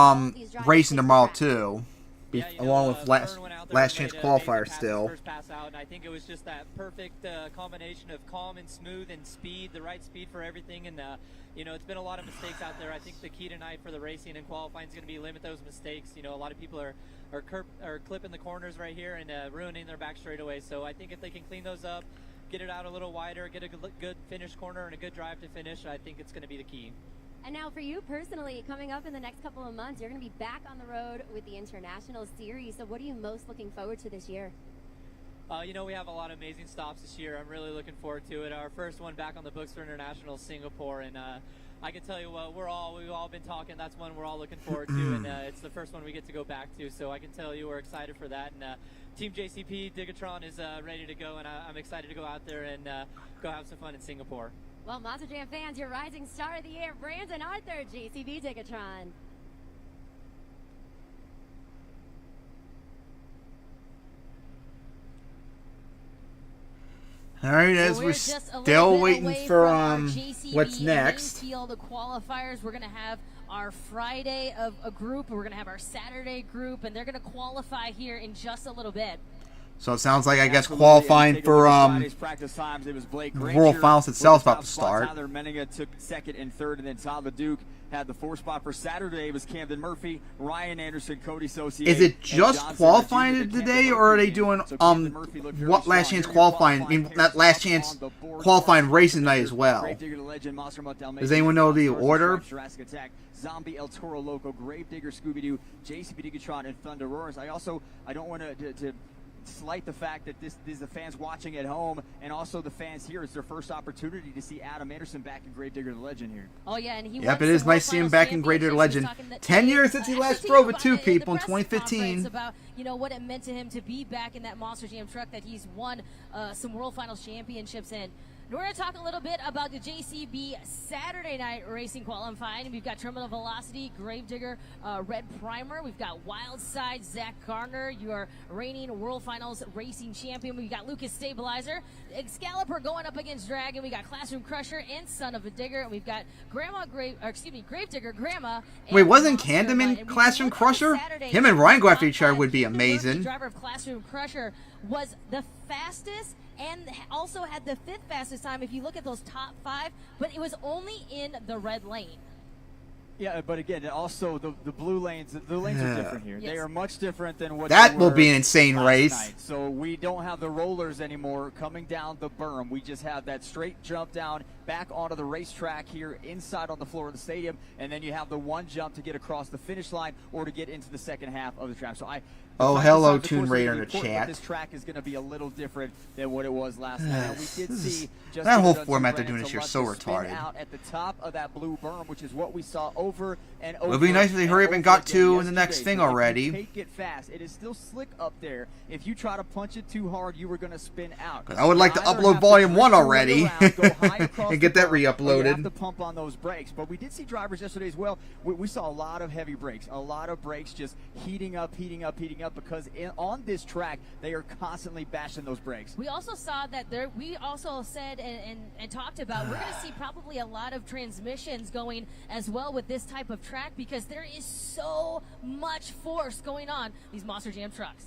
racing tomorrow, too. Yeah, along with last chance qualifier still. First pass out, and I think it was just that perfect combination of calm and smooth and speed, the right speed for everything. And you know, it's been a lot of mistakes out there. I think the key tonight for the racing and qualifying is going to be limit those mistakes. You know, a lot of people are clipping the corners right here and ruining their back straightaways. So I think if they can clean those up, get it out a little wider, get a good finish corner and a good drive to finish, I think it's going to be the key. And now for you personally, coming up in the next couple of months, you're going to be back on the road with the International Series. So what are you most looking forward to this year? You know, we have a lot of amazing stops this year. I'm really looking forward to it. Our first one back on the books for International Singapore, and I can tell you what, we've all been talking. That's one we're all looking forward to, and it's the first one we get to go back to. So I can tell you we're excited for that. And Team JCP Digatron is ready to go, and I'm excited to go out there and go have some fun in Singapore. Well, Monster Jam fans, your rising star of the year, Brandon Arthur, JCB Digatron. All right, as we're still waiting for what's next. Field qualifiers. We're gonna have our Friday of a group, and we're gonna have our Saturday group, and they're gonna qualify here in just a little bit. So it sounds like, I guess, qualifying for the World Finals itself is about to start. Tyler Menninga took second and third, and then Todd LeDuc had the 4th spot for Saturday. It was Camden Murphy, Ryan Anderson, Cody Saucier. Is it just qualifying today, or are they doing what last chance qualifying? I mean, not last chance qualifying racing night as well. Does anyone know the order? Jurassic Attack, Zombie, El Toro Loco, Gravedigger, Scooby-Doo, JCB Digatron, and Thunder Roars. I don't want to slight the fact that this is the fans watching at home, and also the fans here. It's their first opportunity to see Adam Anderson back in Gravedigger the Legend here. Oh yeah, and he. Yep, it is nice to see him back in Gravedigger the Legend. 10 years since he last drove it, too, people, in 2015. About what it meant to him to be back in that Monster Jam truck that he's won some World Finals championships in. We're going to talk a little bit about the JCB Saturday night racing qualifying. We've got Terminal Velocity, Gravedigger, Red Primer. We've got Wildside, Zach Garner, your reigning World Finals racing champion. We've got Lucas Stabilizer, Excalibur going up against Dragon. We got Classroom Crusher and Son of a Digger. And we've got Gravedigger, Grandma. Wait, wasn't Camden in Classroom Crusher? Him and Ryan go after each other would be amazing. The driver of Classroom Crusher was the fastest and also had the 5th fastest time if you look at those top 5, but it was only in the red lane. Yeah, but again, also the blue lanes, the lanes are different here. Yes. They are much different than what that will be an insane race. Night. So we don't have the rollers anymore coming down the berm. We just have that straight jump down back onto the racetrack here inside on the floor of the stadium, and then you have the one jump to get across the finish line or to get into the second half of the track. So oh, hello, Toon Raider in the chat. This track is going to be a little different than what it was last night. We did see that whole format they're doing this year is so retarded. Out at the top of that blue berm, which is what we saw over and over. It would be nice if they hurry up and got to in the next thing already. Take it fast. It is still slick up there. If you try to punch it too hard, you were going to spin out. I would like to upload Volume 1 already and get that re-uploaded. You have to pump on those brakes. But we did see drivers yesterday as well. We saw a lot of heavy brakes, a lot of brakes just heating up because on this track they are constantly bashing those brakes. We also saw that we also said and talked about we're going to see probably a lot of transmissions going as well with this type of track because there is so much force going on these Monster Jam trucks.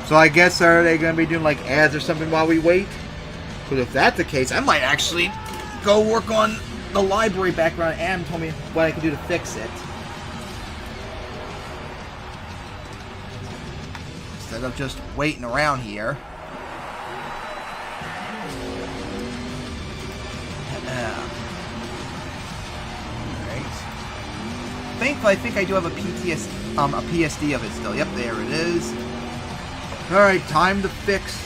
So I guess, are they going to be doing like ads or something while we wait? Because if that's the case, I might actually go work on the library background. Adam told me what I can do to fix it. Instead of just waiting around here. Thankfully, I think I do have a PSD of it still. Yep, there it is. Alright, time to fix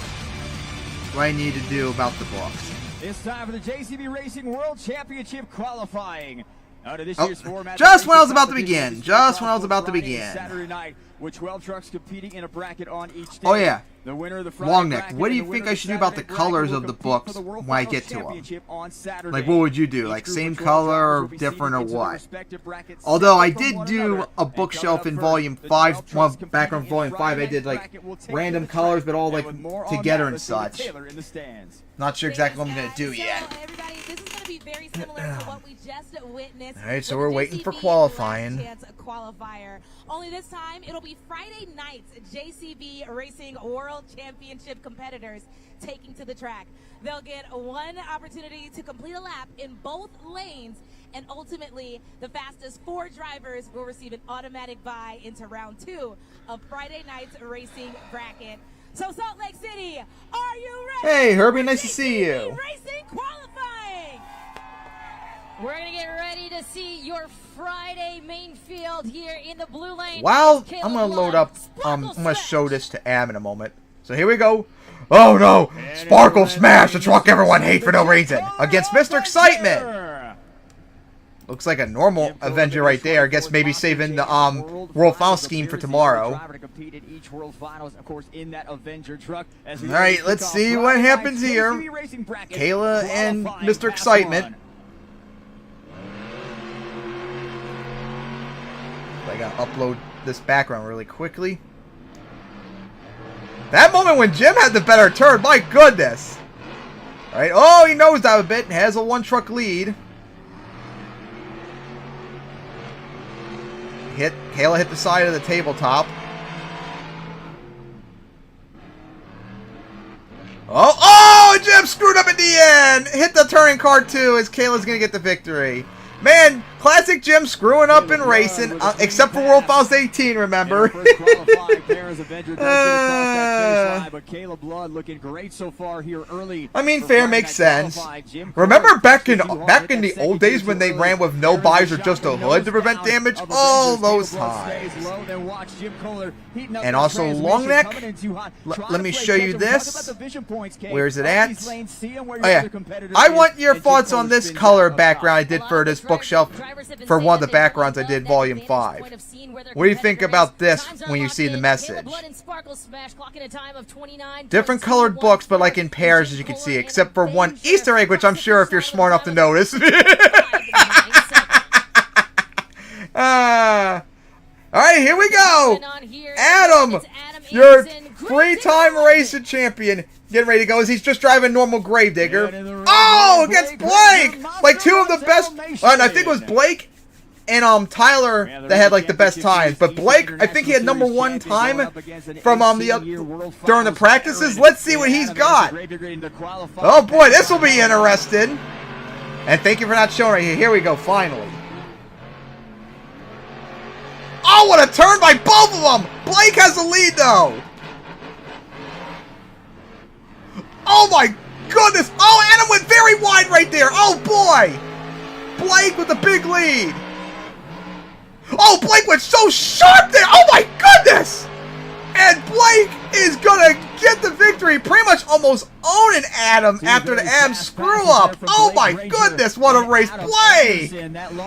what I need to do about the books. It's time for the JCB Racing World Championship qualifying. Out of this year's format, just when I was about to begin. Just when I was about to begin. Saturday night, with 12 trucks competing in a bracket on each day. Oh yeah. The winner of the Friday Longneck, what do you think I should do about the colors of the books when I get to them? Like, what would you do? Like, same color or different or what? Although I did do a bookshelf in Volume 5, well, back on Volume 5, I did, like, random colors, but all, like, together and such. Not sure exactly what I'm going to do yet. Everybody, this is going to be very similar to what we just witnessed. Alright, so we're waiting for qualifying. Qualifier. Only this time, it'll be Friday night's JCB Racing World Championship competitors taking to the track. They'll get one opportunity to complete a lap in both lanes, and ultimately, the fastest 4 drivers will receive an automatic bye into round 2 of Friday night's racing bracket. So Salt Lake City, are you ready? Hey, Herbie, nice to see you. Racing qualifying. We're going to get ready to see your Friday main field here in the blue lane. Wow, I'm going to load up, I'm going to show this to Am in a moment. So here we go. Oh no! Sparkle Smash, the truck everyone hates for no reason. Against Mr. Excitement. Looks like a normal Avenger right there. I guess maybe saving the World Finals scheme for tomorrow. Alright, let's see what happens here. Kayla and Mr. Excitement. I gotta upload this background really quickly. That moment when Jim had the better turn, my goodness. Alright, oh, he knows that a bit. Has a one-truck lead. Kayla hit the side of the tabletop. Oh, Jim screwed up at the end. Hit the turning card too, as Kayla's gonna get the victory. Man, classic Jim screwing up in racing, except for World Finals 18, remember? But Kayla Blood looking great so far here early. I mean, fair makes sense. Remember back in the old days when they ran with no buys or just a hood to prevent damage? All those times. And also long neck. Let me show you this. Where is it at? Oh yeah. I want your thoughts on this color background I did for this bookshelf for one of the backgrounds I did volume 5. What do you think about this when you see the message? Different colored books, but like in pairs as you can see, except for one Easter egg, which I'm sure if you're smart enough to notice. Alright, here we go! Adam! Your 3-time racing champion. Getting ready to go as he's just driving normal Gravedigger. Oh, against Blake! Like two of the best. And I think it was Blake and Tyler that had like the best times. But Blake, I think he had #1 time from during the practices. Let's see what he's got. Oh boy, this will be interesting. And thank you for not showing right here. Here we go, finally. Oh, what a turn by both of them! Blake has the lead though. Oh my goodness! Oh, Adam went very wide right there! Oh boy! Blake with the big lead! Oh, Blake went so sharp there! Oh my goodness! And Blake is gonna get the victory, pretty much almost owning Adam after the Adam screw up. Oh my goodness, what a race play!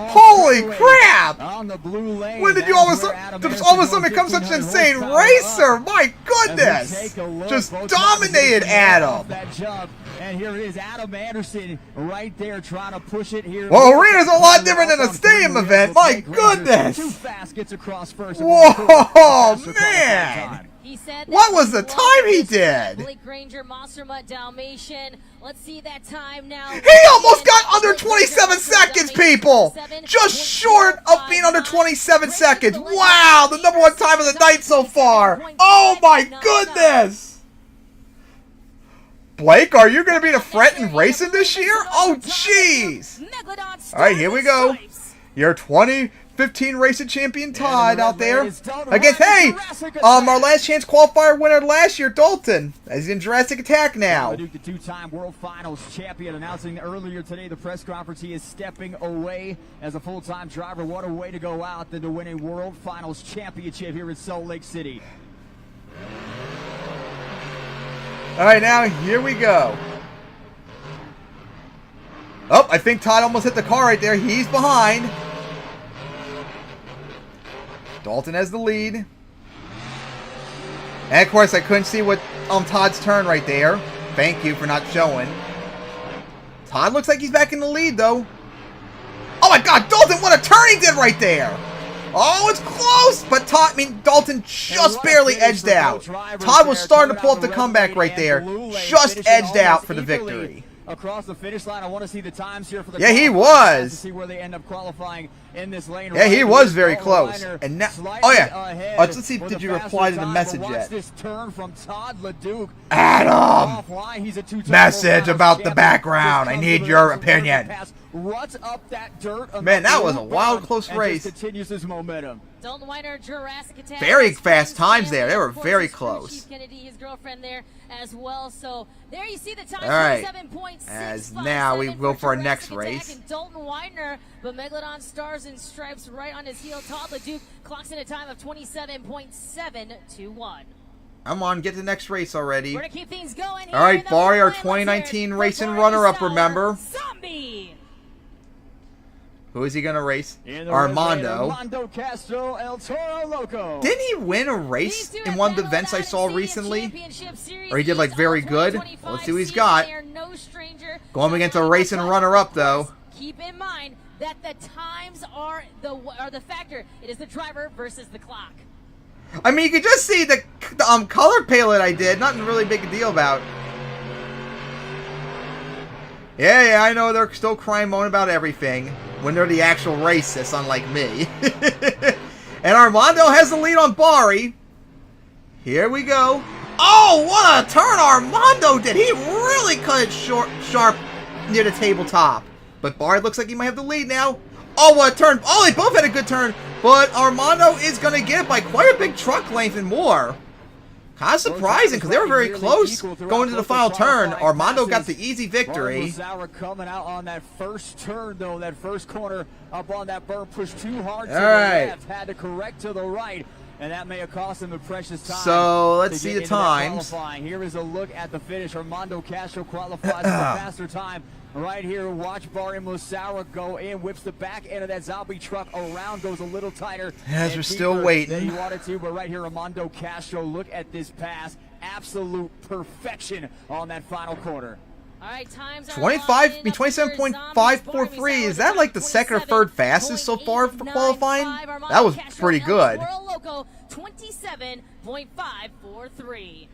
Holy crap! When did you all of a sudden become such an insane racer? My goodness! Just dominated Adam. And here it is, Adam Anderson right there trying to push it here. Well, arena's a lot different than a stadium event. My goodness! Too fast, gets across first. Whoa, man! What was the time he did? Blake Granger, Monster Mutt Dalmatian. Let's see that time now. He almost got under 27 seconds, people! Just short of being under 27 seconds. Wow, the #1 time of the night so far. Oh my goodness! Blake, are you going to be the threat in racing this year? Oh, jeez! Alright, here we go. Your 2015 racing champion Todd out there. Against, hey! Our last chance qualifier winner last year, Dalton. He's in Jurassic Attack now. The 2-time World Finals champion announcing earlier today the press conference he is stepping away as a full-time driver. What a way to go out than to win a World Finals championship here in Salt Lake City. Alright, now here we go. Oh, I think Todd almost hit the car right there. He's behind. Dalton has the lead. And of course, I couldn't see what Todd's turn right there. Thank you for not showing. Todd looks like he's back in the lead, though. Oh my God, Dalton, what a turn he did right there! Oh, it's close! But Dalton just barely edged out. Todd was starting to pull up the comeback right there. Just edged out for the victory. Across the finish line, I want to see the times here for the he was. To see where they end up qualifying in this lane. Yeah, he was very close. And now, oh yeah. Let's see. Did you reply to the message yet? This turn from Todd LeDuc. Adam, message about the background. I need your opinion. Ruts up that dirt. Man, that was a wild, close race. Continues his momentum. Dalton Weiner, Jurassic Attack. Very fast times there. They were very close. Kennedy, his girlfriend there as well. So there you see the time. All right. As now we go for our next race. Dalton Weiner, but Megalodon Stars and Stripes right on his heel. Todd LeDuc clocks in a time of 27.721. Come on, get to the next race already. We're gonna keep things going. All right, Barry, our 2019 racing runner-up, remember? Zombie. Who is he going to race? Armando. Armando. Castro, El Toro Loco. Didn't he win a race in one of the events I saw recently? Or he did, like, very good? Well, let's see what he's got. Going against a racing runner-up, though. Keep in mind that the times are the factor. It is the driver versus the clock. I mean, you can just see the color palette I did. Nothing really big a deal about. Yeah, I know they're still crying, moaning about everything when they're the actual racists, unlike me. And Armando has the lead on Bari. Here we go. Oh, what a turn Armando did. He really cut it sharp near the tabletop. But Bari looks like he might have the lead now. Oh, what a turn. Oh, they both had a good turn. But Armando is going to get it by quite a big truck length and more. Kind of surprising because they were very close going to the final turn. Armando got the easy victory. Coming out on that first turn, though, that first corner up on that berm, pushed too hard to the right. left, had to correct to the right, and that may have cost him the precious time. So let's see the times. Here is a look at the finish. Armando Castro qualifies for a faster time. Right here, watch Barry Mosawa go in, whips the back end of that zombie truck around, goes a little tighter. As we're still waiting. Than he wanted to, but right here, Armando Castro, look at this pass. Absolute perfection on that final corner. All right, times 27.543. Is that like the second or third fastest so far for qualifying? That was pretty good. 27.543.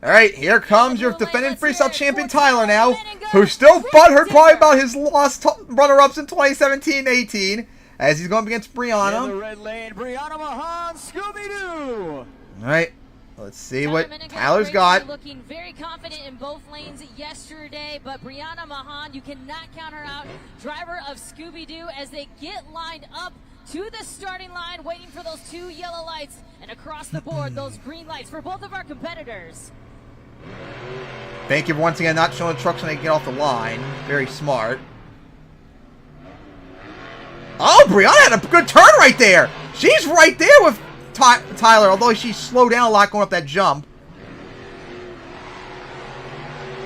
All right, here comes your defending freestyle champion Tyler now, who's still butthurt probably about his lost runner-ups in 2017-18, as he's going up against Brianna. In the red lane, Brianna Mahan, Scooby-Doo. All right, let's see what Tyler's got. Looking very confident in both lanes yesterday, but Brianna Mahan, you cannot count her out. Driver of Scooby-Doo as they get lined up to the starting line, waiting for those two yellow lights, and across the board, those green lights for both of our competitors. Thank you for once again not showing the trucks when they get off the line. Very smart. Oh, Brianna had a good turn right there. She's right there with Tyler, although she slowed down a lot going up that jump.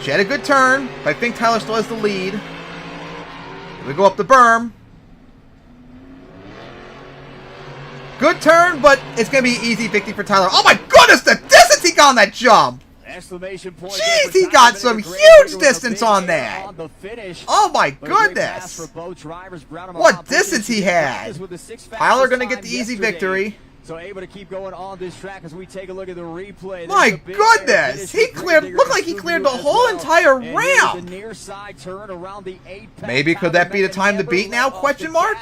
She had a good turn, but I think Tyler still has the lead. Here we go up the berm. Good turn, but it's going to be an easy victory for Tyler. Oh my goodness, the distance he got on that jump! Exclamation point. Jeez, he got some huge distance on that. Oh my goodness. What distance he had. Tyler going to get the easy victory. So able to keep going on this track as we take a look at the replay. My goodness, he cleared. Looked like he cleared the whole entire ramp. Maybe could that be the time to beat now? Question mark.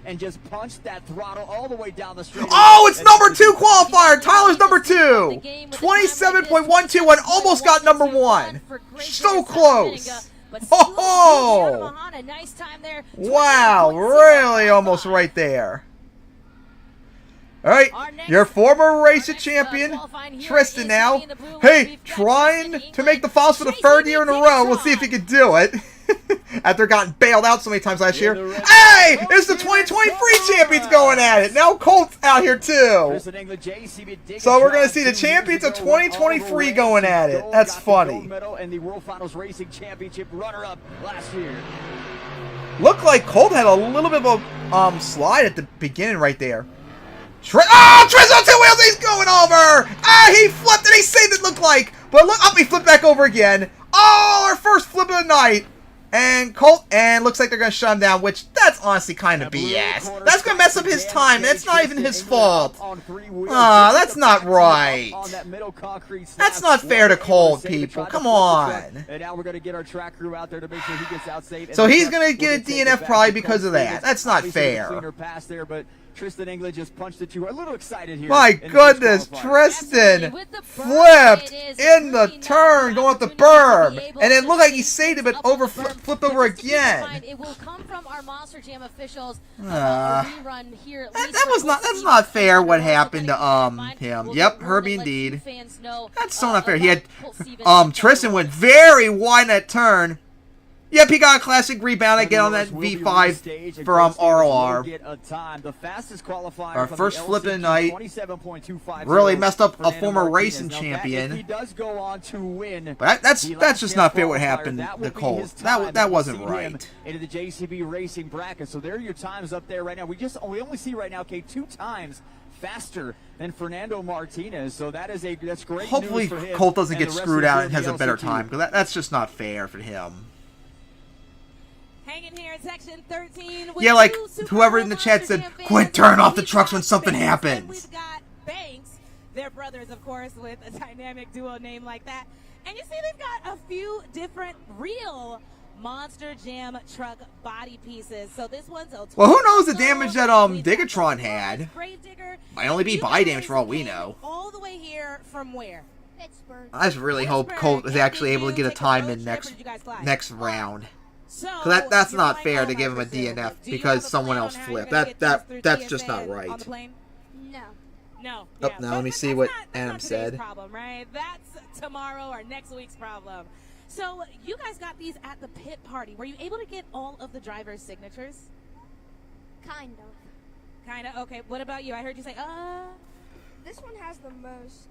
And just punch that throttle all the way down the street. Oh, it's number 2 qualifier. Tyler's number 2. 27.121. Almost got number 1. So close. Oh! Wow, really almost right there. All right, your former racer champion, Tristan now. Hey, trying to make the finals for the 3rd year in a row. We'll see if he can do it. After getting bailed out so many times last year. Hey, it's the 2023 champions going at it. Now Colt's out here too. So we're going to see the champions of 2023 going at it. That's funny. And the World Finals Racing Championship runner-up last year. Looked like Colt had a little bit of a slide at the beginning right there. Oh, Tristan on 2 wheels, he's going over! Ah, he flipped and he saved it, looked like. But look up, he flipped back over again. Oh, our first flip of the night. And Colt, and looks like they're going to shut him down, which that's honestly kind of BS. That's going to mess up his time. That's not even his fault. That's not right. That's not fair to Colt, people. Come on. And now we're going to get our track crew out there to make sure he gets out safe. So he's going to get a DNF probably because of that. That's not fair. Tristan English just punched it. You a little excited here. My goodness, Tristan flipped in the turn, going up the berm, and it looked like he saved it, but flipped over again. It will come from our Monster Jam officials. Rerun here. That's not fair. What happened to him? Yep, Herbie indeed. That's so not fair. He had Tristan went very wide in that turn. Yep, he got a classic rebound. I get on that V5 from ROR. Our first flip of the night. Really messed up a former racing champion. But that's just not fair what happened to Colt. That wasn't right. Into the JCB Racing bracket. So there are your times up there right now. We only see right now, okay, 2 times faster than Fernando Martinez. So that's great. Hopefully news for him Colt doesn't and get the rest screwed of out the and has a LC better team. time, because that's just not fair for him. Hanging here in section 13. Yeah, like whoever in the chat said, quit turning off the trucks when something happens. We've got Banks, their brothers, of course, with a dynamic duo name like that. And you see they've got a few different real Monster Jam truck body pieces. So this one's a Well, who knows the damage that Digatron had? Might only be body damage for all we know. All the way here from where? Pittsburgh. I just really hope Colt is actually able to get a time in next round. Cause that's not fair to give him a DNF because someone else flipped. That's just not right. No. Oh, now let me see what Adam said. Problem, right? That's tomorrow or next week's problem. So you guys got these at the pit party. Were you able to get all of the drivers' signatures? Kind of. Kind of. Okay. What about you? I heard you say, This one has the most.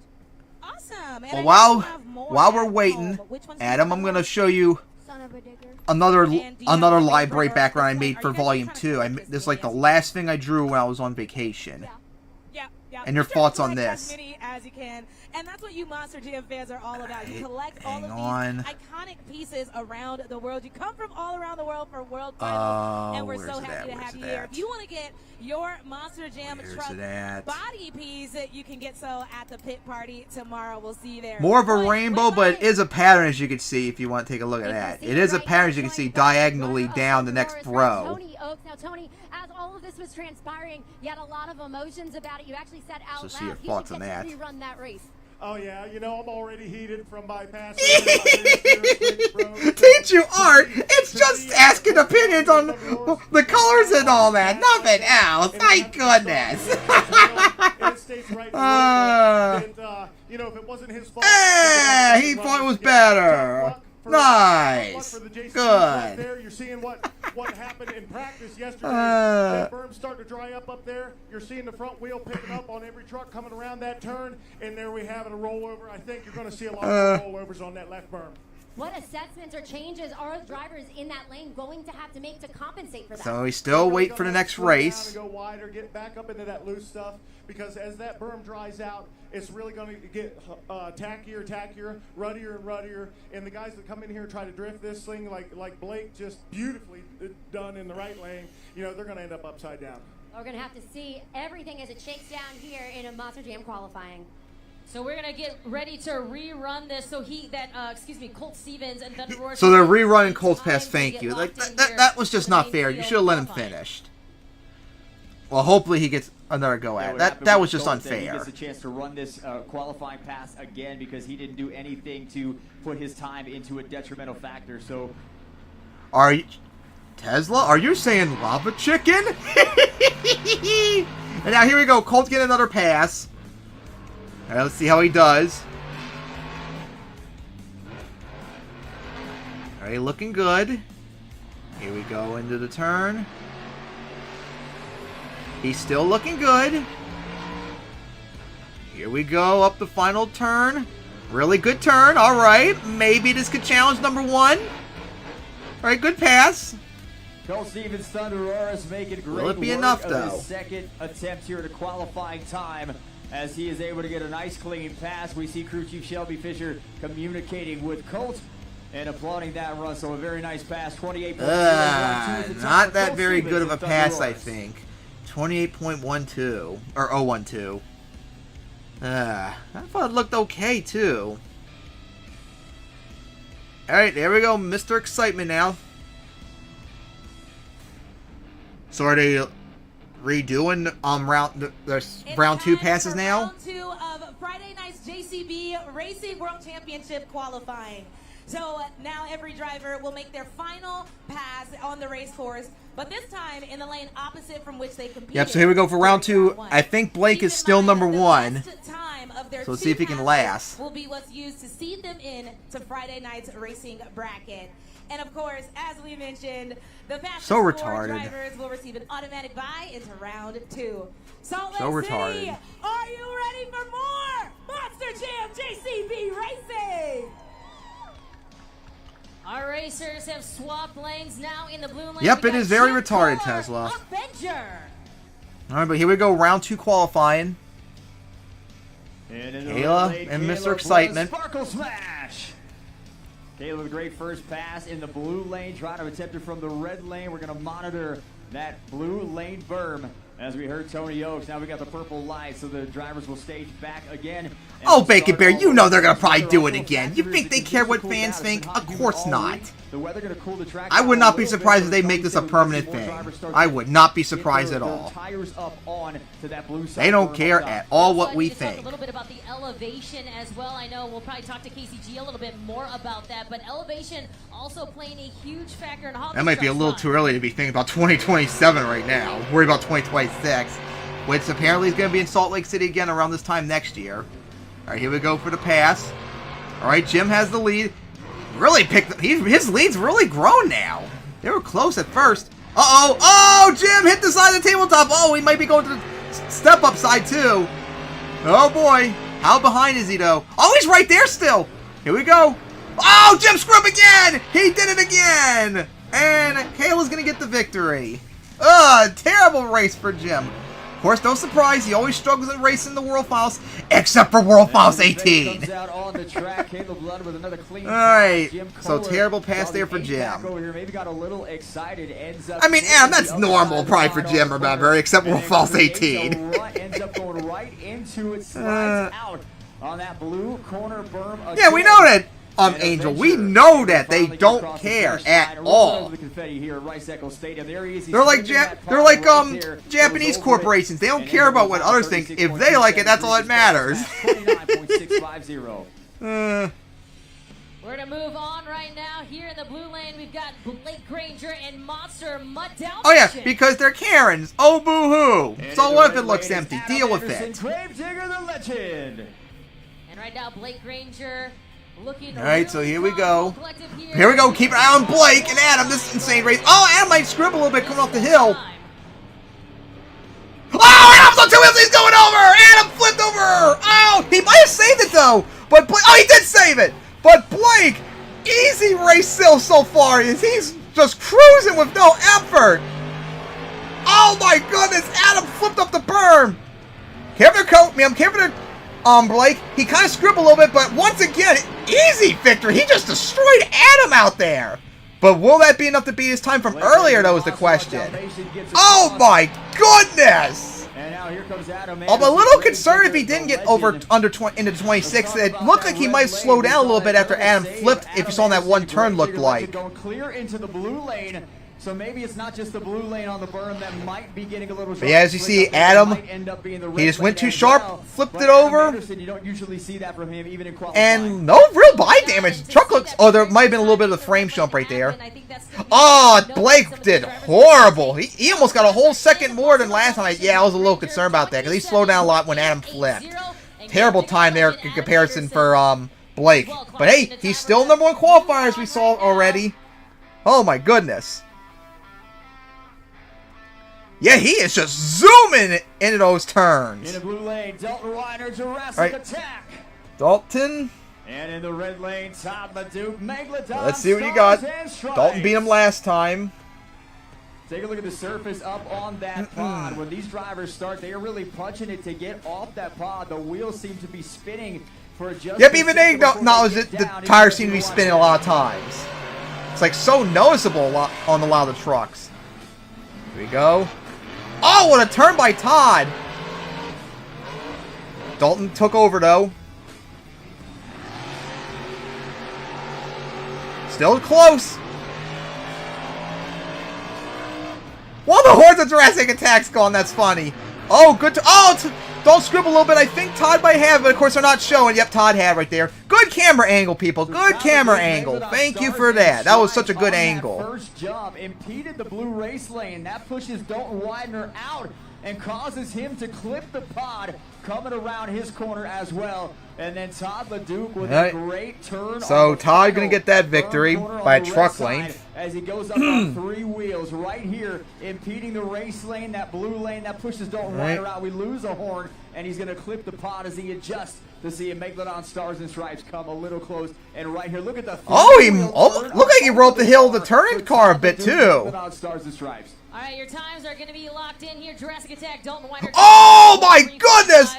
Awesome. Well, while we're waiting, Adam, I'm gonna show you another library background I made for Volume 2. This is like the last thing I drew when I was on vacation. Yeah. And your thoughts on this? As many as you can. And that's what you Monster Jam fans are all about. You collect all of these iconic pieces around the world. You come from all around the world for World Finals, and we're so happy to have you here. If you want to get your Monster Jam truck body piece, you can get so at the pit party tomorrow. We'll see you there. More of a rainbow, but it is a pattern, as you can see if you want to take a look at that. It is a pattern, as you can see, diagonally down the next row. Tony Oaks. Now, Tony, as all of this was transpiring, you had a lot of emotions about it. You actually said out loud, see your thoughts on that. Rerun that race. Oh, yeah, I'm already heated from bypassing. Teach you art. It's just asking opinions on the colors and all that. Nothing else. Thank goodness. If it wasn't his fault. He thought it was better. Nice. Good. You're seeing what happened in practice yesterday. That berm's starting to dry up there. You're seeing the front wheel picking up on every truck coming around that turn. And there we have it, a rollover. I think you're going to see a lot of rollovers on that left berm. What assessments or changes are drivers in that lane going to have to make to compensate for that? So we still wait for the next race. Go wider, get back up into that loose stuff, because as that berm dries out, it's really going to get tackier, ruddier and ruddier. And the guys that come in here and try to drift this thing like Blake just beautifully done in the right lane, they're going to end up upside down. We're going to have to see everything as it shakes down here in a Monster Jam qualifying. So we're gonna get ready to rerun this. So Colt Stevens and Thunder Roar. So they're rerunning Colt's pass. Thank you. Like that was just not fair. You should have let him finish. Well, hopefully he gets another go at it. That was just unfair. He gets a chance to run this qualifying pass again because he didn't do anything to put his time into a detrimental factor. So, are you Tesla? Are you saying lava chicken? And now here we go. Colt's getting another pass. All right, let's see how he does. All right, looking good. Here we go into the turn. He's still looking good. Here we go up the final turn. Really good turn. All right, maybe this could challenge number 1. All right, good pass. Colt Stevens, Thunder Roar is making great Will it be work enough, of though? his second attempt here at a qualifying time, as he is able to get a nice clean pass. We see Crew Chief Shelby Fisher communicating with Colt and applauding that run. So a very nice pass, 28.02. Not that very good of a pass, I think. 28.12 or 012. I thought it looked okay too. All right, there we go, Mr. Excitement now. So are they redoing round 2 passes now? Round 2 of Friday night's JCB Racing World Championship qualifying. So now every driver will make their final pass on the race course, but this time in the lane opposite from which they competed. Yep, so here we go for round 2. I think Blake is still number 1. So let's see if he can last. Will be what's used to seed them in to Friday night's racing bracket. And of course, as we mentioned, the fastest So four retarded. drivers will receive an automatic bye into round 2. Salt Lake So City, retarded. are you ready for more Monster Jam JCB racing? Our racers have swapped lanes now in the blue lane. Yep, We it got is very Jim retarded, Kohler, Tesla. Avenger. All right, but here we go, round 2 qualifying. And in the Kayla red lane, and Kayla Mr. with a Excitement. Sparkle smash. Kayla with a great first pass in the blue lane, trying to attempt it from the red lane. We're going to monitor that blue lane berm. As we heard Tony Oaks, now we got the purple light, so the drivers will stage back again. And Oh, we'll Bacon start Bear, all you know over. they're going to probably There are do it also again. You factors think they that care can what cool fans down. think? It's been Of hot course humid all not. week. The weather going to cool the track I down would a not be little bit, surprised so if they it's make this a going to permanent more thing. drivers start I to would not be get surprised their at all. tires up on to that blue side They don't berm care up top. at all what Also, I we need to talk think. a little bit about the elevation as well. I know we'll probably talk to KCG a little bit more about that, but elevation also playing a huge factor in how That might be a little too early to be thinking about 2027 right now. Worry about 2026, which apparently is going to be in Salt Lake City again around this time next year. All right, here we go for the pass. All right, Jim has the lead. Really picked. His lead's really grown now. They were close at first. Uh-oh. Oh, Jim hit the side of the tabletop. Oh, he might be going to the step-up side, too. Oh, boy. How behind is he, though? Oh, he's right there still. Here we go. Oh, Jim screwed up again. He did it again. And Kayla's going to get the victory. Terrible race for Jim. Of course, no surprise, he always struggles in racing the World Finals, except for World Finals 18. Alright, so terrible pass there for Jim. I mean, Adam, that's normal probably for Jim, remember, except World Finals 18. Yeah, we know that, Angel. We know that they don't care at all. They're like Japanese corporations. They don't care about what others think. If they like it, that's all that matters. We're going to move on right now. Here in the blue lane, we've got Blake Granger and Monster Mud Down. Oh yeah, because they're Karens. Oh boo-hoo. So what if it looks empty? Deal with it. Grave Digger the Legend. And right now, Blake Granger looking. Alright, so here we go. Here we go. Keep an eye on Blake and Adam. This insane race. Oh, Adam might scribble a little bit coming off the hill. Oh, Adam's on 2 wheels. He's going over. Adam flipped over. Oh, he might have saved it though. But Blake, oh, he did save it. But Blake, easy race still so far. He's just cruising with no effort. Oh my goodness, Adam flipped up the berm. Careful to Blake. He kind of scribbled a little bit, but once again, easy victory. He just destroyed Adam out there. But will that be enough to beat his time from earlier, though, is the question. Oh my goodness! I'm a little concerned if he didn't get into 26. It looked like he might slow down a little bit after Adam flipped, if you saw in that one turn looked like. Going clear into the blue lane. So maybe it's not just the blue lane on the berm that might be getting a little. But yeah, as you see, Adam, he just went too sharp, flipped it over, you don't usually see that from him, even in and no real bite damage. Truck looks. Oh, there might have been a little bit of a frame jump right there. Oh, Blake did horrible. He almost got a whole second more than last time. Yeah, I was a little concerned about that because he slowed down a lot when Adam flipped. Terrible time there in comparison for Blake. But hey, he's still #1 qualifier as we saw already. Oh my goodness. Yeah, he is just zooming into those turns. In the blue lane, Dalton Reiner, Jurassic Attack. Dalton. And in the red lane, Todd LeDuc, Megalodon. Let's see what you got. Dalton beat him last time. Take a look at the surface up on that pod. When these drivers start, they are really punching it to get off that pod. The wheels seem to be spinning for just. Yep, even they don't acknowledge it. The tires seem to be spinning a lot of times. It's like so noticeable on a lot of the trucks. Here we go. Oh, what a turn by Todd. Dalton took over, though. Still close. Well, the horns of Jurassic Attack's gone. That's funny. Oh, good. Don't scribble a little bit. I think Todd might have, but of course they're not showing. Yep, Todd had right there. Good camera angle, people. Good camera angle. Thank you for that. That was such a good angle. First jump impeded the blue race lane. That pushes Dalton Widener out and causes him to clip the pod coming around his corner as well. And then Todd LeDuc with a great turn. So Todd going to get that victory by a truck length. As he goes up on 3 wheels right here, impeding the race lane, that blue lane that pushes Dalton Ryder out. We lose a horn, and he's going to clip the pod as he adjusts to see Megalodon Stars and Stripes come a little close. And right here, look at the look like he rode the hill of the turning car a bit too. Megalodon Stars and Stripes. All right, your times are going to be locked in here. Jurassic Attack, Dalton Ryder. Oh my goodness!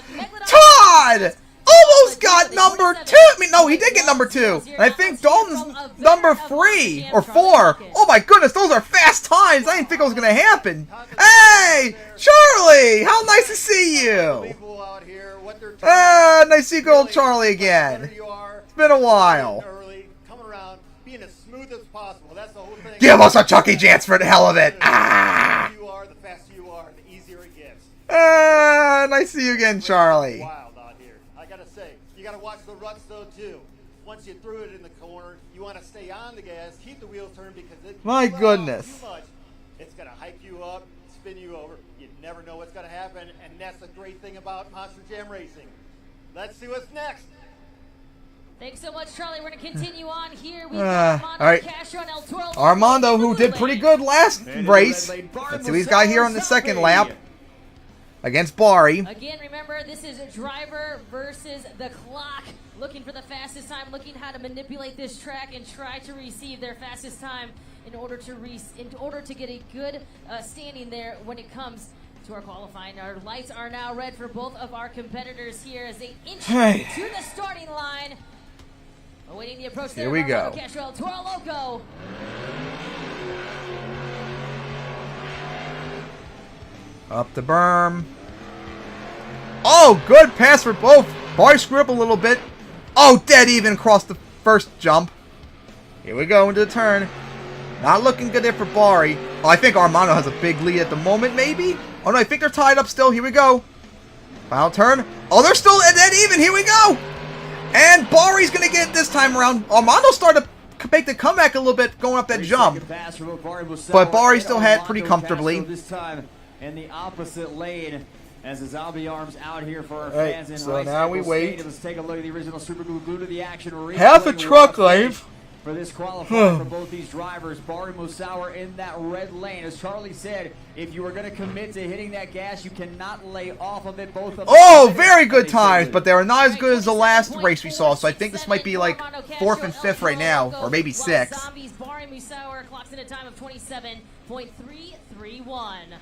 Todd! Almost got number 2. I mean, no, he did get number 2. And I think Dalton's number 3 or 4. Oh my goodness, those are fast times. I didn't think it was going to happen. Hey, Charlie, how nice to see you. Nice to see good old Charlie again. It's been a while. Give us a Chucky chance for the hell of it. Ah! The faster you are, the easier it gets. Nice to see you again, Charlie. You got to watch the ruts though too. Once you threw it in the corner, you want to stay on the gas, keep the wheels turned because if my you goodness, too much, it's gonna hike you up, spin you over. You never know what's gonna happen, and that's the great thing about Monster Jam Racing. Let's see what's next. Thanks so much, Charlie. We're gonna continue on here. We've got Armando all right, Castro and El Toro. Armando, who did pretty good last race. Let's see what he's got here on the second lap. Against Bari. Again, remember, this is a driver versus the clock. Looking for the fastest time, looking how to manipulate this track and try to receive their fastest time in order to get a good standing there when it comes to our qualifying. Our lights are now red for both of our competitors here as they inch to the starting line. Awaiting the approach there. Here we go. Castro, El Toro Loco. Up the berm. Oh, good pass for both. Bari screwed up a little bit. Oh, dead even across the first jump. Here we go into the turn. Not looking good there for Bari. Oh, I think Armando has a big lead at the moment, maybe? Oh, no, I think they're tied up still. Here we go. Final turn. Oh, they're still dead even. Here we go. And Bari's going to get it this time around. Armando started to make the comeback a little bit going up that jump. But Bari still had it pretty comfortably. This time in the opposite lane as the zombie arms out here for our fans in so now we wait. Let's take a look at the original Super Glue to the action. Half a truck length for this qualifier for both these drivers. Bari Musauer in that red lane. As Charlie said, if you are going to commit to hitting that gas, you cannot lay off of it. Both of oh, very good times, but they were not as good as the last race we saw. So I think this might be like 4th and 5th right now, or maybe 6th. Bari Musauer clocks in a time of 27.331.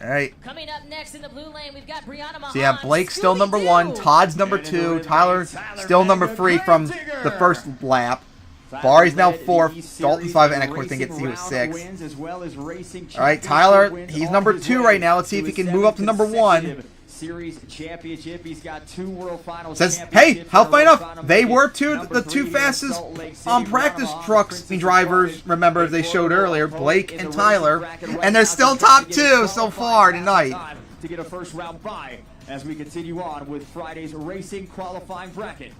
All right. Coming up next in the blue lane, we've got Brianna Mahan. So yeah, Blake's still number 1, Todd's number 2, Tyler still number 3 from the first lap. Bari's now 4th, Dalton's 5, and of course he was 6th. All right, Tyler, he's number 2 right now. Let's see if he can move up to number 1. Series championship. He's got 2 World Finals. Says, hey, how funny enough, they were the two fastest practice trucks drivers. Remember, they showed earlier, Blake and Tyler, and they're still top 2 so far tonight. To get a first round bye as we continue on with Friday's racing qualifying bracket.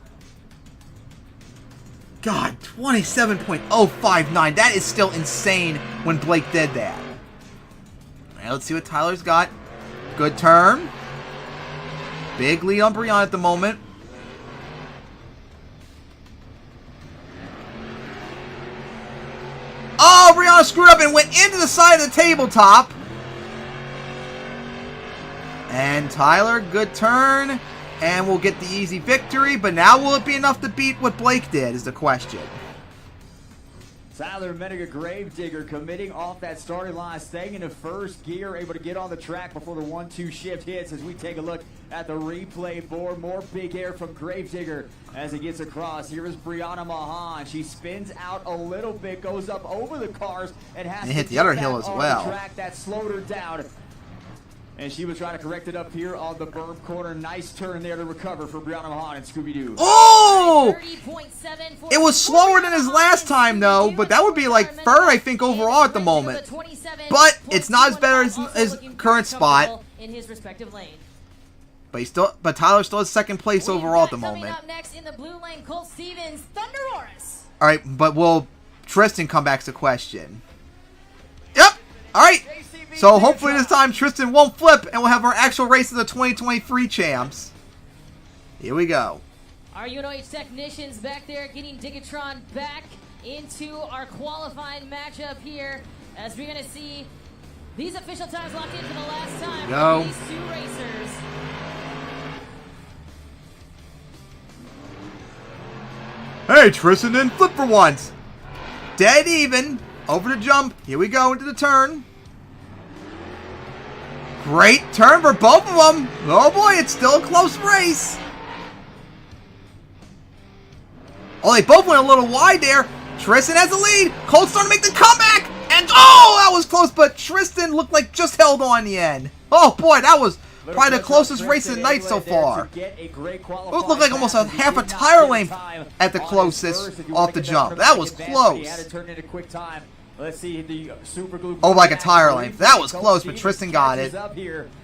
God, 27.059. That is still insane when Blake did that. All right, let's see what Tyler's got. Good turn. Big lead on Brianna at the moment. Oh, Brianna screwed up and went into the side of the tabletop. And Tyler, good turn. And we'll get the easy victory. But now will it be enough to beat what Blake did is the question. Tyler Menninger Gravedigger committing off that starting line, staying in the first gear, able to get on the track before the 1-2 shift hits as we take a look at the replay board. More big air from Gravedigger as it gets across. Here is Brianna Mahan. She spins out a little bit, goes up over the cars, and has to hit the other hill as well. Track that slowed her down. And she was trying to correct it up here on the berm corner. Nice turn there to recover for Brianna Mahan and Scooby-Doo. Oh! It was slower than his last time, though, but that would be like 3rd, I think, overall at the moment. But it's not as bad as his current spot. In his respective lane. But Tyler still has 2nd place overall at the moment. Coming up next in the blue lane, Colt Stevens, Thunderoris. All right, but will Tristan come back to question? Yep. All right. So hopefully this time Tristan won't flip and we'll have our actual race of the 2023 champs. Here we go. Our UNOH technicians back there getting Digatron back into our qualifying matchup here as we're going to see these official times locked in for the last time Go. for these two racers. Hey, Tristan didn't flip for once. Dead even. Over the jump. Here we go into the turn. Great turn for both of them. Oh boy, it's still a close race. Oh, they both went a little wide there. Tristan has the lead. Cold starting to make the comeback. And oh, that was close, but Tristan looked like just held on in the end. Oh boy, that was probably the closest race of the night so far. It looked like almost a half a tire length at the closest off the jump. That was close. Let's see the super glue. Oh, like a tire length. That was close, but Tristan got it.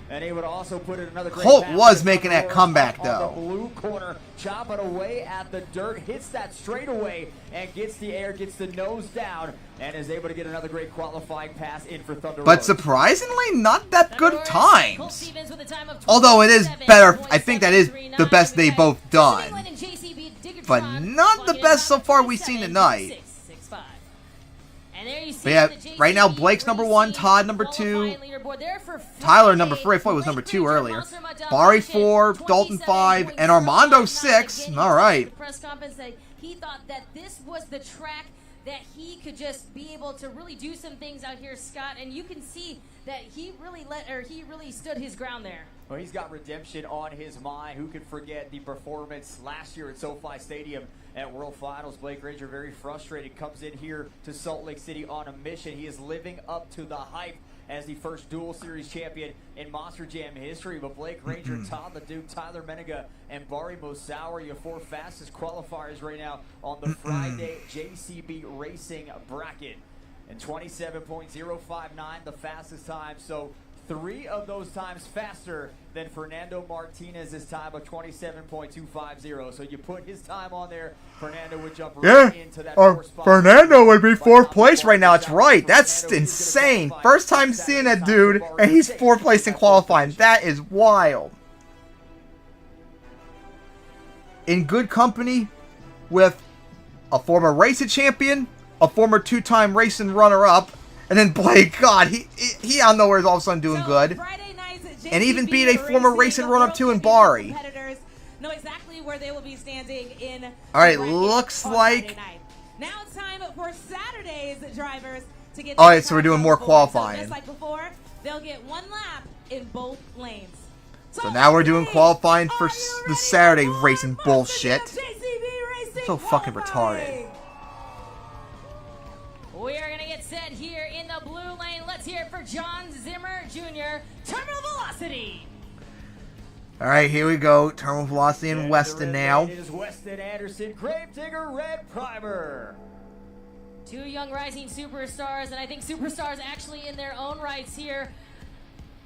And he would also put in another Colt was making that comeback though. Blue corner, chopping away at the dirt, hits that straightaway and gets the air, gets the nose down, and is able to get another great qualifying pass in for Thunder But Road. surprisingly, not that good times. Although it is better, I think that is the best they both done. But not the best so far we've seen tonight. But yeah, right now Blake's number 1, Todd number 2, Tyler number 3, I thought it was number 2 earlier, Bari 4, Dalton 5, and Armando 6. Alright. Press conference that he thought that this was the track that he could just be able to really do some things out here, Scott, and you can see that he really stood his ground there. Well, he's got redemption on his mind. Who could forget the performance last year at SoFi Stadium at World Finals? Blake Ranger very frustrated, comes in here to Salt Lake City on a mission. He is living up to the hype as the first dual series champion in Monster Jam history. But Blake Ranger, Todd the Duke, Tyler Menega, and Bari Mosawa, your 4 fastest qualifiers right now on the Friday JCB Racing bracket. And 27.059, the fastest time. So 3 of those times faster than Fernando Martinez's time of 27.250. So you put his time on there, Fernando would jump right into that 4th spot. Fernando would be 4th place right now. It's right. That's insane. First time seeing that dude, and he's 4th place in qualifying. That is wild. In good company with a former racing champion, a former 2-time racing runner-up, and then Blake, God, he out of nowhere is all of a sudden doing good. And even beat a former racing run-up too in Bari. Know exactly where they will be standing in. Alright, looks like. Now it's time for Saturday's drivers to get. Alright, so we're doing more qualifying. Just like before, they'll get 1 lap in both lanes. So now we're doing qualifying for the Saturday racing bullshit. So fucking retarded. We are going to get set here in the blue lane. Let's hear it for John Zimmer Jr., Terminal Velocity. Alright, here we go. Terminal Velocity in Weston now. It is Weston Anderson, Gravedigger Red Primer. 2 young rising superstars, and I think superstars actually in their own rights here.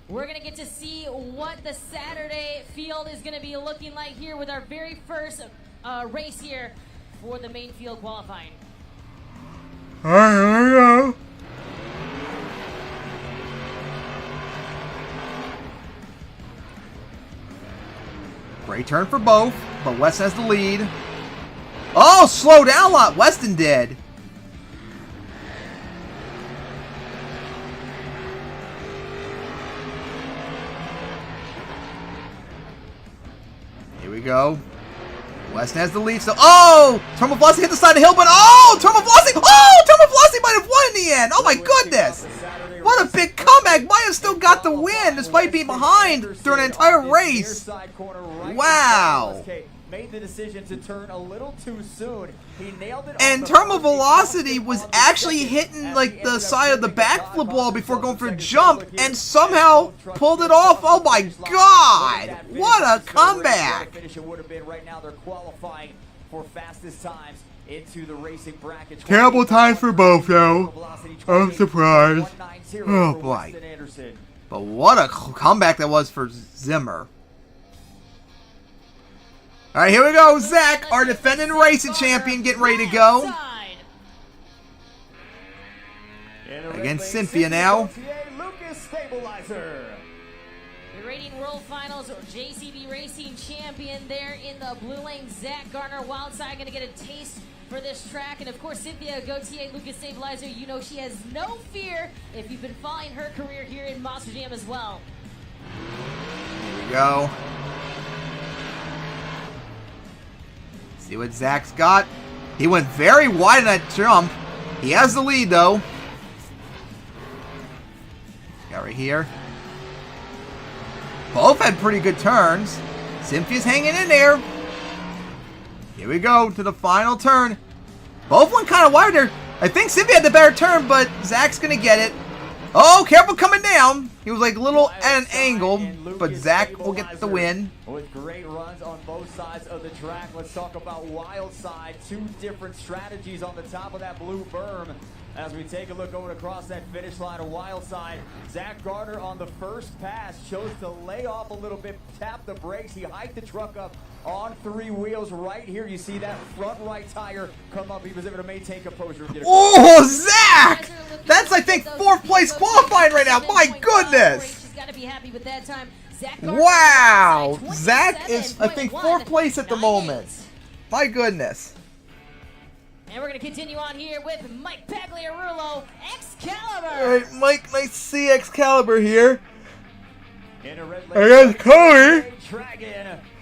We're going to get to see what the Saturday field is going to be looking like here with our very first race here for the main field qualifying. Alright, here we go. Great turn for both, but Weston has the lead. Oh, slow down a lot. Weston did. Here we go. Weston has the lead. So, oh, Terminal Velocity hit the side of the hill, but oh, Terminal Velocity. Oh, Terminal Velocity might have won in the end. Oh my goodness. What a big comeback. Might have still got the win despite being behind during an entire race. Wow. Made the decision to turn a little too soon. He nailed it. And Terminal Velocity was actually hitting like the side of the backflip wall before going for a jump and somehow pulled it off. Oh my God. What a comeback. Finish it would have been right now. They're qualifying for fastest times into the racing bracket. Terrible times for both though. I'm surprised. Oh boy. But what a comeback that was for Zimmer. Alright, here we go. Zach, our defending racing champion, getting ready to go. Against Cynthia now. equalizer. The Radiant World Finals JCB Racing champion there in the blue lane, Zach Garner. Wildside going to get a taste for this track. And of course, Cynthia Gauthier, Lucas Stabilizer, you know she has no fear if you've been following her career here in Monster Jam as well. Here we go. See what Zach's got. He went very wide in that jump. He has the lead, though. Got right here. Both had pretty good turns. Cynthia's hanging in there. Here we go to the final turn. Both went kind of wide there. I think Cynthia had the better turn, but Zach's going to get it. Oh, careful coming down. He was like a little at an angle, but Zach will get the win. With great runs on both sides of the track. Let's talk about Wildside. Two different strategies on the top of that blue berm. As we take a look over across that finish line of Wildside, Zach Garner on the first pass chose to lay off a little bit, tap the brakes. He hiked the truck up on 3 wheels right here. You see that front right tire come up. He was able to maintain composure. Oh, Zach! That's, I think, 4th place qualifying right now. My goodness! She's got to be happy with that time. Wow! Zach is, I think, 4th place at the moment. My goodness. And we're going to continue on here with Mike Pagliarulo, Excalibur. All right, Mike, nice to see Excalibur here. I got Cody.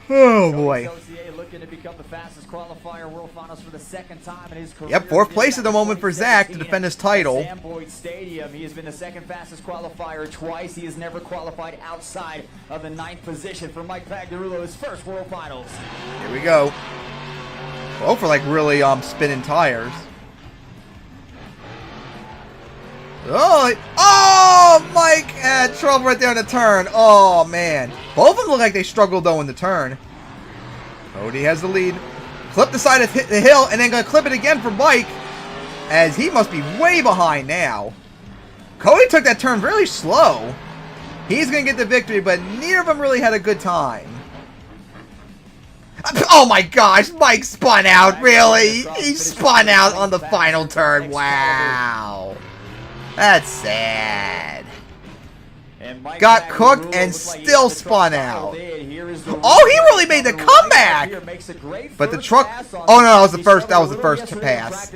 Oh, boy. Looking to become the fastest qualifier World Finals for the 2nd time in his career. Yep, 4th place at the moment for Zach to defend his title. Sam Boyd Stadium. He has been the 2nd fastest qualifier twice. He has never qualified outside of the 9th position for Mike Pagliarulo, his first World Finals. Here we go. Both are like really spinning tires. Oh, Mike had trouble right there in the turn. Oh, man. Both of them look like they struggled, though, in the turn. Cody has the lead. Clip the side of the hill, and then going to clip it again for Mike, as he must be way behind now. Cody took that turn really slow. He's going to get the victory, but neither of them really had a good time. Oh my gosh, Mike spun out, really? He spun out on the final turn. Wow. That's sad. Got cooked and still spun out. Oh, he really made the comeback. But the truck. Oh no, that was the first. That was the first to pass.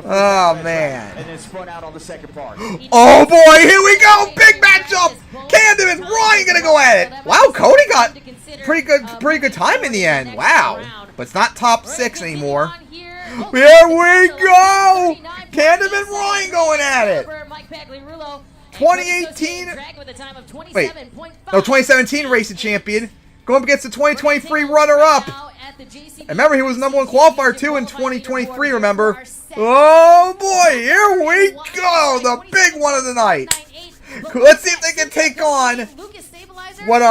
Oh man. And then spun out on the second part. Oh boy, here we go. Big matchup. Camden and Ryan gonna go at it. Wow, Cody got pretty good time in the end. Wow. But it's not top 6 anymore. Here we go. Camden and Ryan going at it. 2018. Wait. No, 2017 racing champion. Going up against the 2023 runner-up. Remember, he was #1 qualifier too in 2023, remember? Oh boy, here we go. The big one of the night. Let's see if they can take on what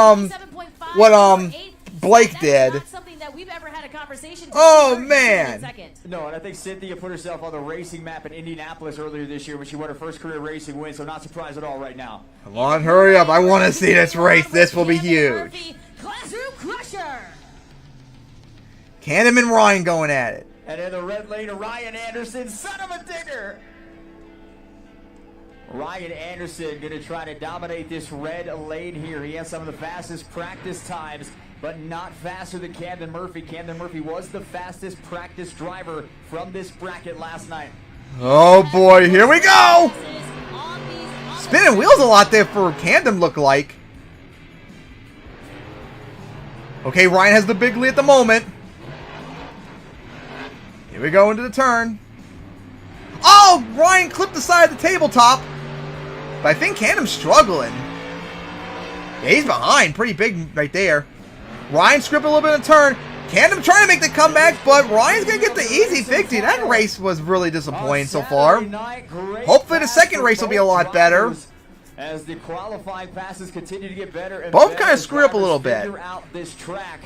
Blake did. Oh man. No, and I think Cynthia put herself on the racing map in Indianapolis earlier this year when she won her first career racing win, so not surprised at all right now. Come on, hurry up. I want to see this race. This will be huge. Canham and Ryan going at it. And in the red lane, Ryan Anderson, son of a digger. Ryan Anderson going to try to dominate this red lane here. He has some of the fastest practice times, but not faster than Camden Murphy. Camden Murphy was the fastest practice driver from this bracket last night. Oh boy, here we go! Spinning wheels a lot there for Camden, look like. Okay, Ryan has the big lead at the moment. Here we go into the turn. Oh, Ryan clipped the side of the tabletop. But I think Camden's struggling. Yeah, he's behind pretty big right there. Ryan scripted a little bit of turn. Camden trying to make the comeback, but Ryan's going to get the easy victory. That race was really disappointing so far. Hopefully the second race will be a lot better. As the qualifying passes continue to get better and both kind of screw up a little bit. Out this track.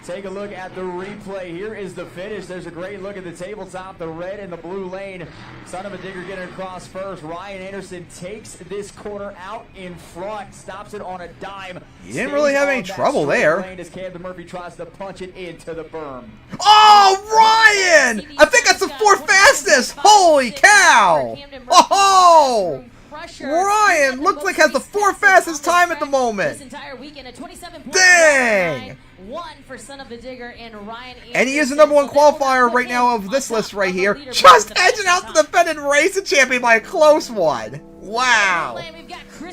Take a look at the replay. Here is the finish. There's a great look at the tabletop, the red and the blue lane. Son of a digger getting across first. Ryan Anderson takes this corner out in front, stops it on a dime. He didn't really have any trouble there. As Camden Murphy tries to punch it into the berm. Oh, Ryan! I think that's the 4th fastest. Holy cow! Oh! Ryan looks like has the 4th fastest time at the moment. This entire weekend, a 27.9. Dang! One for Son of a Digger and Ryan. And he is the 1 qualifier right now of this list right here. Just edging out the defending racing champion by a close one. Wow.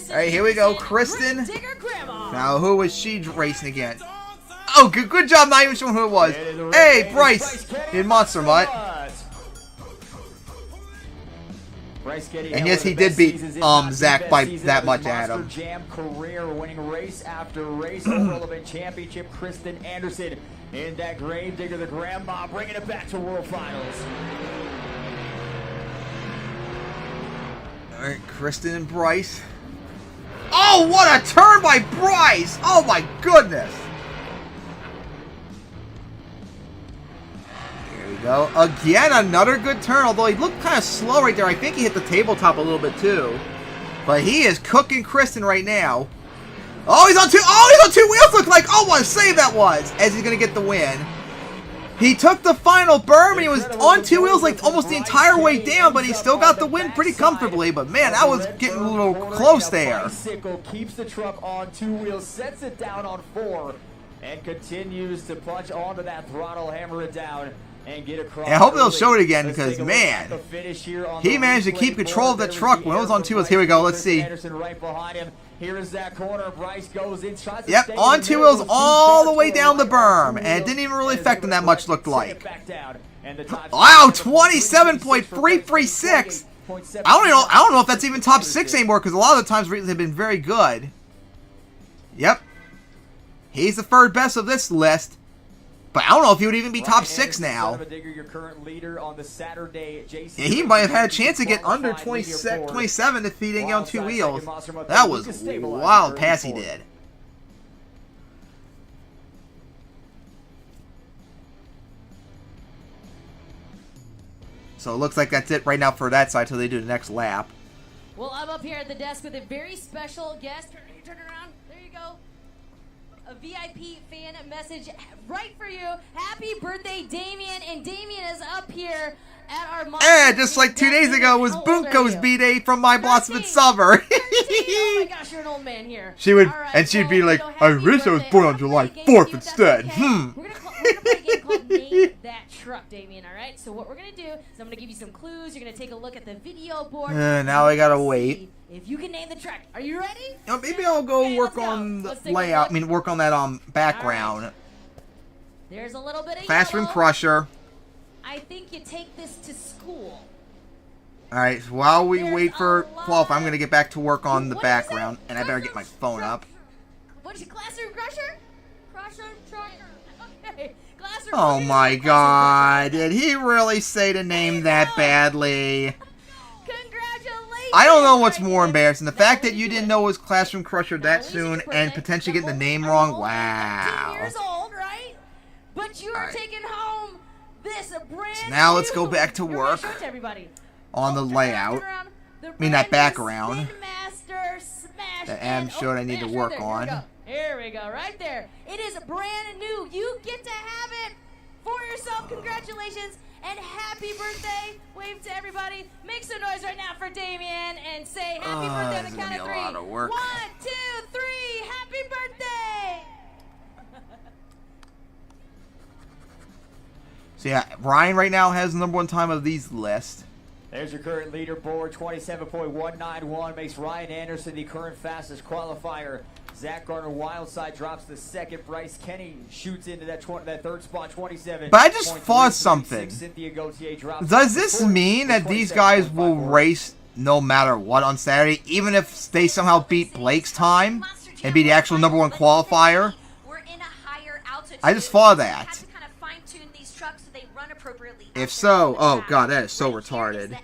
Alright, here we go. Kristen. Now, who was she racing against? Oh, good job not even showing who it was. Hey, Bryce. In Monster Mutt. And yes, he did beat Zach by that much, Adam. Monster Jam career, winning race after race, overall event championship. Kristen Anderson in that Gravedigger, the grandma, bringing it back to World Finals. All right, Kristen and Bryce. Oh, what a turn by Bryce! Oh my goodness! Go. Again, another good turn, although he looked kind of slow right there. I think he hit the tabletop a little bit too. But he is cooking Kristen right now. Oh, he's on two wheels, look like. Oh, what a save that was, as he's going to get the win. He took the final berm, and he was on 2 wheels like almost the entire way down, but he still got the win pretty comfortably. But man, that was getting a little close there. Bicycle keeps the truck on 2 wheels, sets it down on 4, and continues to punch onto that throttle, hammer it down. And get across. And I hope they'll show it again because, man, he managed to keep control of the truck when it was on 2 wheels. Here we go. Let's see. Right behind him. Here is that corner. Bryce goes in. Yep, on 2 wheels all the way down the berm. And it didn't even really affect him that much, looked like. Wow, 27.336. I don't know if that's even top 6 anymore because a lot of the times recently have been very good. Yep. He's the 3rd best of this list. But I don't know if he would even be top 6 now. Yeah, he might have had a chance to get under 27 if he didn't get on 2 wheels. That was a wild pass he did. So it looks like that's it right now for that side until they do the next lap. Well, I'm up here at the desk with a very special guest. Turn around. There you go. A VIP fan message right for you. Happy birthday, Damien. And Damien is up here at our And just like 2 days ago was Bunko's B-Day from My Blossom Summer. Oh my gosh, you're an old man here. She would, and she'd be like, I wish I was born on July 4th instead. We're gonna play a game called Name That Truck, Damien, alright? So what we're gonna do is I'm gonna give you some clues. You're gonna take a look at the video board. Now I gotta wait. If you can name the truck. Are you ready? You know, maybe I'll go work on the layout. I mean, work on that background. Right. There's a little bit of Classroom yellow. Crusher. I think you take this to school. Alright, so while we wait for Qualifier, I'm going to get back to work on the background. And I better get my phone up. What's your Classroom Crusher? Classroom Crusher. Okay. Classroom Oh my god. Did he really say to name that badly? I don't know what's more embarrassing. The fact that you didn't know it was Classroom Crusher that soon and potentially getting the name wrong. Wow. 2 years old, right? But you are taking home this brand So now let's go back to work on the layout. I mean that background that Adam showed I need to work on. Here we go, right there. It is brand new. You get to have it for yourself. Congratulations. And happy birthday. Wave to everybody. Make some noise right now for Damien and say happy birthday on the count of 3. 1, 2, 3. Happy birthday. So yeah, Ryan right now has the #1 time of these lists. There's your current leaderboard. 27.191 makes Ryan Anderson the current fastest qualifier. Zach Garner Wildside drops the 2nd. Bryce Kenny shoots into that 3rd spot, 27. But I just thought something. Cynthia Gauthier drops. Does this mean that these guys will race no matter what on Saturday, even if they somehow beat Blake's time and be the actual #1 qualifier? I just thought of that. If so, oh god, that is so retarded.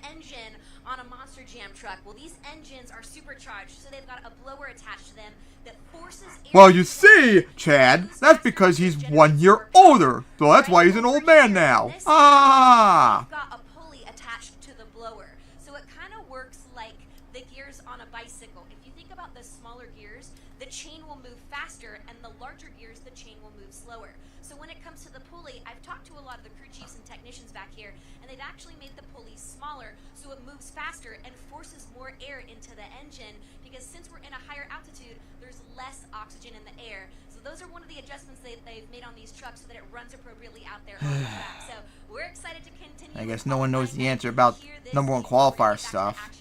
On a Monster Jam truck. Well, these engines are supercharged, so they've got a blower attached to them that forces air. Well, you see, Chad, that's because he's 1 year older, so that's why he's an old man now. Ah. You've got a pulley attached to the blower, so it kind of works like the gears on a bicycle. If you think about the smaller smaller gears, the chain will move faster, and the larger gears, the chain will move slower. So when it comes to the pulley, I've talked to a lot of the crew chiefs and technicians back here, and they've actually made the pulleys smaller so it moves faster and forces more air into the engine, because since we're in a higher altitude, there's less oxygen in the air. So those are one of the adjustments they've made on these trucks so that it runs appropriately out there on the track. So we're excited to continue. I guess no one knows the answer about #1 qualifier stuff.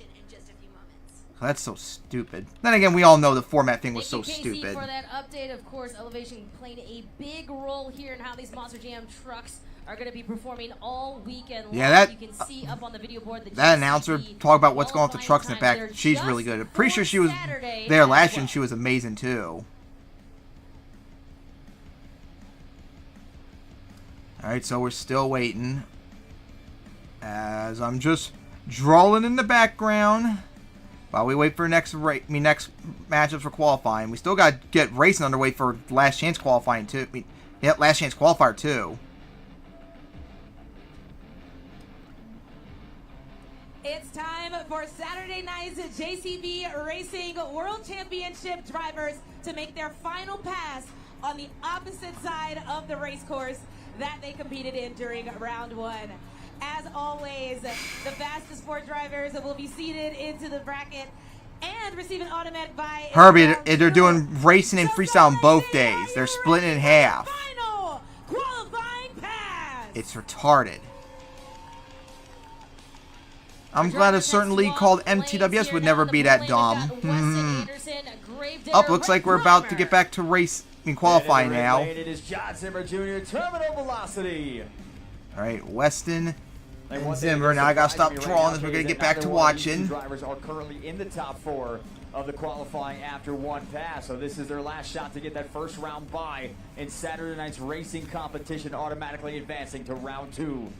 That's so stupid. Then again, we all know the format thing was so stupid. For that update, of course, Elevation playing a big role here in how these Monster Jam trucks are going to be performing all weekend long. Yeah, that you can see up on the video board that announcer talk about what's going on with the trucks in the back. She's really good. I'm pretty sure she was there last year and she was amazing too. Alright, so we're still waiting. As I'm just drawing in the background while we wait for next matchups for qualifying. We still got to get racing underway for last chance qualifying too. Yep, last chance qualifier too. It's time for Saturday night's JCB Racing World Championship drivers to make their final pass on the opposite side of the race course that they competed in during round 1. As always, the fastest 4 drivers will be seated into the bracket and receive an automatic bye. Herbie, they're doing racing and freestyle on both days. They're splitting in half. Final qualifying pass. It's retarded. I'm glad a certain league called MTWS would never be that dumb. Up, looks like we're about to get back to qualifying now. It is John Zimmer Jr. Terminal Velocity. All right, Weston and Zimmer. Now I gotta stop drawing this. We're gonna get back to watching. Drivers are currently in the top 4 of the qualifying after 1 pass, so this is their last shot to get that first round bye in Saturday night's racing competition, automatically advancing to round 2.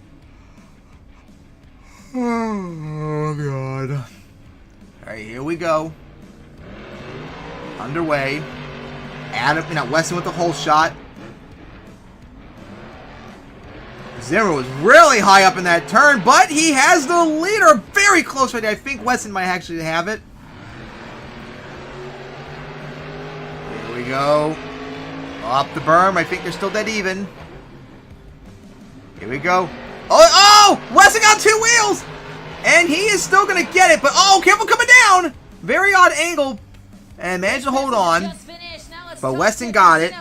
Oh God! All right, here we go. Underway. Weston with the whole shot. Zimmer was really high up in that turn, but he has the leader very close right there. I think Weston might actually have it. Here we go. Up the berm. I think they're still dead even. Here we go. Oh! Weston got 2 wheels! And he is still going to get it, but careful coming down! Very odd angle. And managed to hold on. But Weston got it.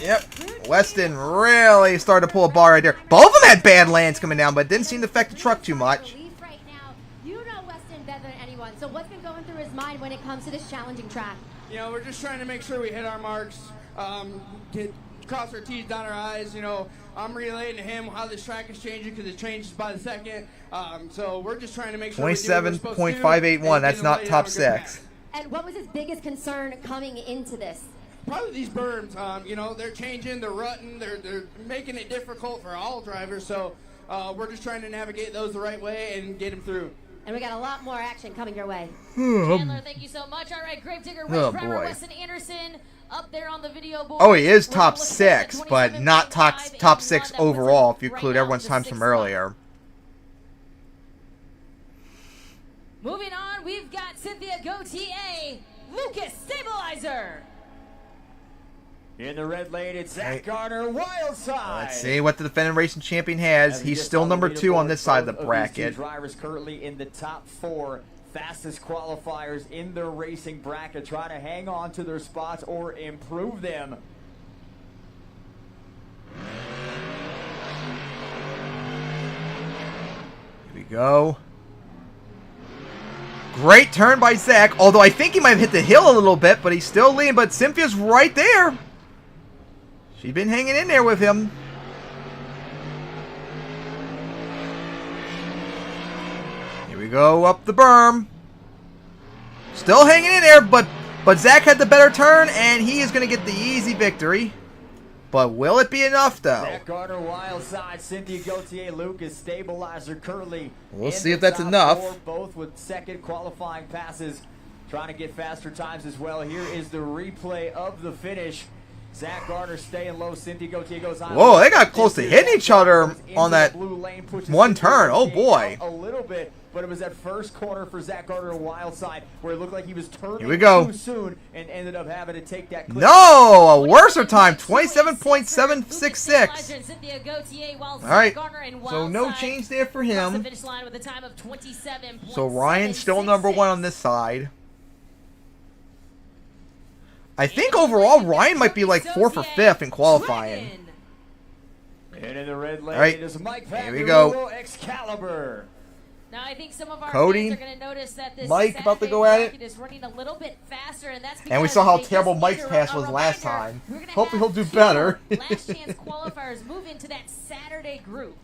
Yep. Weston really started to pull a bar right there. Both of them had bad lands coming down, but it didn't seem to affect the truck too much. Right now, you know Weston better than anyone. So what's been going through his mind when it comes to this challenging track? You know, we're just trying to make sure we hit our marks, cross our T's, dot our I's. You know, I'm relating to him how this track is changing because it changes by the second. So we're just trying to make sure 27.581. That's not top 6. And what was his biggest concern coming into this? Probably these berms. You know, they're changing, they're rutting, they're making it difficult for all drivers. So we're just trying to navigate those the right way and get them through. And we got a lot more action coming your way. Chandler, thank you so much. All right, Gravedigger, race driver Weston Anderson up there on the video board. Oh, he is top 6, but not top 6 overall if you include everyone's times from earlier. Moving on, we've got Cynthia Gautier, Lucas Stabilizer. In the red lane, it's Zach Garner, Wild Side. Let's see what the defending racing champion has. He's still number 2 on this side of the bracket. Drivers currently in the top 4 fastest qualifiers in their racing bracket, trying to hang on to their spots or improve them. Here we go. Great turn by Zach, although I think he might have hit the hill a little bit, but he's still leading. But Cynthia's right there. She's been hanging in there with him. Here we go, up the berm. Still hanging in there, but Zach had the better turn, and he is going to get the easy victory. But will it be enough, though? Zach Garner, Wild Side, Cynthia Gautier, Lucas Stabilizer currently. We'll see if that's enough. 4, both with second qualifying passes, trying to get faster times as well. Here is the replay of the finish. Zach Gardner staying low. Cynthia Gauthier goes on. Whoa, they got close to hitting each other on that one turn. Oh boy. A little bit, but it was that first corner for Zach Gardner to wild side where it looked like he was turning Here we go. too soon and ended up having to take that clip. No, a worser time, 27.766. All right, so no change there for him. So Ryan's still number one on this side. I think overall Ryan might be like 4th or 5th in qualifying. And in the red lane, All right, is Mike here we go. Excalibur. Now I think some of our Cody, fans are going to notice that this Mike about to go at it. is running a little bit faster, and that's And we saw how terrible Mike's pass was last time. Hopefully he'll do better. last chance qualifiers move into that Saturday group.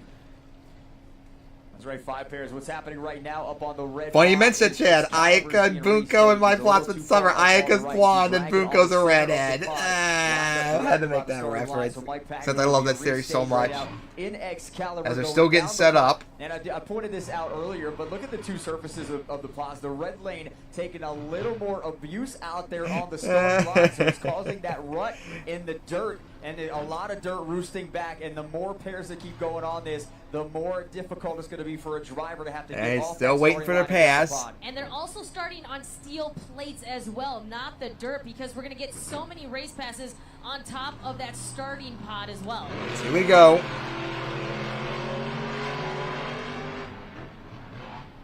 That's right, 5 pairs. What's happening right now up on the red? Funny you mentioned Chad. Ayaka and Bunko in my plots with summer. Ayaka's blonde and Bunko's a redhead. I had to make that reference since I love that series so much. As they're still getting set up. And I pointed this out earlier, but look at the two surfaces of the plots. The red lane taking a little more abuse out there on the start line, so it's causing that rut in the dirt and a lot of dirt roosting back. And the more pairs that keep going on this, the more difficult it's going to be for a driver to have to get off. Still waiting for their pass. And they're also starting on steel plates as well, not the dirt, because we're going to get so many race passes on top of that starting pod as well. Here we go.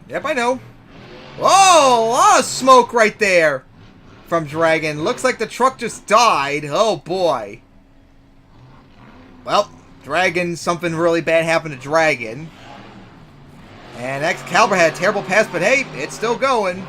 Yep, I know. Whoa, a lot of smoke right there from Dragon. Looks like the truck just died. Oh, boy. Well, Dragon, something really bad happened to Dragon. And Excalibur had a terrible pass, but hey, it's still going.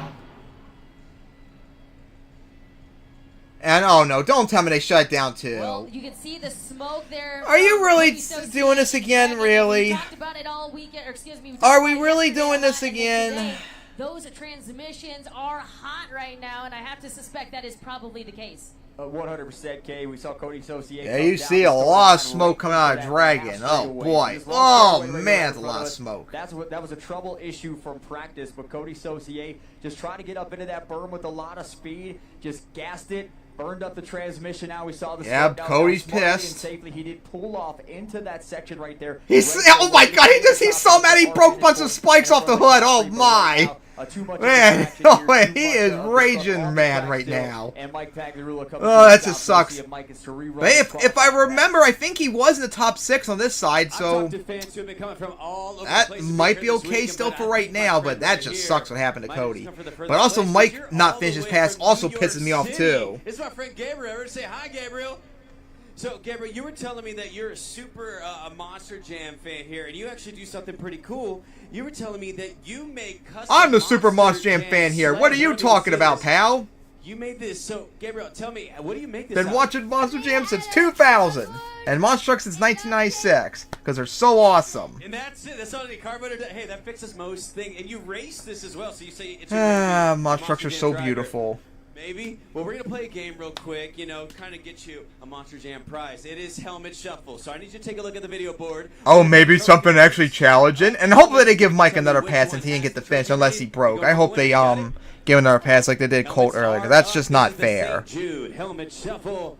And oh no, don't tell me they shut it down too. Well, you can see the smoke there. Are you really doing this again, really? We talked about it all weekend, or excuse me. Are we really doing this again? Those transmissions are hot right now, and I have to suspect that is probably the case. 100% K. We saw Cody Saucier. Yeah, you see a lot of smoke coming out of Dragon. Oh boy. Oh man, it's a lot of smoke. That was a trouble issue from practice, but Cody Saucier just trying to get up into that berm with a lot of speed, just gassed it. Burned up the transmission. Now we saw the Cody's pissed. Safely, he did pull off into that section right there. Oh my god, he's so mad he broke a bunch of spikes off the hood. Oh my. Man, oh man, he is raging mad right now. Oh, that just sucks. But if I remember, I think he was in the top 6 on this side, so that might be okay still for right now, but that just sucks what happened to Cody. But also, Mike not finish his pass also pisses me off too. It's my friend Gabriel. Everybody say hi, Gabriel. So, Gabriel, you were telling me that you're a super Monster Jam fan here, and you actually do something pretty cool. You were telling me that you make custom I'm the super Monster Jam fan here. What are you talking about, pal? You made this. So, Gabriel, tell me, what do you make this Been out watching Monster Jam since 2000, and Monster Truck since 1996, because they're so awesome. And that's it. That's all the carburetor. Hey, that fixes most things. And you race this as well, so you say it's Monster Trucks are so beautiful. Maybe. Well, we're going to play a game real quick, you know, kind of get you a Monster Jam prize. It is Helmet Shuffle. So I need you to take a look at the video board. Oh, maybe something actually challenging. And hopefully they give Mike another pass since he didn't get the finish unless he broke. I hope they give another pass like they did Colt earlier, because that's just not fair. Helmet Shuffle.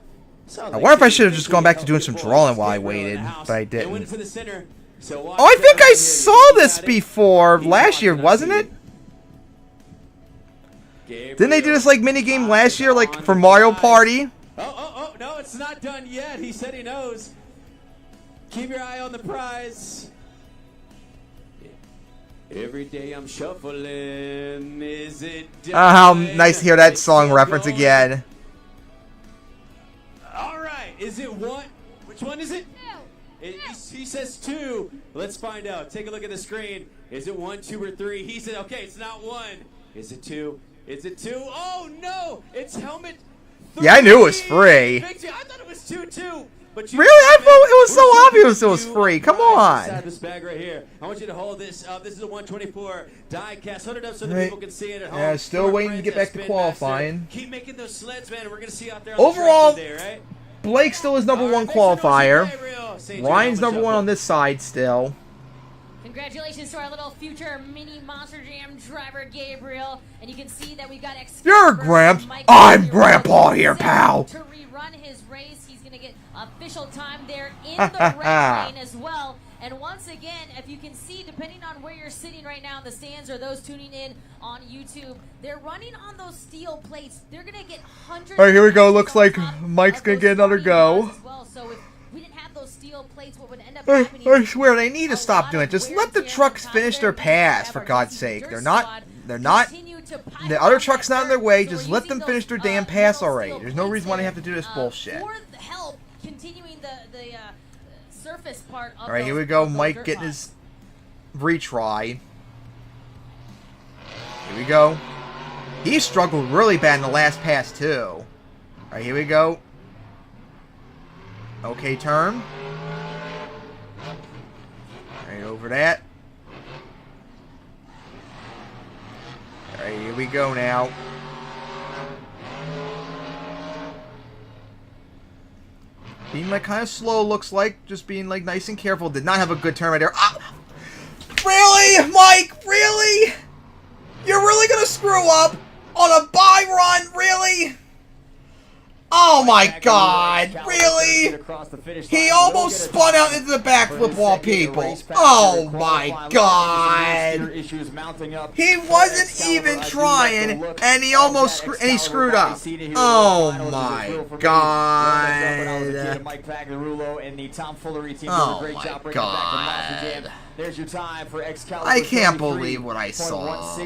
I wonder if I should have just gone back to doing some drawing while I waited, but I didn't. Oh, I think I saw this before last year, wasn't it? Didn't they do this like mini game last year, like for Mario Party? Oh, no, it's not done yet. He said he knows. Keep your eye on the prize. Every day I'm shuffling. Is it done? How nice to hear that song reference again. All right, is it one? Which one is it? He says 2. Let's find out. Take a look at the screen. Is it 1, 2, or 3? He said, okay, it's not 1. Is it 2? Is it 2? Oh, no! It's Helmet 3. Yeah, I knew it was free. I thought it was 2, too. But really? I thought it was so obvious it was free. Come on. Inside this bag right here. I want you to hold this up. This is a 124 die cast. Hold it up so the people can see it at home. Yeah, still waiting to get back to qualifying. Keep making those sleds, man. We're going to see you out there. Overall, there, right? Blake still is number 1 qualifier. Ryan's number 1 on this side still. Congratulations to our little future mini Monster Jam driver, Gabriel. And you can see that we got You're Gramps. I'm Grandpa here, pal. To rerun his race, he's going to official time there in the red lane as well. And once again, if you can see, depending on where you're sitting right now in the stands or those tuning in on YouTube, they're running on those steel plates. They're going to get hundreds. All right, here we go. Looks like Mike's going to get another go. Well. So if we didn't have those steel plates, what would end up happening? I swear, they need to stop doing it. Just let the trucks finish their pass, for God's sake. They're not, the other truck's not in their way. Just let them finish their damn pass already. There's no reason why they have to do this bullshit. For help continuing the surface part of Alright, here we go. Mike getting his retry. Here we go. He struggled really bad in the last pass, too. Alright, here we go. Okay, turn. Alright, over that. Alright, here we go now. Being like kind of slow, looks like. Just being like nice and careful. Did not have a good turn right there. Ah! Really, Mike? Really? You're really gonna screw up on a buy run? Really? Oh my God! Really? He almost spun out into the backflip wall, people. Oh my God! He wasn't even trying, and he almost screwed up. Oh my God! Oh my God! I can't believe what I saw.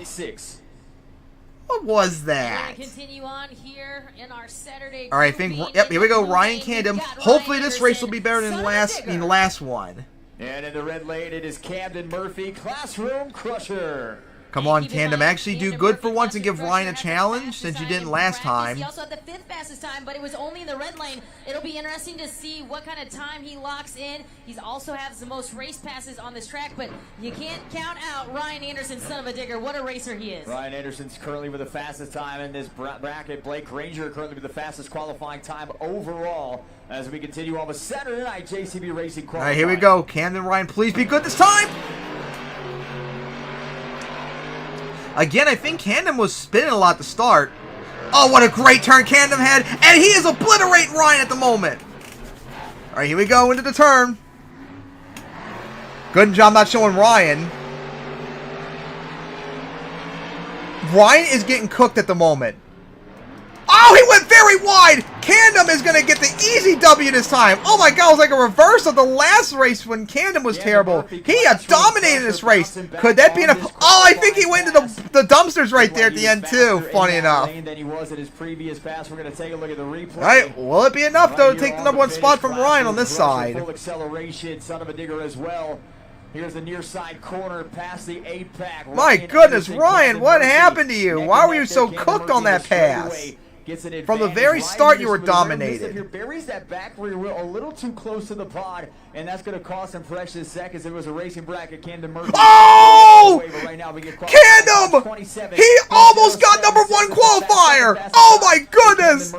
What was that? Continue on here in our Saturday. All right, I think. Yep, here we go. Ryan Camden. Hopefully, this race will be better than the last one. And in the red lane, it is Camden Murphy, Classroom Crusher. Come on, Camden. Actually do good for once and give Ryan a challenge since you didn't last time. He also had the 5th fastest time, but it was only in the red lane. It'll be interesting to see what kind of time he locks in. He also has the most race passes on this track, but you can't count out Ryan Anderson, son of a digger. What a racer he is. Ryan Anderson's currently with the fastest time in this bracket. Blake Granger currently with the fastest qualifying time overall as we continue on with Saturday night JCB Racing qualifying. All right, here we go. Camden, Ryan, please be good this time. Again, I think Camden was spinning a lot to start. Oh, what a great turn Camden had. And he is obliterating Ryan at the moment. All right, here we go into the turn. Good job not showing Ryan. Ryan is getting cooked at the moment. Oh, he went very wide. Camden is going to get the easy W this time. Oh my God, it was like a reverse of the last race when Camden was terrible. He dominated this race. Could that be enough? Oh, I think he went into the dumpsters right there at the end too, funny enough. Than he was at his previous pass. We're going to take a look at the replay. All right, will it be enough though to take the #1 spot from Ryan on this side? Full acceleration, son of a digger as well. Here's the near side corner past the 8-pack. My goodness, Ryan, what happened to you? Why were you so cooked on that pass? From the very start, you were dominated. Buries that back rear wheel a little too close to the pod, and that's going to cost him precious seconds. It was a racing bracket. Camden Murphy. Oh! Camden! He almost got #1 qualifier. Oh my goodness!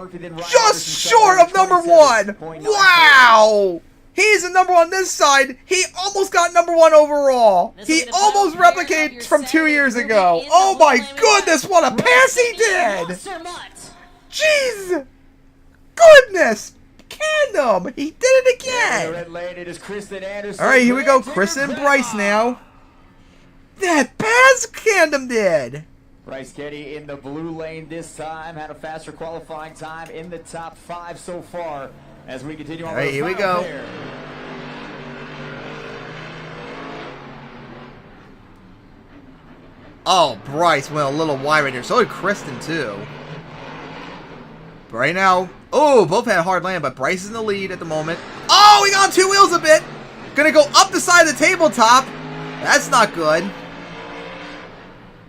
Just short of #1. Wow! He's the #1 this side. He almost got #1 overall. He almost replicated from 2 years ago. Oh my goodness, what a pass he did! Jeez! Goodness! Camden! He did it again! Alright, here we go. Kristen and Bryce now. That pass Camden did! Bryce Kenny in the blue lane this time. Had a faster qualifying time in the top 5 so far. As we continue on. Alright, here we go. Oh, Bryce went a little wide right here. So did Kristen, too. But right now, oh, both had a hard land, but Bryce is in the lead at the moment. Oh, he got on 2 wheels a bit. Gonna go up the side of the tabletop. That's not good.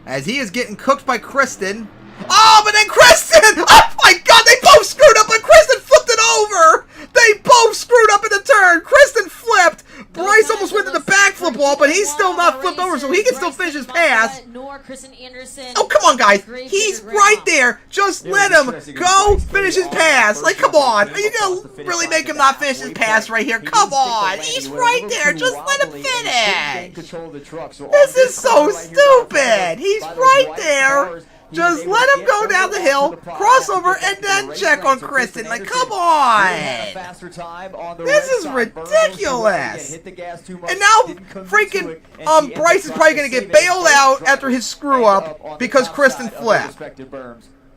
As he is getting cooked by Kristen. Oh, but then Kristen! Oh my God, they both screwed up, and Kristen flipped it over! They both screwed up in the turn. Kristen flipped. Bryce almost went to the backflip wall, but he's still not flipped over, so he can still finish his pass. Oh, come on, guys. He's right there. Just let him go finish his pass. Like, come on. Are you going to really make him not finish his pass right here? Come on. He's right there. Just let him finish. This is so stupid. He's right there. Just let him go down the hill, cross over, and then check on Kristen. Like, come on! This is ridiculous! And now, freaking, Bryce is probably gonna get bailed out after his screw up because Kristen flipped.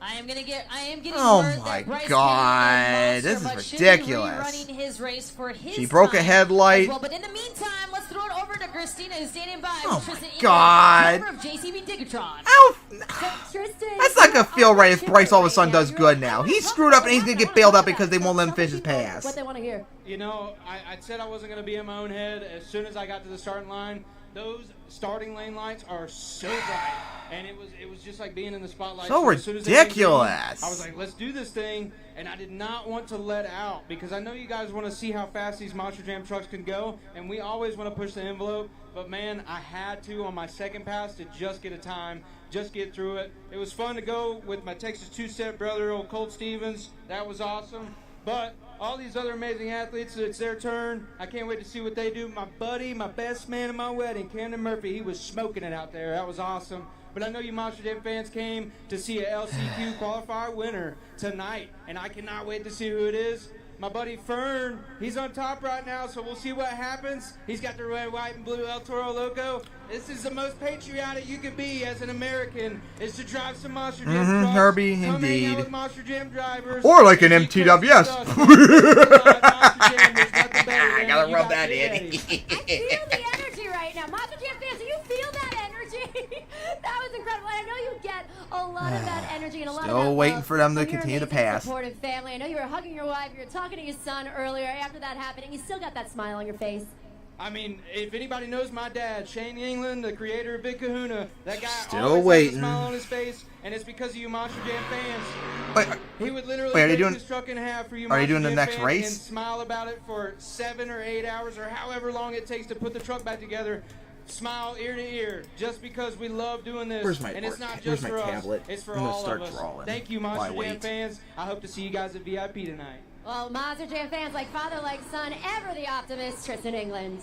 I am getting Oh word my that Bryce God, this is Monster Mutt should be ridiculous. rerunning his race for his She broke a time headlight. as well. But in the meantime, let's throw it over to Christina, who's standing by. Oh Tristan my England, God. driver of JCB Digatron. That's not gonna feel right if Bryce all of a sudden does good now. He's screwed up and he's gonna get bailed out because they won't let him finish his pass. What they want to hear. You know, I said I wasn't going to be in my own head. As soon as I got to the starting line, those starting lane lights are so bright, and it was just like being in the spotlight. So as soon as they came ridiculous. green, I was like, let's do this thing, and I did not want to let out because I know you guys want to see how fast these Monster Jam trucks can go, and we always want to push the envelope. But man, I had to on my second pass to just get a time, just get through it. It was fun to go with my Texas two-step brother, old Colt Stevens. That was awesome. But all these other amazing athletes, it's their turn. I can't wait to see what they do. My buddy, my best man at my wedding, Camden Murphy, he was smoking it out there. That was awesome. But I know you Monster Jam fans came to see a LCQ qualifier winner tonight, and I cannot wait to see who it is. My buddy Fern, he's on top right now, so we'll see what happens. He's got the red, white, and blue El Toro logo. This is the most patriotic you could be as an American, is to drive some Monster Jam trucks. Herbie, Come hang out indeed. with Monster Jam drivers. Or like an MTWS. I gotta rub that in. I feel the energy right now. Monster Jam fans, do you feel that energy? That was incredible. I know you get a lot of that energy and a lot of that Still waiting love for them to from your continue to amazing pass. supportive family. I know you were hugging your wife, you were talking to your son earlier after that happened, and you still got that smile on your face. I mean, if anybody knows my dad, Shane England, the creator of Big Kahuna, that guy Still always waiting. has a smile on his face, and it's because of you Monster Jam fans. Wait, He would literally wait, are you break doing- his truck in half for you are you Monster doing the Jam next fans race? and smile about it for 7 or 8 hours or however long it takes to put the truck back together. Smile ear to ear, just because we love doing this. Where's my and it's work? not Where's just my for tablet? us, it's for I'm gonna all start of us. drawing Thank you, while I Monster Jam wait. fans. I hope to see you guys at VIP tonight. Well, Monster Jam fans like father, like son, ever the optimist, Tristan England.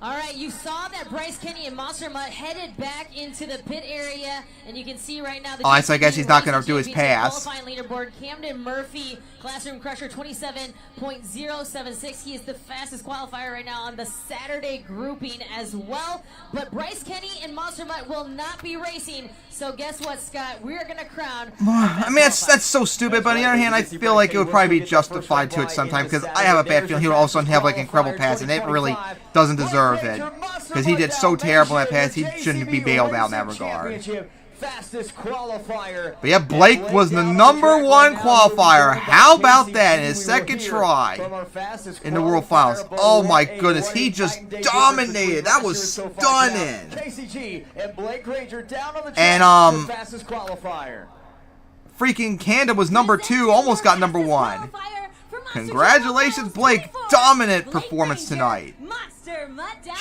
All right, you saw that Bryce Kenny and Monster Mutt headed back into the pit area, and you can see right now the Oh, so I guess he's not gonna Racing do his Championship pass. qualifying leaderboard. Camden Murphy, Classroom Crusher, 27.076. He is the fastest qualifier right now on the Saturday grouping as well. But Bryce Kenny and Monster Mutt will not be racing. So guess what, Scott? We're gonna crown. I mean, that's so stupid, but on the other hand, I feel like it would probably be justified to it sometime, because I have a bad feeling he would all of a sudden have like an incredible pass, and it really doesn't deserve it. Because he did so terrible in that pass, he shouldn't be bailed out in that regard. Fastest qualifier. But yeah, Blake was the #1 qualifier. How about that in his second try in the World Finals? Oh my goodness, he just dominated. That was stunning. KCG and Blake Granger down on the track. And the fastest qualifier. freaking Camden was #2, almost got #1. Congratulations, Blake. Dominant performance tonight.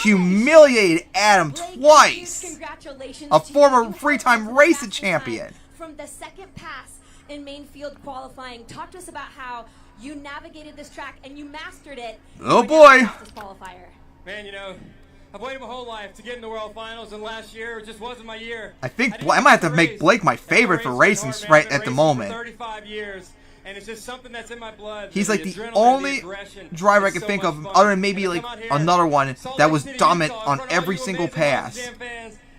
Humiliated Adam twice. Congratulations A to former you. three-time racing champion. From the second pass in main field qualifying, talk to us about how you navigated this track and you mastered it. Oh boy. Qualifier. Man, you know, I've waited my whole life to get in the World Finals, and last year it just wasn't my year. I think I might have to make Blake my favorite for racing right at the moment. 35 years, and it's just something that's in my blood. He's like the only driver I can think of, other than maybe like another one, that was dominant on every single pass.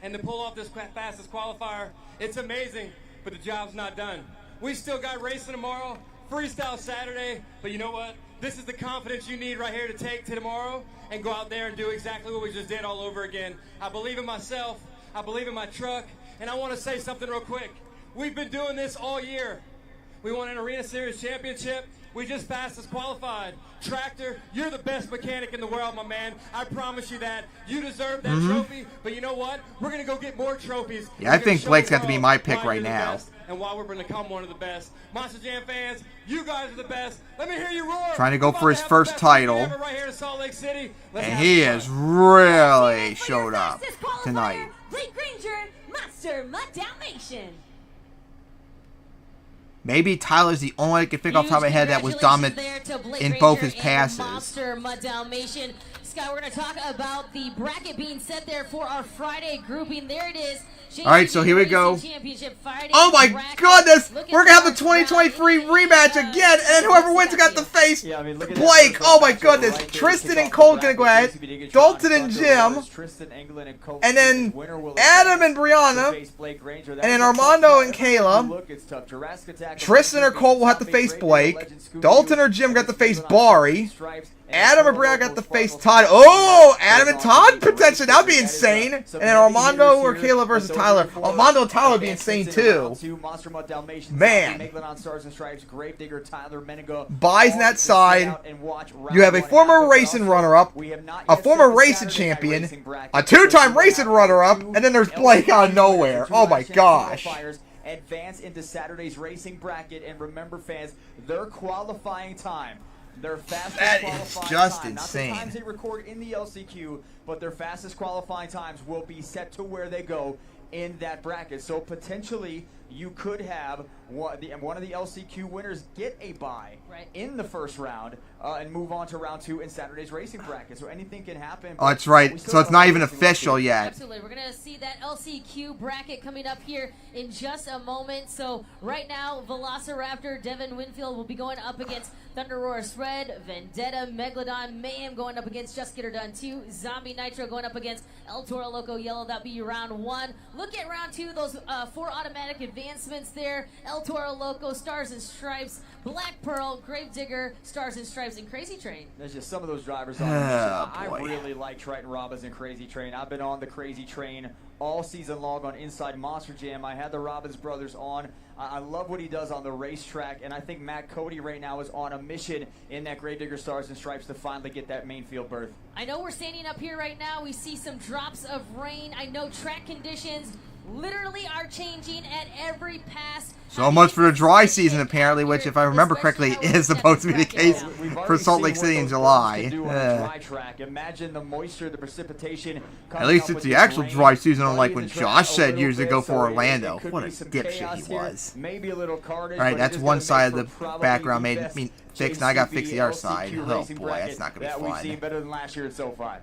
And to pull off this fastest qualifier, it's amazing, but the job's not done. We still got racing tomorrow, freestyle Saturday, but you know what? This is the confidence you need right here to take to tomorrow and go out there and do exactly what we just did all over again. I believe in myself, I believe in my truck, and I want to say something real quick. We've been doing this all year. We won an Arena Series championship. We just fastest qualified. Tractor, you're the best mechanic in the world, my man. I promise you that. You deserve that trophy, but you know what? We're going to go get more trophies. Yeah, I think Blake's got to be my pick right now. And why we're going to become one of the best. Monster Jam fans, you guys are the best. Let me hear you roar. Trying to go for his first title. Right here in Salt Lake City. And he has really showed up tonight. Blake Granger, Monster Mutt Dalmatian. Maybe Tyler's the only one I can think off the top of my head that was dominant in both his passes. Monster Mutt Dalmatian. Scott, we're going to talk about the bracket being set there for our Friday grouping. There it is, All right, so here we go. Oh my goodness! We're gonna have the 2023 rematch again, and whoever wins got to face Blake. Oh my goodness! Tristan and Cole gonna go at it. Dalton and Jim, and then Adam and Brianna, and then Armando and Kayla. Tristan or Cole will have to face Blake. Dalton or Jim got to face Bari. Adam or Brianna got to face Todd. Oh, Adam and Todd potentially. That'd be insane. And then Armando or Kayla versus Tyler. Armando and Tyler would be insane too. Man. Buys on that side. You have a former racing runner-up, a former racing champion, a two-time racing runner-up, and then there's Blake out of nowhere. Oh my gosh. Advance into Saturday's racing bracket, and remember, fans, their qualifying time, their fastest qualifying just time, insane. Not the times they record in the LCQ, but their fastest qualifying times will be set to where they go in that bracket. So potentially you could have one of the LCQ winners get a bye in the first round and move on to round 2 in Saturday's racing bracket. So anything can happen. Oh, that's right. So it's not even official yet. Absolutely. We're going to see that LCQ bracket coming up here in just a moment. So right now, Velociraptor, Devin Winfield will be going up against Thunder Roarus Red, Vendetta, Megalodon, Mayhem going up against Just Get Her Done 2, Zombie Nitro going up against El Toro Loco Yellow. That'll be round 1. Look at round 2, those 4 automatic advancements there. El Toro Loco, Stars and Stripes, Black Pearl, Gravedigger, Stars and Stripes, and Crazy Train. There's just some of those drivers on I really like Triton Robbins and Crazy Train. I've been on the Crazy Train all season long on Inside Monster Jam. I had the Robbins brothers on. I love what he does on the racetrack, and I think Matt Cody right now is on a mission in that Gravedigger Stars and Stripes to finally get that main field berth. I know we're standing up here right now. We see some drops of rain. I know track conditions literally are changing at every pass. So much for the dry season, apparently, which, if I remember correctly, is supposed to be the case for Salt Lake City in July. Imagine the moisture, the precipitation. At least it's the actual dry season, unlike when Josh said years ago for Orlando. What a dipshit he was. Alright, that's one side of the background made me fixed, and I got to fix the other side. Oh boy, that's not going to be fun. Better than last year so far.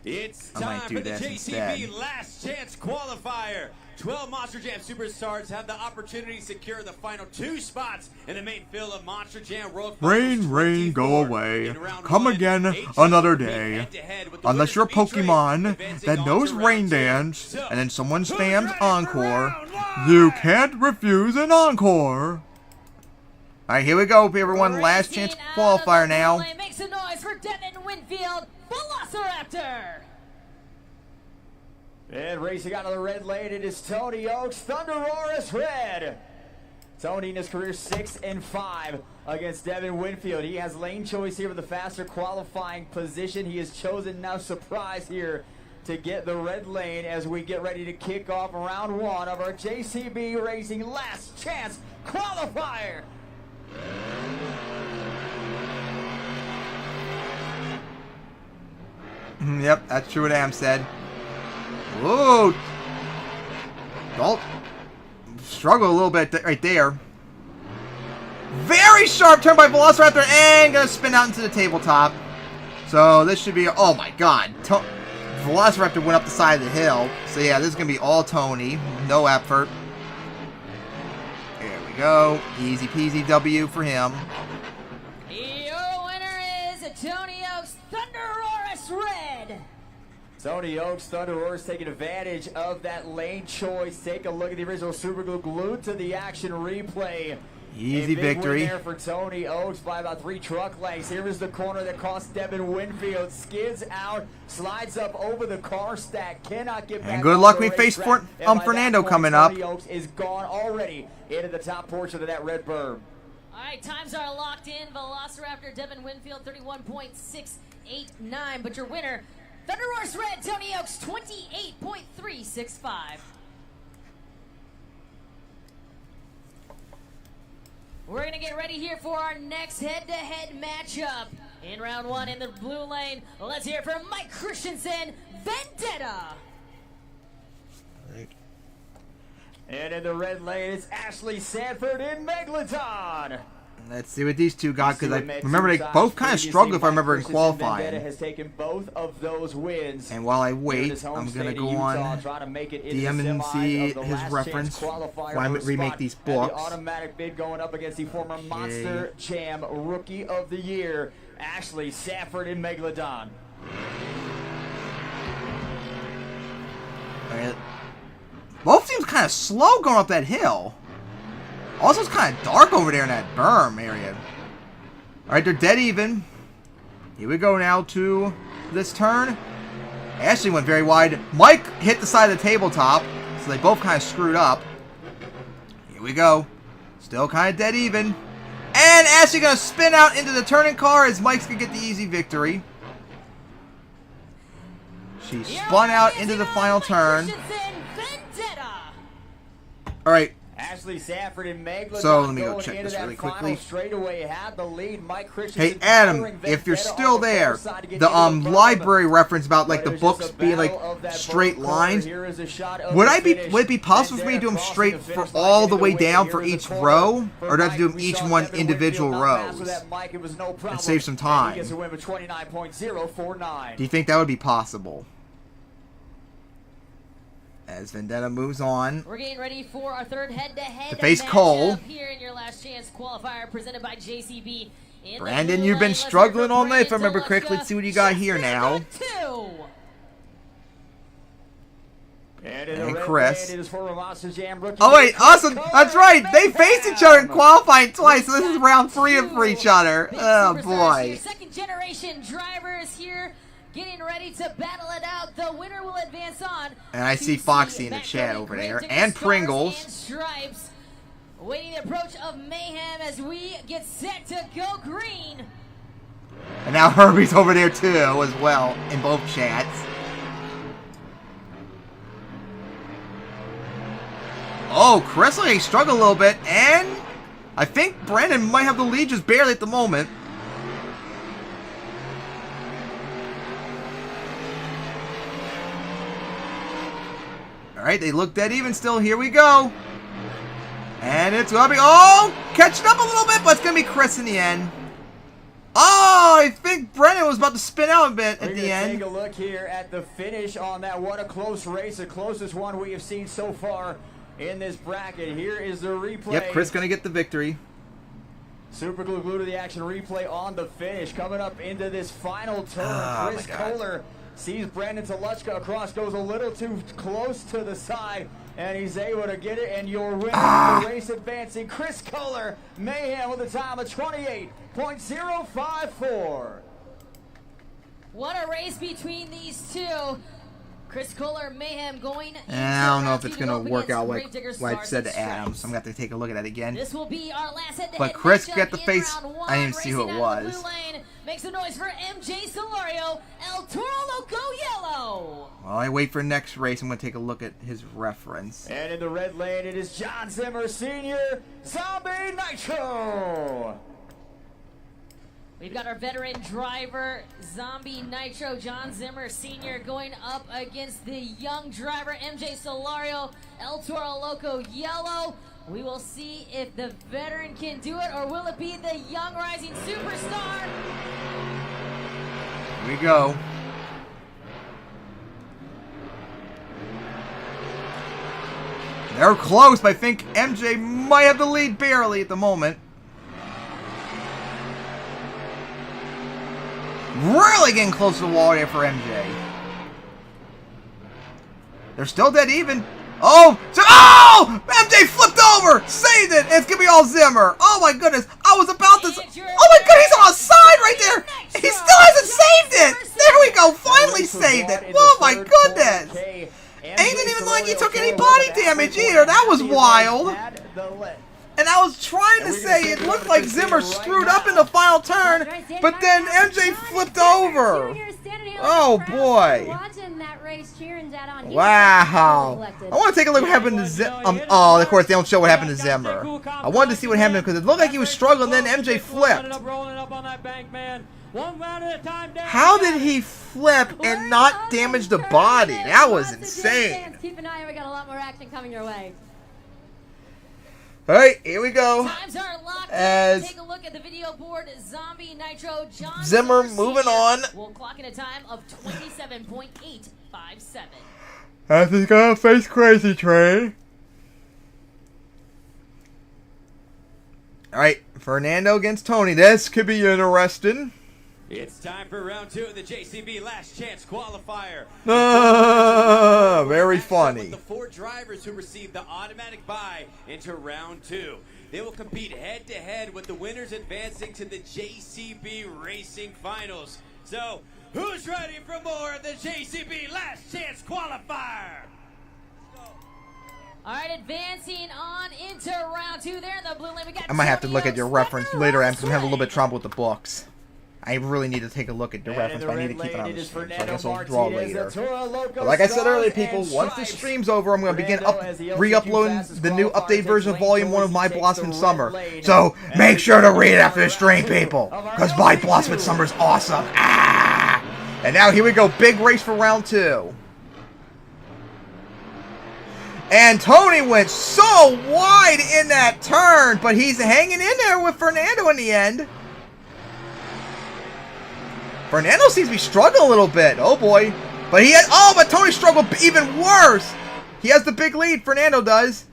It's time for the JCB Last Chance Qualifier. 12 Monster Jam Superstars have the opportunity to secure the final 2 spots in the main field of Monster Jam World Finals. Rain, go away. Come again another day. Unless you're a Pokemon that knows Rain Dance, and then someone spams Encore, you can't refuse an Encore. Alright, here we go, everyone. Last chance qualifier now. Make some noise for Devin Winfield, Velociraptor. And racing out of the red lane, it is Tony Oaks, Thunder Roarus Red. Tony in his career 6 and 5 against Devin Winfield. He has lane choice here with the faster qualifying position. He has chosen now surprise here to get the red lane as we get ready to kick off round 1 of our JCB Racing Last Chance Qualifier. Yep, that's true what Am said. Whoa! Don't struggle a little bit right there. Very sharp turn by Velociraptor and gonna spin out into the tabletop. So this should be, oh my god. Velociraptor went up the side of the hill. So yeah, this is gonna be all Tony. No effort. There we go. Easy peasy W for him. Your winner is Tony Oaks, Thunder Roarus Red. Tony Oaks, Thunder Roarus taking advantage of that lane choice. Take a look at the original Super Glue glued to the action replay. Easy victory there for Tony Oaks by about 3 truck lengths. Here is the corner that cost Devin Winfield. Skids out, slides up over the car stack. Cannot get back. And good luck. We face Fernando coming up. Tony Oaks is gone already into the top portion of that red berm. All right, times are locked in. Velociraptor, Devin Winfield, 31.689. But your winner, Thunder Roarus Red, Tony Oaks, 28.365. We're going to get ready here for our next head-to-head matchup. In round 1 in the blue lane, let's hear it from Mike Christensen, Vendetta. And in the red lane, it's Ashley Sanford in Megalodon. Let's see what these two got, because I remember they both kind of struggled, if I remember, in qualifying. Has taken both of those wins. And while I wait, I'm going to go on DM and see his reference while I remake these books. The automatic bid going up against the former Monster Jam Rookie of the Year, Ashley Safford in Megalodon. All right. Both seems kind of slow going up that hill. Also, it's kind of dark over there in that berm area. Alright, they're dead even. Here we go now to this turn. Ashley went very wide. Mike hit the side of the tabletop, so they both kind of screwed up. Here we go. Still kind of dead even. And Ashley going to spin out into the turning car as Mike's going to get the easy victory. She spun out into the final turn. Alright. Ashley Safford and Megalodon. So let me go check this really quickly. Straightaway had the lead. Mike Hey Adam, if you're still there, the library reference about like the books being like straight lines, would it be possible for me to do them straight for all the way down for each row, or do I have to do them each one individual rows and save some time? Do you think that would be possible? As Vendetta moves on. We're getting ready for our third head-to-head to face Cole. Here in your last chance qualifier presented by JCB. Brandon, you've been struggling all night, if I remember correctly. Let's see what you got here now. And Chris. Oh wait, awesome! That's right. They faced each other in qualifying twice, so this is round 3 for each other. Oh boy. Second generation drivers here. Getting ready to battle it out. The winner will advance on. And I see Foxy in the chat over there. And Pringles. And Stripes. Waiting the approach of Mayhem as we get set to go green. And now Herbie's over there too as well in both chats. Oh, Chris he struggled a little bit. And I think Brandon might have the lead just barely at the moment. Alright, they look dead even still. Here we go. And it's going to be... Oh! Catching up a little bit, but it's going to be Chris in the end. Oh! I think Brennan was about to spin out a bit at the end. Take a look here at the finish on that. What a close race. The closest one we have seen so far in this bracket. Here is the replay. Yep, Chris going to get the victory. Super glue to the action replay on the finish. Coming up into this final turn. Chris Kohler sees Brandon Toluchka across, goes a little too close to the side, and he's able to get it, and your winner of the race advancing, Chris Kohler, Mayhem with a time of 28.054. What a race between these two. Chris Kohler, Mayhem going. I don't know if it's going to work out like I said to Adam, so I'm going to have to take a look at that again. This will be our last head-to-head. But Chris got the face. I didn't even see who it was. Make some noise for MJ Solario, El Toro Loco Yellow. While I wait for next race, I'm going to take a look at his reference. And in the red lane, it is John Zimmer Sr., Zombie Nitro. We've got our veteran driver, Zombie Nitro, John Zimmer Sr. going up against the young driver, MJ Solario, El Toro Loco Yellow. We will see if the veteran can do it, or will it be the young rising superstar? Here we go. They're close, but I think MJ might have the lead barely at the moment. Really getting close to the wall here for MJ. They're still dead even. Oh! Oh! MJ flipped over! Saved it! And it's gonna be all Zimmer. Oh my goodness. I was about to... Oh my god, he's on the side right there! He still hasn't saved it! There we go! Finally saved it! Oh my goodness! And he didn't even like he took any body damage either. That was wild. And I was trying to say it looked like Zimmer screwed up in the final turn, but then MJ flipped over. Oh boy. Wow. I want to take a look at what happened to Zimmer. Oh, of course they don't show what happened to Zimmer. I wanted to see what happened because it looked like he was struggling, then MJ flipped. How did he flip and not damage the body? That was insane. Keep an eye, we got a lot more action coming your way. Alright, here we go. Times are locked As in. Take a look at the video board. Zombie Nitro John Zimmer Garcia moving on. will clock in a time of 27.857. As he's gonna face Crazy Train. Alright, Fernando against Tony. This could be interesting. It's time for round 2 of the JCB Last Chance Qualifier. Very funny. With the 4 drivers who received the automatic bye into round 2. They will compete head-to-head with the winners advancing to the JCB Racing Finals. So, who's ready for more of the JCB Last Chance Qualifier? All right, advancing on into round 2 there in the blue lane. We got I might have to look at your reference later on because I'm having a little bit of trouble with the books. I really need to take a look at the reference, but I need to keep it on the screen, so I guess I'll draw later. But like I said earlier, people, once the stream's over, I'm going to begin re-uploading the new updated version of Volume 1 of My Blossom Summer. So make sure to read it after the stream, people, because My Blossom Summer is awesome. Ah! And now here we go, big race for round 2. And Tony went so wide in that turn, but he's hanging in there with Fernando in the end. Fernando seems to be struggling a little bit. Oh boy. But but Tony struggled even worse. He has the big lead, Fernando does.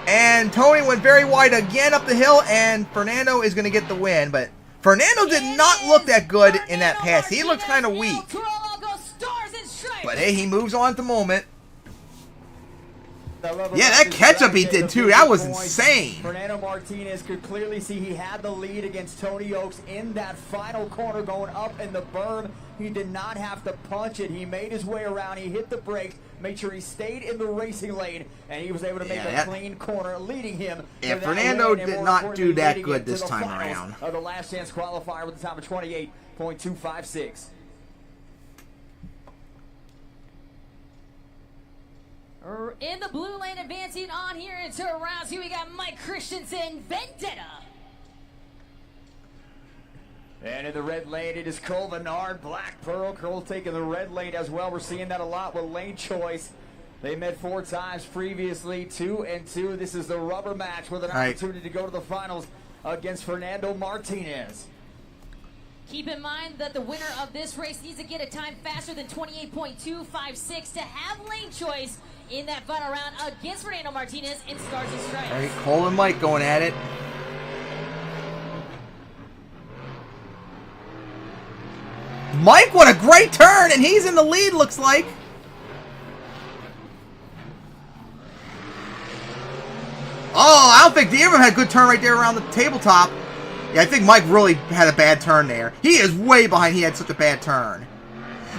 And Tony went very wide again up the hill, and Fernando is going to get the win. But Fernando did not look that good in that pass. He looked kind of weak. But hey, he moves on at the moment. Yeah, that catch-up he did too, that was insane. Fernando Martinez could clearly see he had the lead against Tony Oaks in that final corner going up in the berm. He did not have to punch it. He made his way around. He hit the brakes, made sure he stayed in the racing lane, and he was able to make a clean corner, leading him. Yeah, Fernando did not do that good this time around. Of the last chance qualifier with a time of 28.256. In the blue lane, advancing on here into round 2, we got Mike Christensen, Vendetta. And in the red lane, it is Cole Bernard, Black Pearl. Cole taking the red lane as well. We're seeing that a lot with lane choice. They met 4 times previously, 2-2. This is the rubber match with an opportunity to go to the finals against Fernando Martinez. Keep in mind that the winner of this race needs to get a time faster than 28.256 to have lane choice in that final round against Fernando Martinez in Stars and Stripes. All right, Cole and Mike going at it. Mike, what a great turn, and he's in the lead, looks like. Oh, I don't think the other had a good turn right there around the tabletop. Yeah, I think Mike really had a bad turn there. He is way behind. He had such a bad turn.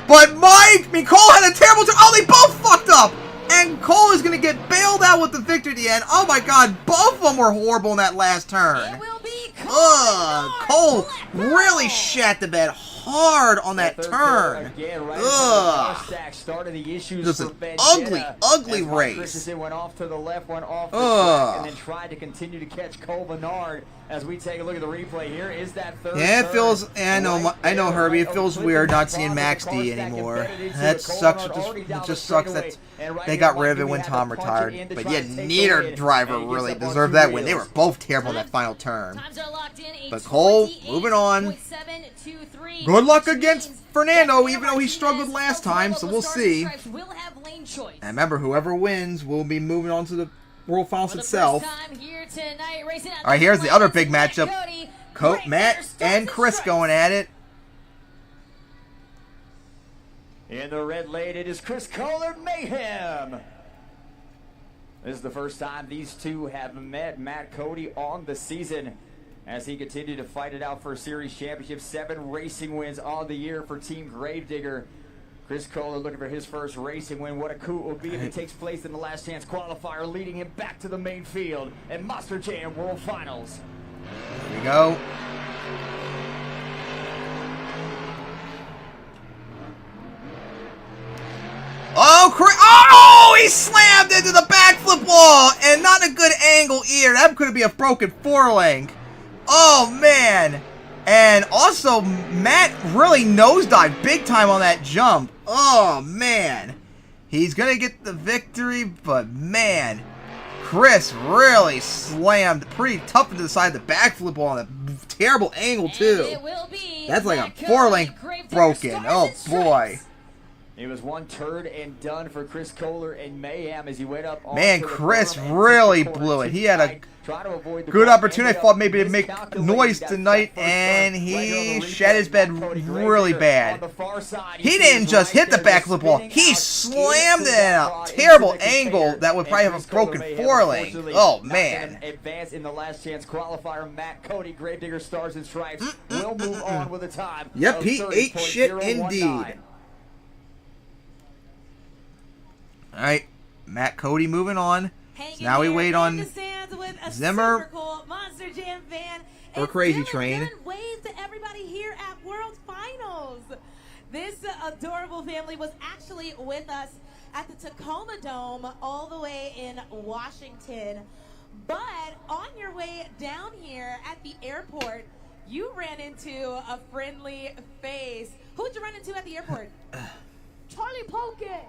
But Cole had a terrible turn. Oh, they both fucked up. And Cole is going to get bailed out with the victory at the end. Oh, my God. Both of them were horrible in that last turn. It will be Cole really shat the bed hard on that turn. This is an ugly race. Christensen went off to the left, went off the track, and then tried to continue to catch Cole Bernard. As we take a look at the replay here, is that third? Yeah, it feels. I know, Herbie. It feels weird not seeing Max D anymore. That sucks. It just sucks that they got rid of it when Tom retired. But yeah, neither driver really deserved that win. They were both terrible in that final turn. But Cole, moving on. Good luck against Fernando, even though he struggled last time. So we'll see. And remember, whoever wins will be moving on to the World Finals itself. Alright, here's the other big matchup. Matt and Chris going at it. In the red lane, it is Chris Kohler Mayhem. This is the first time these two have met. Matt Cody on the season as he continued to fight it out for a series championship. 7 racing wins on the year for Team Gravedigger. Chris Kohler looking for his first racing win. What a coup it will be if it takes place in the last chance qualifier, leading him back to the main field and Monster Jam World Finals. Here we go. Oh, he slammed into the backflip wall, and not a good angle either. That could be a broken 4-link. Oh, man. And also, Matt really nosedived big time on that jump. Oh, man. He's going to get the victory, but man, Chris really slammed pretty tough into the side of the backflip on a terrible angle, too. That's like a 4-link broken. Oh, boy. It was one turd and done for Chris Kohler and Mayhem as he went up. Man, Chris really blew it. He had a good opportunity. I thought maybe to make noise tonight, and he shed his bed really bad. He didn't just hit the backflip wall. He slammed it at a terrible angle that would probably have a broken 4-link. Oh, man. Advance in the last chance qualifier. Matt Cody, Gravedigger Stars and Stripes, will move on with a time. Yep, he ate shit indeed. All right, Matt Cody moving on. So now we wait on Zimmer Monster Jam fan or Crazy Train. Wave to everybody here at World Finals. This adorable family was actually with us at the Tacoma Dome all the way in Washington. But on your way down here at the airport, you ran into a friendly face. Who'd you run into at the airport? Charlie Polkin.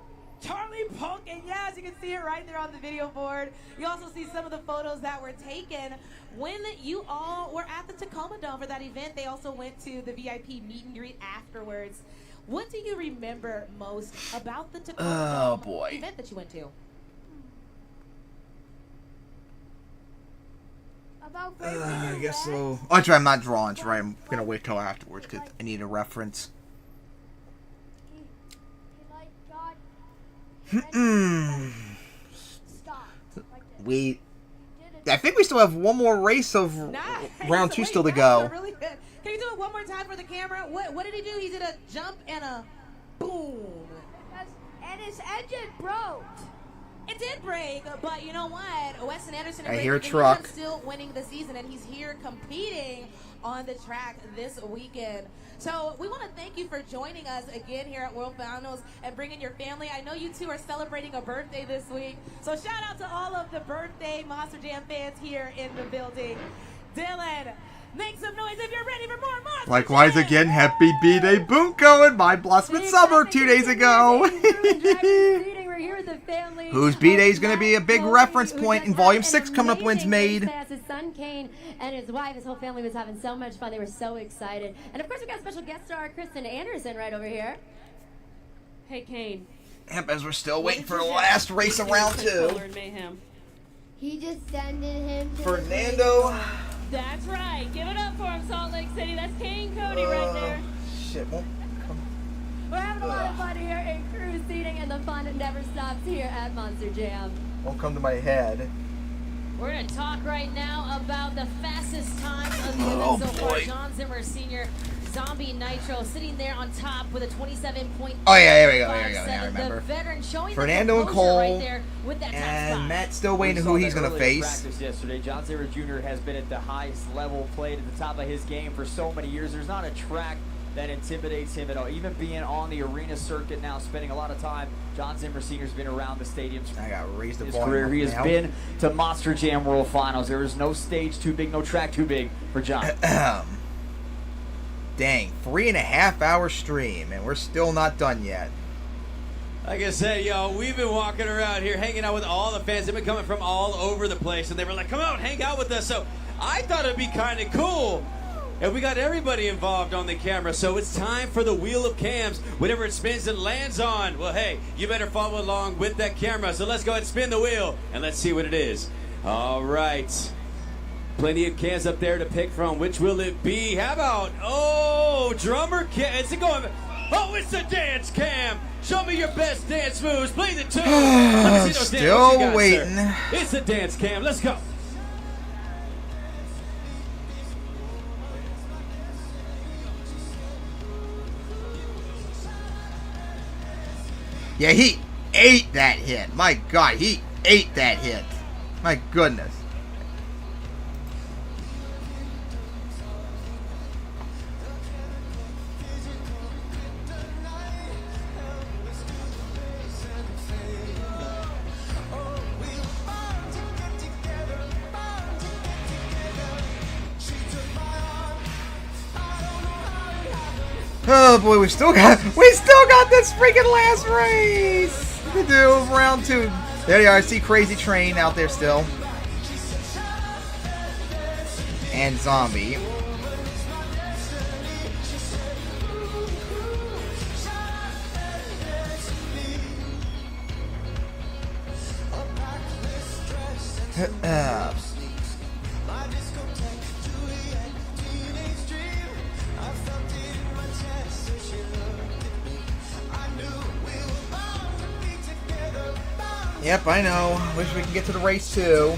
Charlie Polkin, yeah, as you can see it right there on the video board. You also see some of the photos that were taken when you all were at the Tacoma Dome for that event. They also went to the VIP meet and greet afterwards. What do you remember most about the Tacoma Dome event that you went to? I guess so. Oh, that's right, I'm not drawing. That's right, I'm going to wait till afterwards because I need a reference. I think we still have one more race of round 2 still to go. Really good. Can you do it one more time for the camera? What did he do? He did a jump and a boom. And his engine broke. It did break, but you know what? Weston Anderson I hear a truck. He's still winning the season, and he's here competing on the track this weekend. So we want to thank you for joining us again here at World Finals and bringing your family. I know you two are celebrating a birthday this week, so shout out to all of the birthday Monster Jam fans here in the building. Dylan, make some noise if you're ready for more Monster Likewise, Jam. again, happy B-Day Bunko and my Blossom Summer 2 days ago. Whose B-Day is going to be a big reference point in Volume 6 coming up when it's made. His son Kane and his wife, his whole family was having so much fun. They were so excited. And of course, we got special guest star Kristen Anderson right over here. Hey, Kane. Yep, as we're still waiting for the last race of round 2. He just sended him to Fernando. That's right. Give it up for him, Salt Lake City. That's Kane Cody right there. Shit, won't come. We're having a lot of fun here in crew seating, and the fun never stops here at Monster Jam. Won't come to my head. We're going to talk right now about the fastest time of the event so far. John Zimmer Sr., Zombie Nitro, sitting there on top with a 27.5. Oh, yeah, here we go. I remember. The veteran showing Fernando and Cole. right there with that and Matt's still waiting who he's going to face. Yesterday, John Zimmer Jr. has been at the highest level, played at the top of his game for so many years. There's not a track that intimidates him at all. Even being on the arena circuit now, spending a lot of time, John Zimmer Sr.'s been around the stadiums. I got raised the his volume career. He has now. been to Monster Jam World Finals. There is no stage too big, no track too big for John. Dang, 3.5 hour stream, and we're still not done yet. Like I said, yo, we've been walking around here, hanging out with all the fans. They've been coming from all over the place, and they were like, come out, hang out with us. So I thought it'd be kind of cool. And we got everybody involved on the camera, so it's time for the Wheel of Cams. Whatever it spins and lands on, well, hey, you better follow along with that camera. So let's go ahead and spin the wheel, and let's see what it is. All right. Plenty of cams up there to pick from. Which will it be? How about, drummer cam. Is it going? Oh, it's the dance cam. Show me your best dance moves. Play the tune. Let me see those Still dance waiting. Sir. It's the dance cam. Let's go. Yeah, he ate that hit. My God, he ate that hit. My goodness. Oh boy, we still got this freaking last race to do of round 2. There you are. I see Crazy Train out there still. And Zombie. Yep, I know. Wish we could get to the race too.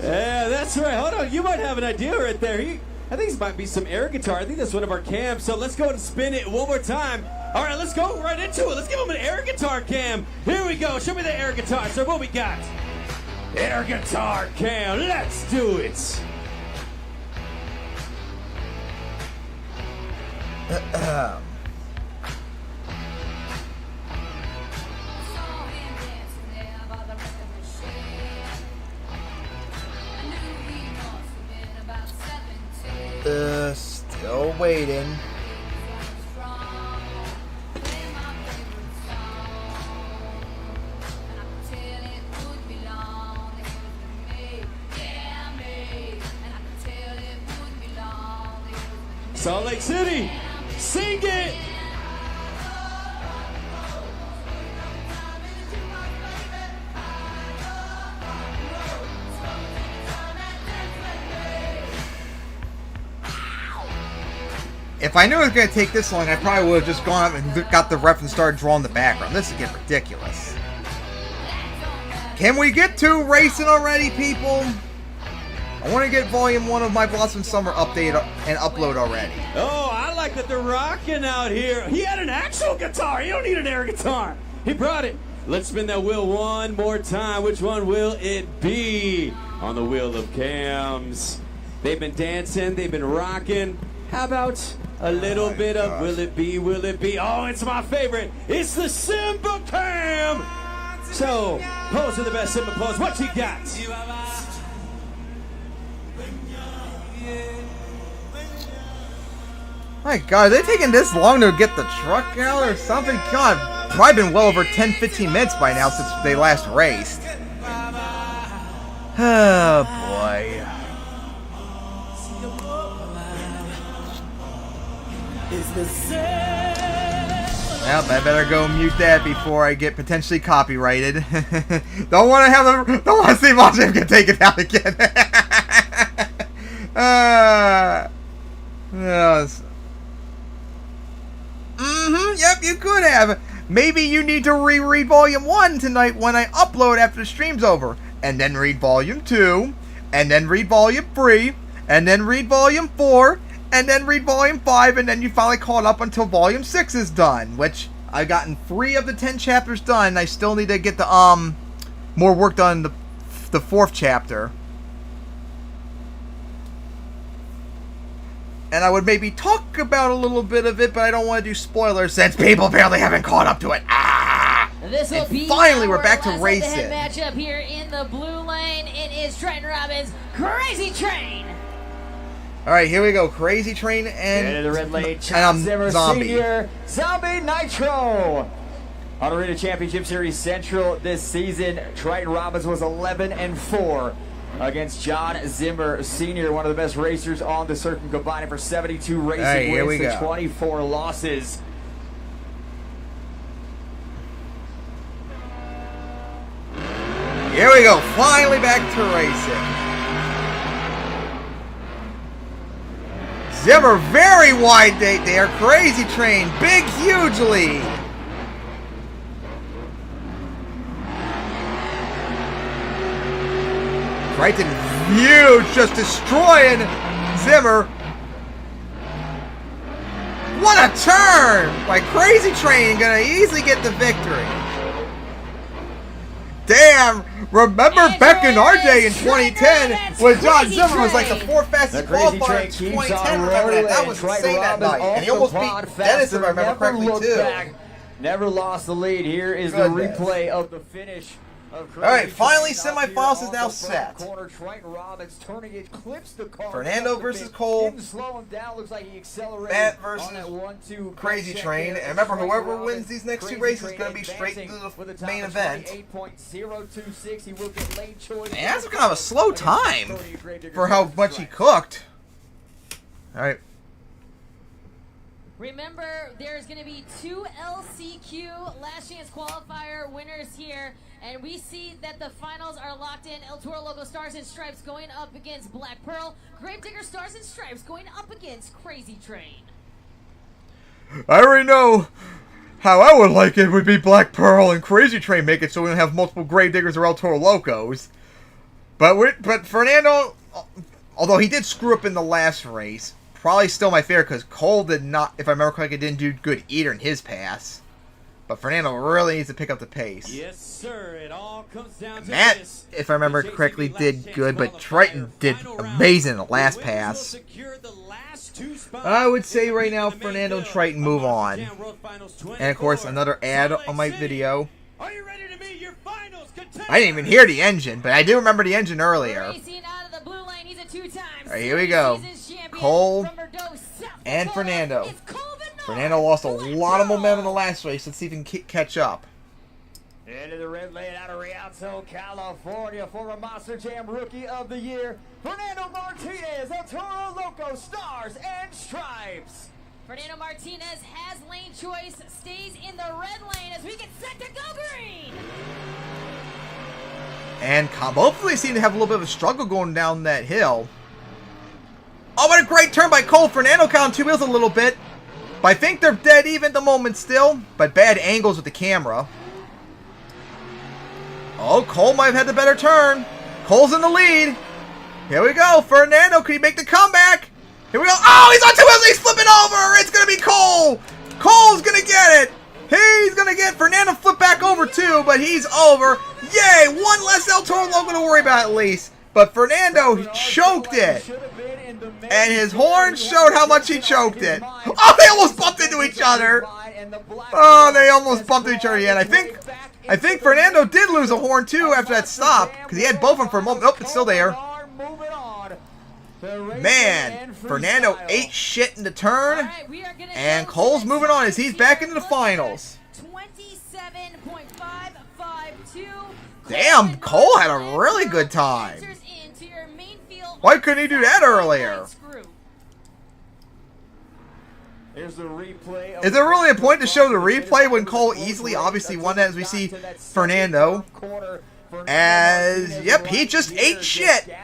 Yeah, that's right. Hold on, you might have an idea right there. I think this might be some air guitar. I think that's one of our cams. So let's go and spin it one more time. All right, let's go right into it. Let's give him an air guitar cam. Here we go. Show me the air guitar. So what we got? Air guitar cam. Let's do it. Still waiting. Salt Lake City, sing it! If I knew it was going to take this long, I probably would have just gone up and got the ref and started drawing the background. This is getting ridiculous. Can we get to racing already, people? I want to get Volume 1 of my Blossom Summer update and upload already. Oh, I like that they're rocking out here. He had an actual guitar. You don't need an air guitar. He brought it. Let's spin that wheel one more time. Which one will it be? On the wheel of cams. They've been dancing. They've been rocking. How about a little bit of will it be, will it be? Oh, it's my favorite. It's the Simba Cam. So, pose to the best Simba pose. What you got? My God, are they taking this long to get the truck out or something? God, probably been well over 10-15 minutes by now since they last raced. Oh, boy. Well, I better go mute that before I get potentially copyrighted. Don't want to see Monster get taken down again. Yep, you could have. Maybe you need to reread Volume 1 tonight when I upload after the stream's over. And then read Volume 2. And then read Volume 3. And then read Volume 4. And then read Volume 5. And then you finally caught up until Volume 6 is done. Which, I've gotten 3 of the 10 chapters done. I still need to get the, more work done in the 4th chapter. And I would maybe talk about a little bit of it, but I don't want to do spoilers since people apparently haven't caught up to it. This will be finally, we're back to racing. Matchup here in the blue lane. It is Trenton Robbins, Crazy Train. All right, here we go. Crazy Train and the red lane, Zimmer Zombie. Senior, Zombie Nitro. On Arena Championship Series Central this season, Triton Robbins was 11-4 against John Zimmer Sr., one of the best racers on the circuit, combining for 72 racing wins to 24 losses. Here we go, finally back to racing. Zimmer, very wide date there. Crazy Train, big, huge lead. Triton, huge, just destroying Zimmer. What a turn by Crazy Train, gonna easily get the victory. Damn, remember back in our day in 2010 when John Zimmer was like the 4th fastest qualifier in 2010? Remember that? That was insane that night. And he almost beat Dennis, if I remember correctly, too. Never lost the lead. Here is the replay of the finish Alright, finally semifinals is now set. Fernando versus Cole. Matt versus Crazy Train. And remember, whoever wins these next two races is going to be straight to the main event. Man, that's kind of a slow time for how much he cooked. Alright. Remember, there's going to be 2 LCQ Last Chance Qualifier winners here. And we see that the finals are locked in. El Toro Loco Stars and Stripes going up against Black Pearl. Gravedigger Stars and Stripes going up against Crazy Train. I already know how I would like it would be Black Pearl and Crazy Train make it so we don't have multiple Gravediggers or El Toro Locos. But Fernando, although he did screw up in the last race, probably still my favorite because Cole did not, if I remember correctly, didn't do good either in his pass. But Fernando really needs to pick up the pace. Yes, sir. It all comes down to Matt, this. if I remember correctly, did good, but Triton did amazing in the last pass. I would say right now, Fernando and Triton move on. And of course, another ad on my video. I didn't even hear the engine, but I do remember the engine earlier. Alright, here we go. Cole and Fernando. Fernando lost a lot of momentum in the last race. Let's see if he can catch up. Into the red lane out of Rialto, California, former Monster Jam Rookie of the Year, Fernando Martinez, El Toro Loco Stars and Stripes. Fernando Martinez has lane choice, stays in the red lane as we get set to go green. And both of these seem to have a little bit of a struggle going down that hill. Oh, what a great turn by Cole. Fernando caught on two wheels a little bit. But I think they're dead even at the moment still. But bad angles with the camera. Oh, Cole might have had the better turn. Cole's in the lead. Here we go. Fernando, can he make the comeback? Here we go. Oh, he's on two wheels. He's flipping over. It's going to be Cole. Cole's going to get it. He's going to get Fernando flip back over too, but he's over. Yay, one less El Toro Loco to worry about at least. But Fernando choked it. And his horn showed how much he choked it. Oh, they almost bumped into each other. Oh, they almost bumped into each other again. I think Fernando did lose a horn too after that stop. Because he had both of them for a moment. Nope, it's still there. Man, Fernando ate shit in the turn. And Cole's moving on as he's back into the finals. 27.552. Damn, Cole had a really good time. Why couldn't he do that earlier? Here's the replay. Is there really a point to show the replay when Cole easily obviously won that, as we see Fernando? As, yep, he just ate shit.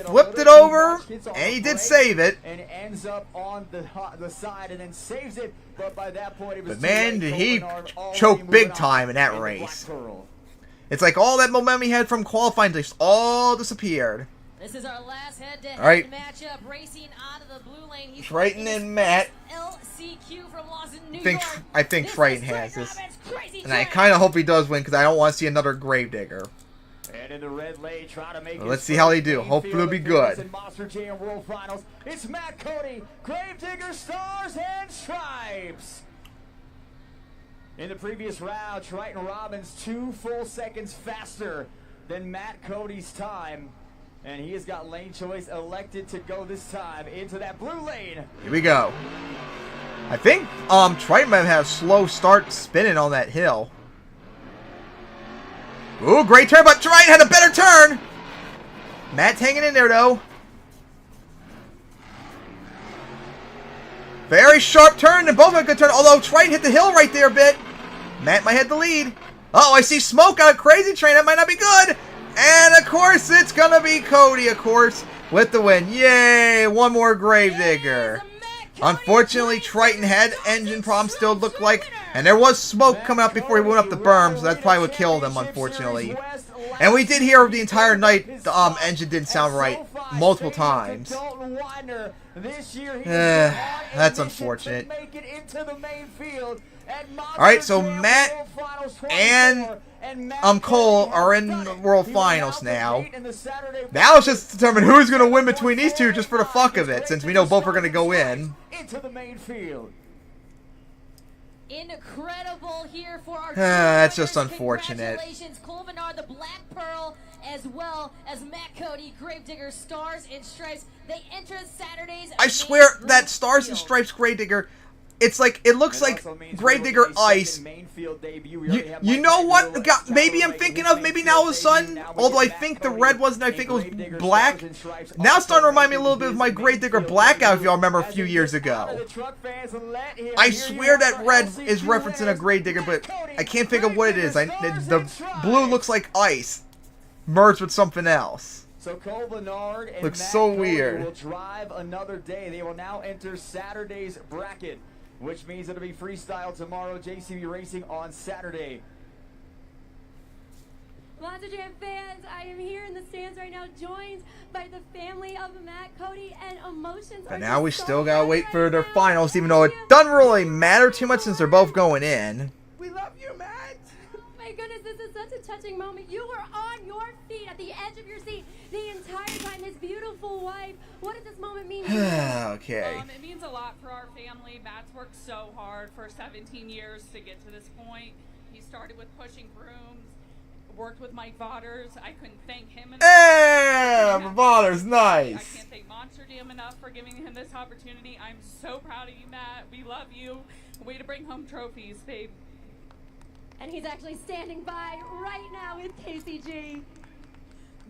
Flipped it over, and he did save it. And ends up on the side and then saves it. But by that point, it was but man, did he choke big time in that race. It's like all that momentum he had from qualifying just all disappeared. This is our last head-to-head matchup. Racing out of the blue lane. He's Triton and Matt. LCQ from Lawson, New I think Triton has this. And I kind of hope he does win because I don't want to see another Gravedigger. And in the red lane, trying to make well, let's see how they do. Hopefully it'll be good. Monster Jam World Finals. It's Matt Cody, Gravedigger Stars and Stripes. In the previous round, Triton Robbins 2 full seconds faster than Matt Cody's time. And he has got lane choice elected to go this time into that blue lane. Here we go. I think Triton might have had a slow start spinning on that hill. Ooh, great turn, but Triton had a better turn. Matt's hanging in there, though. Very sharp turn, and both had a good turn, although Triton hit the hill right there a bit. Matt might have the lead. Oh, I see smoke out of Crazy Train. That might not be good. And, of course, it's going to be Cody, of course, with the win. Yay, one more Gravedigger. Unfortunately, Triton had engine problems still looked like, and there was smoke coming out before he went up the berm, so that's probably what killed him, unfortunately. And we did hear the entire night the engine didn't sound right multiple times. That's unfortunate. Alright, so Matt and Cole are in the World Finals now. Now it's just determine who's going to win between these two just for the fuck of it, since we know both are going to go in. Into the main field. Incredible here for our that's just unfortunate. Congratulations, Cole Menard, the the Black Pearl, as well as Matt Cody, Gravedigger, Stars and Stripes. They enter Saturday's. I swear that Stars and Stripes Gravedigger, it's like, it looks like Gravedigger Ice. You know what? Maybe I'm thinking of, maybe now all of a sudden, although I think the red wasn't, I think it was black. Now it's starting to remind me a little bit of my Gravedigger Blackout, if y'all remember a few years ago. I swear that red is referencing a Gravedigger, but I can't think of what it is. The blue looks like ice, merged with something else. So Cole Bernard and looks Matt so Cody weird. will drive another day. They will now enter Saturday's bracket, which means it'll be freestyle tomorrow, JCB Racing on Saturday. Monster Jam fans, I am here in the stands right now, joined by the family of Matt Cody, and emotions But are now we just so still gotta high wait right for their now. finals, even though it doesn't really matter too much since they're both going in. We love you, Matt. Oh my goodness, this is such a touching moment. You were on your feet at the edge of your seat the entire time. His beautiful wife. What does this moment mean to you? Okay. It means a lot for our family. Matt's worked so hard for 17 years to get to this point. He started with pushing brooms, worked with Mike Vauders. I couldn't thank him enough. Yeah, Vauders, nice. I can't thank Monster Jam enough for giving him this opportunity. I'm so proud of you, Matt. We love you. Way to bring home trophies, babe. And he's actually standing by right now with KCG.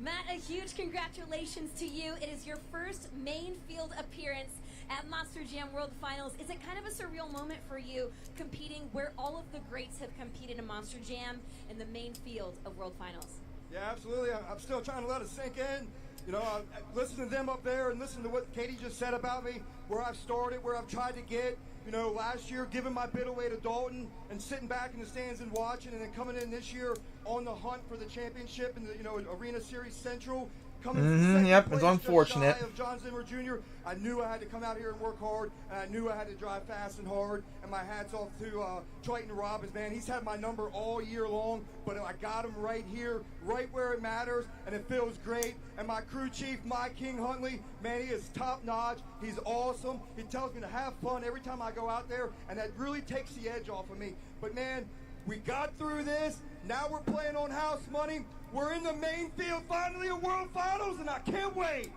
Matt, a huge congratulations to you. It is your first main field appearance at Monster Jam World Finals. Is it kind of a surreal moment for you competing where all of the greats have competed in Monster Jam in the main field of World Finals? Yeah, absolutely. I'm still trying to let it sink in. You know, I listen to them up there and listen to what Katie just said about me, where I've started, where I've tried to get. You know, last year giving my bid away to Dalton and sitting back in the stands and watching, and then coming in this year on the hunt for the championship in the Arena Series Central. Yep, it's unfortunate. Of John Zimmer Jr. I knew I had to come out here and work hard, and I knew I had to drive fast and hard. And my hat's off to Triton Robbins, man. He's had my number all year long, but I got him right here, right where it matters, and it feels great. And my crew chief, Mike King Huntley, man, he is top notch. He's awesome. He tells me to have fun every time I go out there, and that really takes the edge off of me. But man, we got through this. Now we're playing on house money. We're in the main field finally of World Finals, and I can't wait.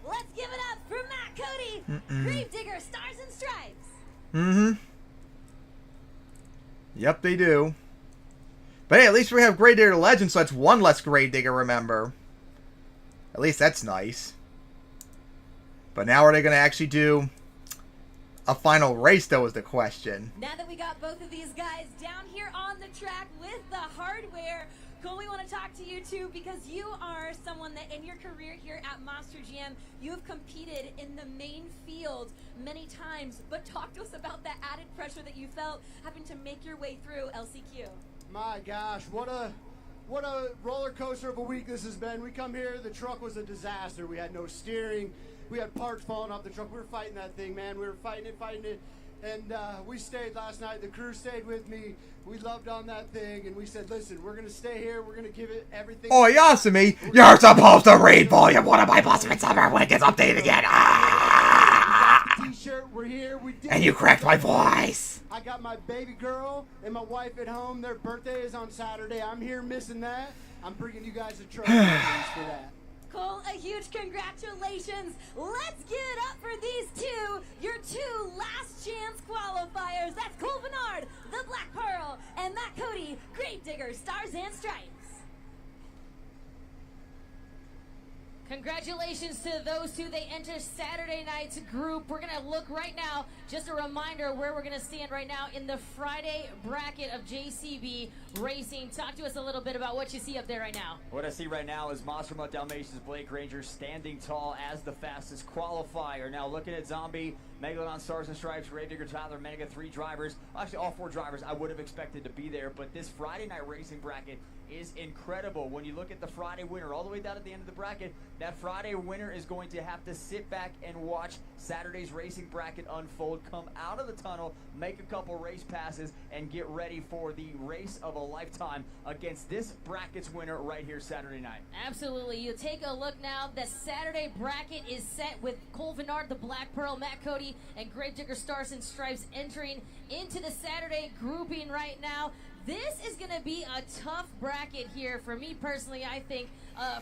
Let's give it up for Matt Cody, Gravedigger, Stars and Stripes. Yep, they do. But hey, at least we have Gravedigger Legend, so that's one less Gravedigger, remember. At least that's nice. But now are they going to actually do a final race, though, is the question. Now that we got both of these guys down here on the track with the hardware, Cole, we want to talk to you too, because you are someone that in your career here at Monster Jam, you have competed in the main field many times, but talk to us about that added pressure that you felt having to make your way through LCQ. My gosh, what a roller coaster of a week this has been. We come here, the truck was a disaster. We had no steering. We had parts falling off the truck. We were fighting that thing, man. We were fighting it. And we stayed last night. The crew stayed with me. We loved on that thing, and we said, listen, we're going to stay here. We're going to give it everything. Oh, Yasumi, you're supposed to read Volume 1 of my Possible Summer when it gets updated again. T-shirt, we're here. We did And you cracked my voice. I got my baby girl and my wife at home. Their birthday is on Saturday. I'm here missing that. I'm bringing you guys a trophy for that. Cole, a huge congratulations. Let's give it up for these two, your two last chance qualifiers. That's Cole Bernard, the Black Pearl, and Matt Cody, Gravedigger, Stars and Stripes. Congratulations to those two. They enter Saturday night's group. We're going to look right now, just a reminder where we're going to stand right now in the Friday bracket of JCB Racing. Talk to us a little bit about what you see up there right now. What I see right now is Monster Mutt Dalmatians Blake Ranger standing tall as the fastest qualifier. Now looking at Zombie, Megalodon, Stars and Stripes, Gravedigger, Tyler, Manga, 3 drivers. Actually, all 4 drivers I would have expected to be there, but this Friday night racing bracket is incredible. When you look at the Friday winner all the way down at the end of the bracket, that Friday winner is going to have to sit back and watch Saturday's racing bracket unfold, come out of the tunnel, make a couple race passes, and get ready for the race of a lifetime against this bracket's winner right here Saturday night. Absolutely. You take a look now. The Saturday bracket is set with Cole Bernard, the Black Pearl, Matt Cody, and Gravedigger, Stars and Stripes entering into the Saturday grouping right now. This is going to be a tough bracket here for me personally, I think,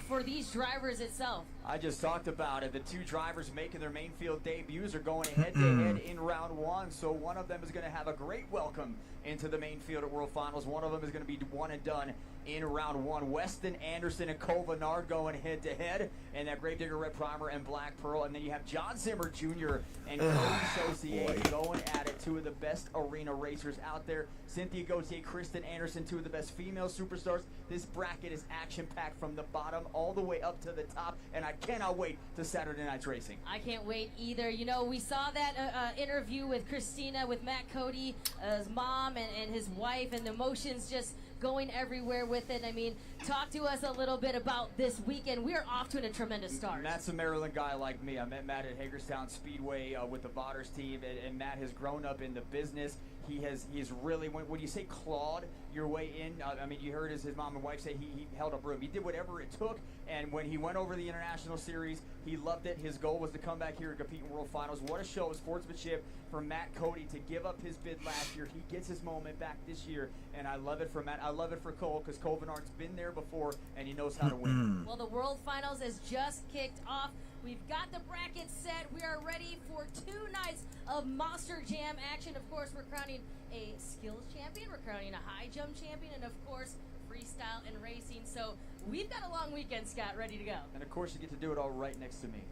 for these drivers itself. I just talked about it. The two drivers making their main field debuts are going head-to-head in round one. So one of them is going to have a great welcome into the main field at World Finals. One of them is going to be one and done in round one. Weston Anderson and Cole Vennard going head-to-head, and that Gravedigger Red Primer and Black Pearl. And then you have John Zimmer Jr. and Cody Saucier going at it, two of the best arena racers out there. Cynthia Gauthier, Kristen Anderson, two of the best female superstars. This bracket is action-packed from the bottom all the way up to the top, and I cannot wait to Saturday night's racing. I can't wait either. You know, we saw that interview with Christina, with Matt Cody, his mom and his wife, and the emotions just going everywhere with it. I mean, talk to us a little bit about this weekend. We are off to a tremendous start. Matt's a Maryland guy like me. I met Matt at Hagerstown Speedway with the Botters team, and Matt has grown up in the business. He's really, when you say clawed your way in, I mean, you heard his mom and wife say he held up room. He did whatever it took, and when he went over the International Series, he loved it. His goal was to come back here and compete in World Finals. What a show of sportsmanship for Matt Cody to give up his bid last year. He gets his moment back this year, and I love it for Matt. I love it for Cole, because Cole Vennard's been there before, and he knows how to win. Well, the World Finals has just kicked off. We've got the bracket set. We are ready for 2 nights of Monster Jam action. Of course, we're crowning a skills champion. We're crowning a high jump champion. And, of course, freestyle and racing. So we've got a long weekend, Scott, ready to go. And, of course, you get to do it all right next to me.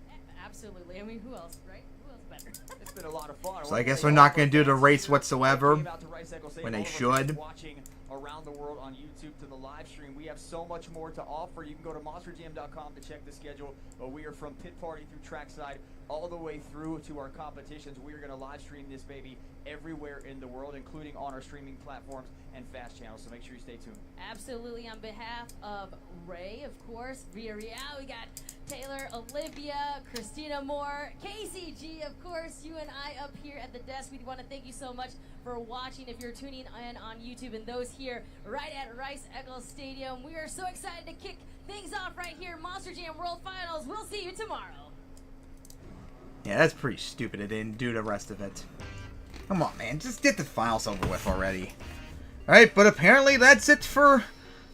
Absolutely. I mean, who else, right? Who else better? It's been a lot of fun. So I guess we're not going to do the race whatsoever when they should. Watching around the world on YouTube to the live stream. We have so much more to offer. You can go to monsterjam.com to check the schedule. But we are from pit party through trackside all the way through to our competitions. We are going to live stream this baby everywhere in the world, including on our streaming platforms and fast channels. So make sure you stay tuned. Absolutely. On behalf of Ray, of course, Villarreal, we got Taylor, Olivia, Christina Moore, KCG, of course, you and I up here at the desk. We want to thank you so much for watching if you're tuning in on YouTube, and those here right at Rice-Eccles Stadium. We are so excited to kick things off right here, Monster Jam World Finals. We'll see you tomorrow. Yeah, that's pretty stupid. It didn't do the rest of it. Come on, man. Just get the finals over with already. Alright, but apparently that's it for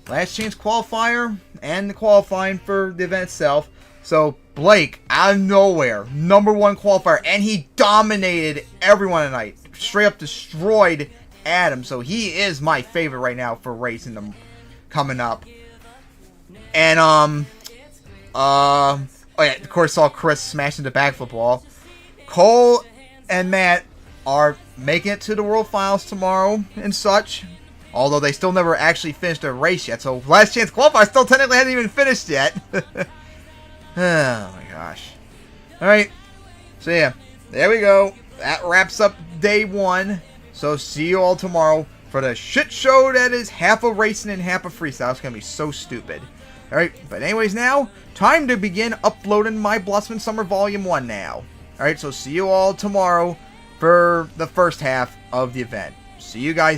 Last Chance Qualifier and the qualifying for the event itself. So, Blake, out of nowhere, #1 qualifier, and he dominated everyone tonight. Straight up destroyed Adam. So he is my favorite right now for racing them coming up. And, oh yeah, of course, saw Chris smashing the backflip wall. Cole and Matt are making it to the World Finals tomorrow and such. Although they still never actually finished their race yet. So Last Chance Qualifier still technically hasn't even finished yet. Oh my gosh. Alright. So yeah, there we go. That wraps up day 1. So see you all tomorrow for the shit show that is half of racing and half of freestyle. It's going to be so stupid. Alright, but anyways now, time to begin uploading my Blossman Summer Volume 1 now. Alright, so see you all tomorrow for the first half of the event. See you guys.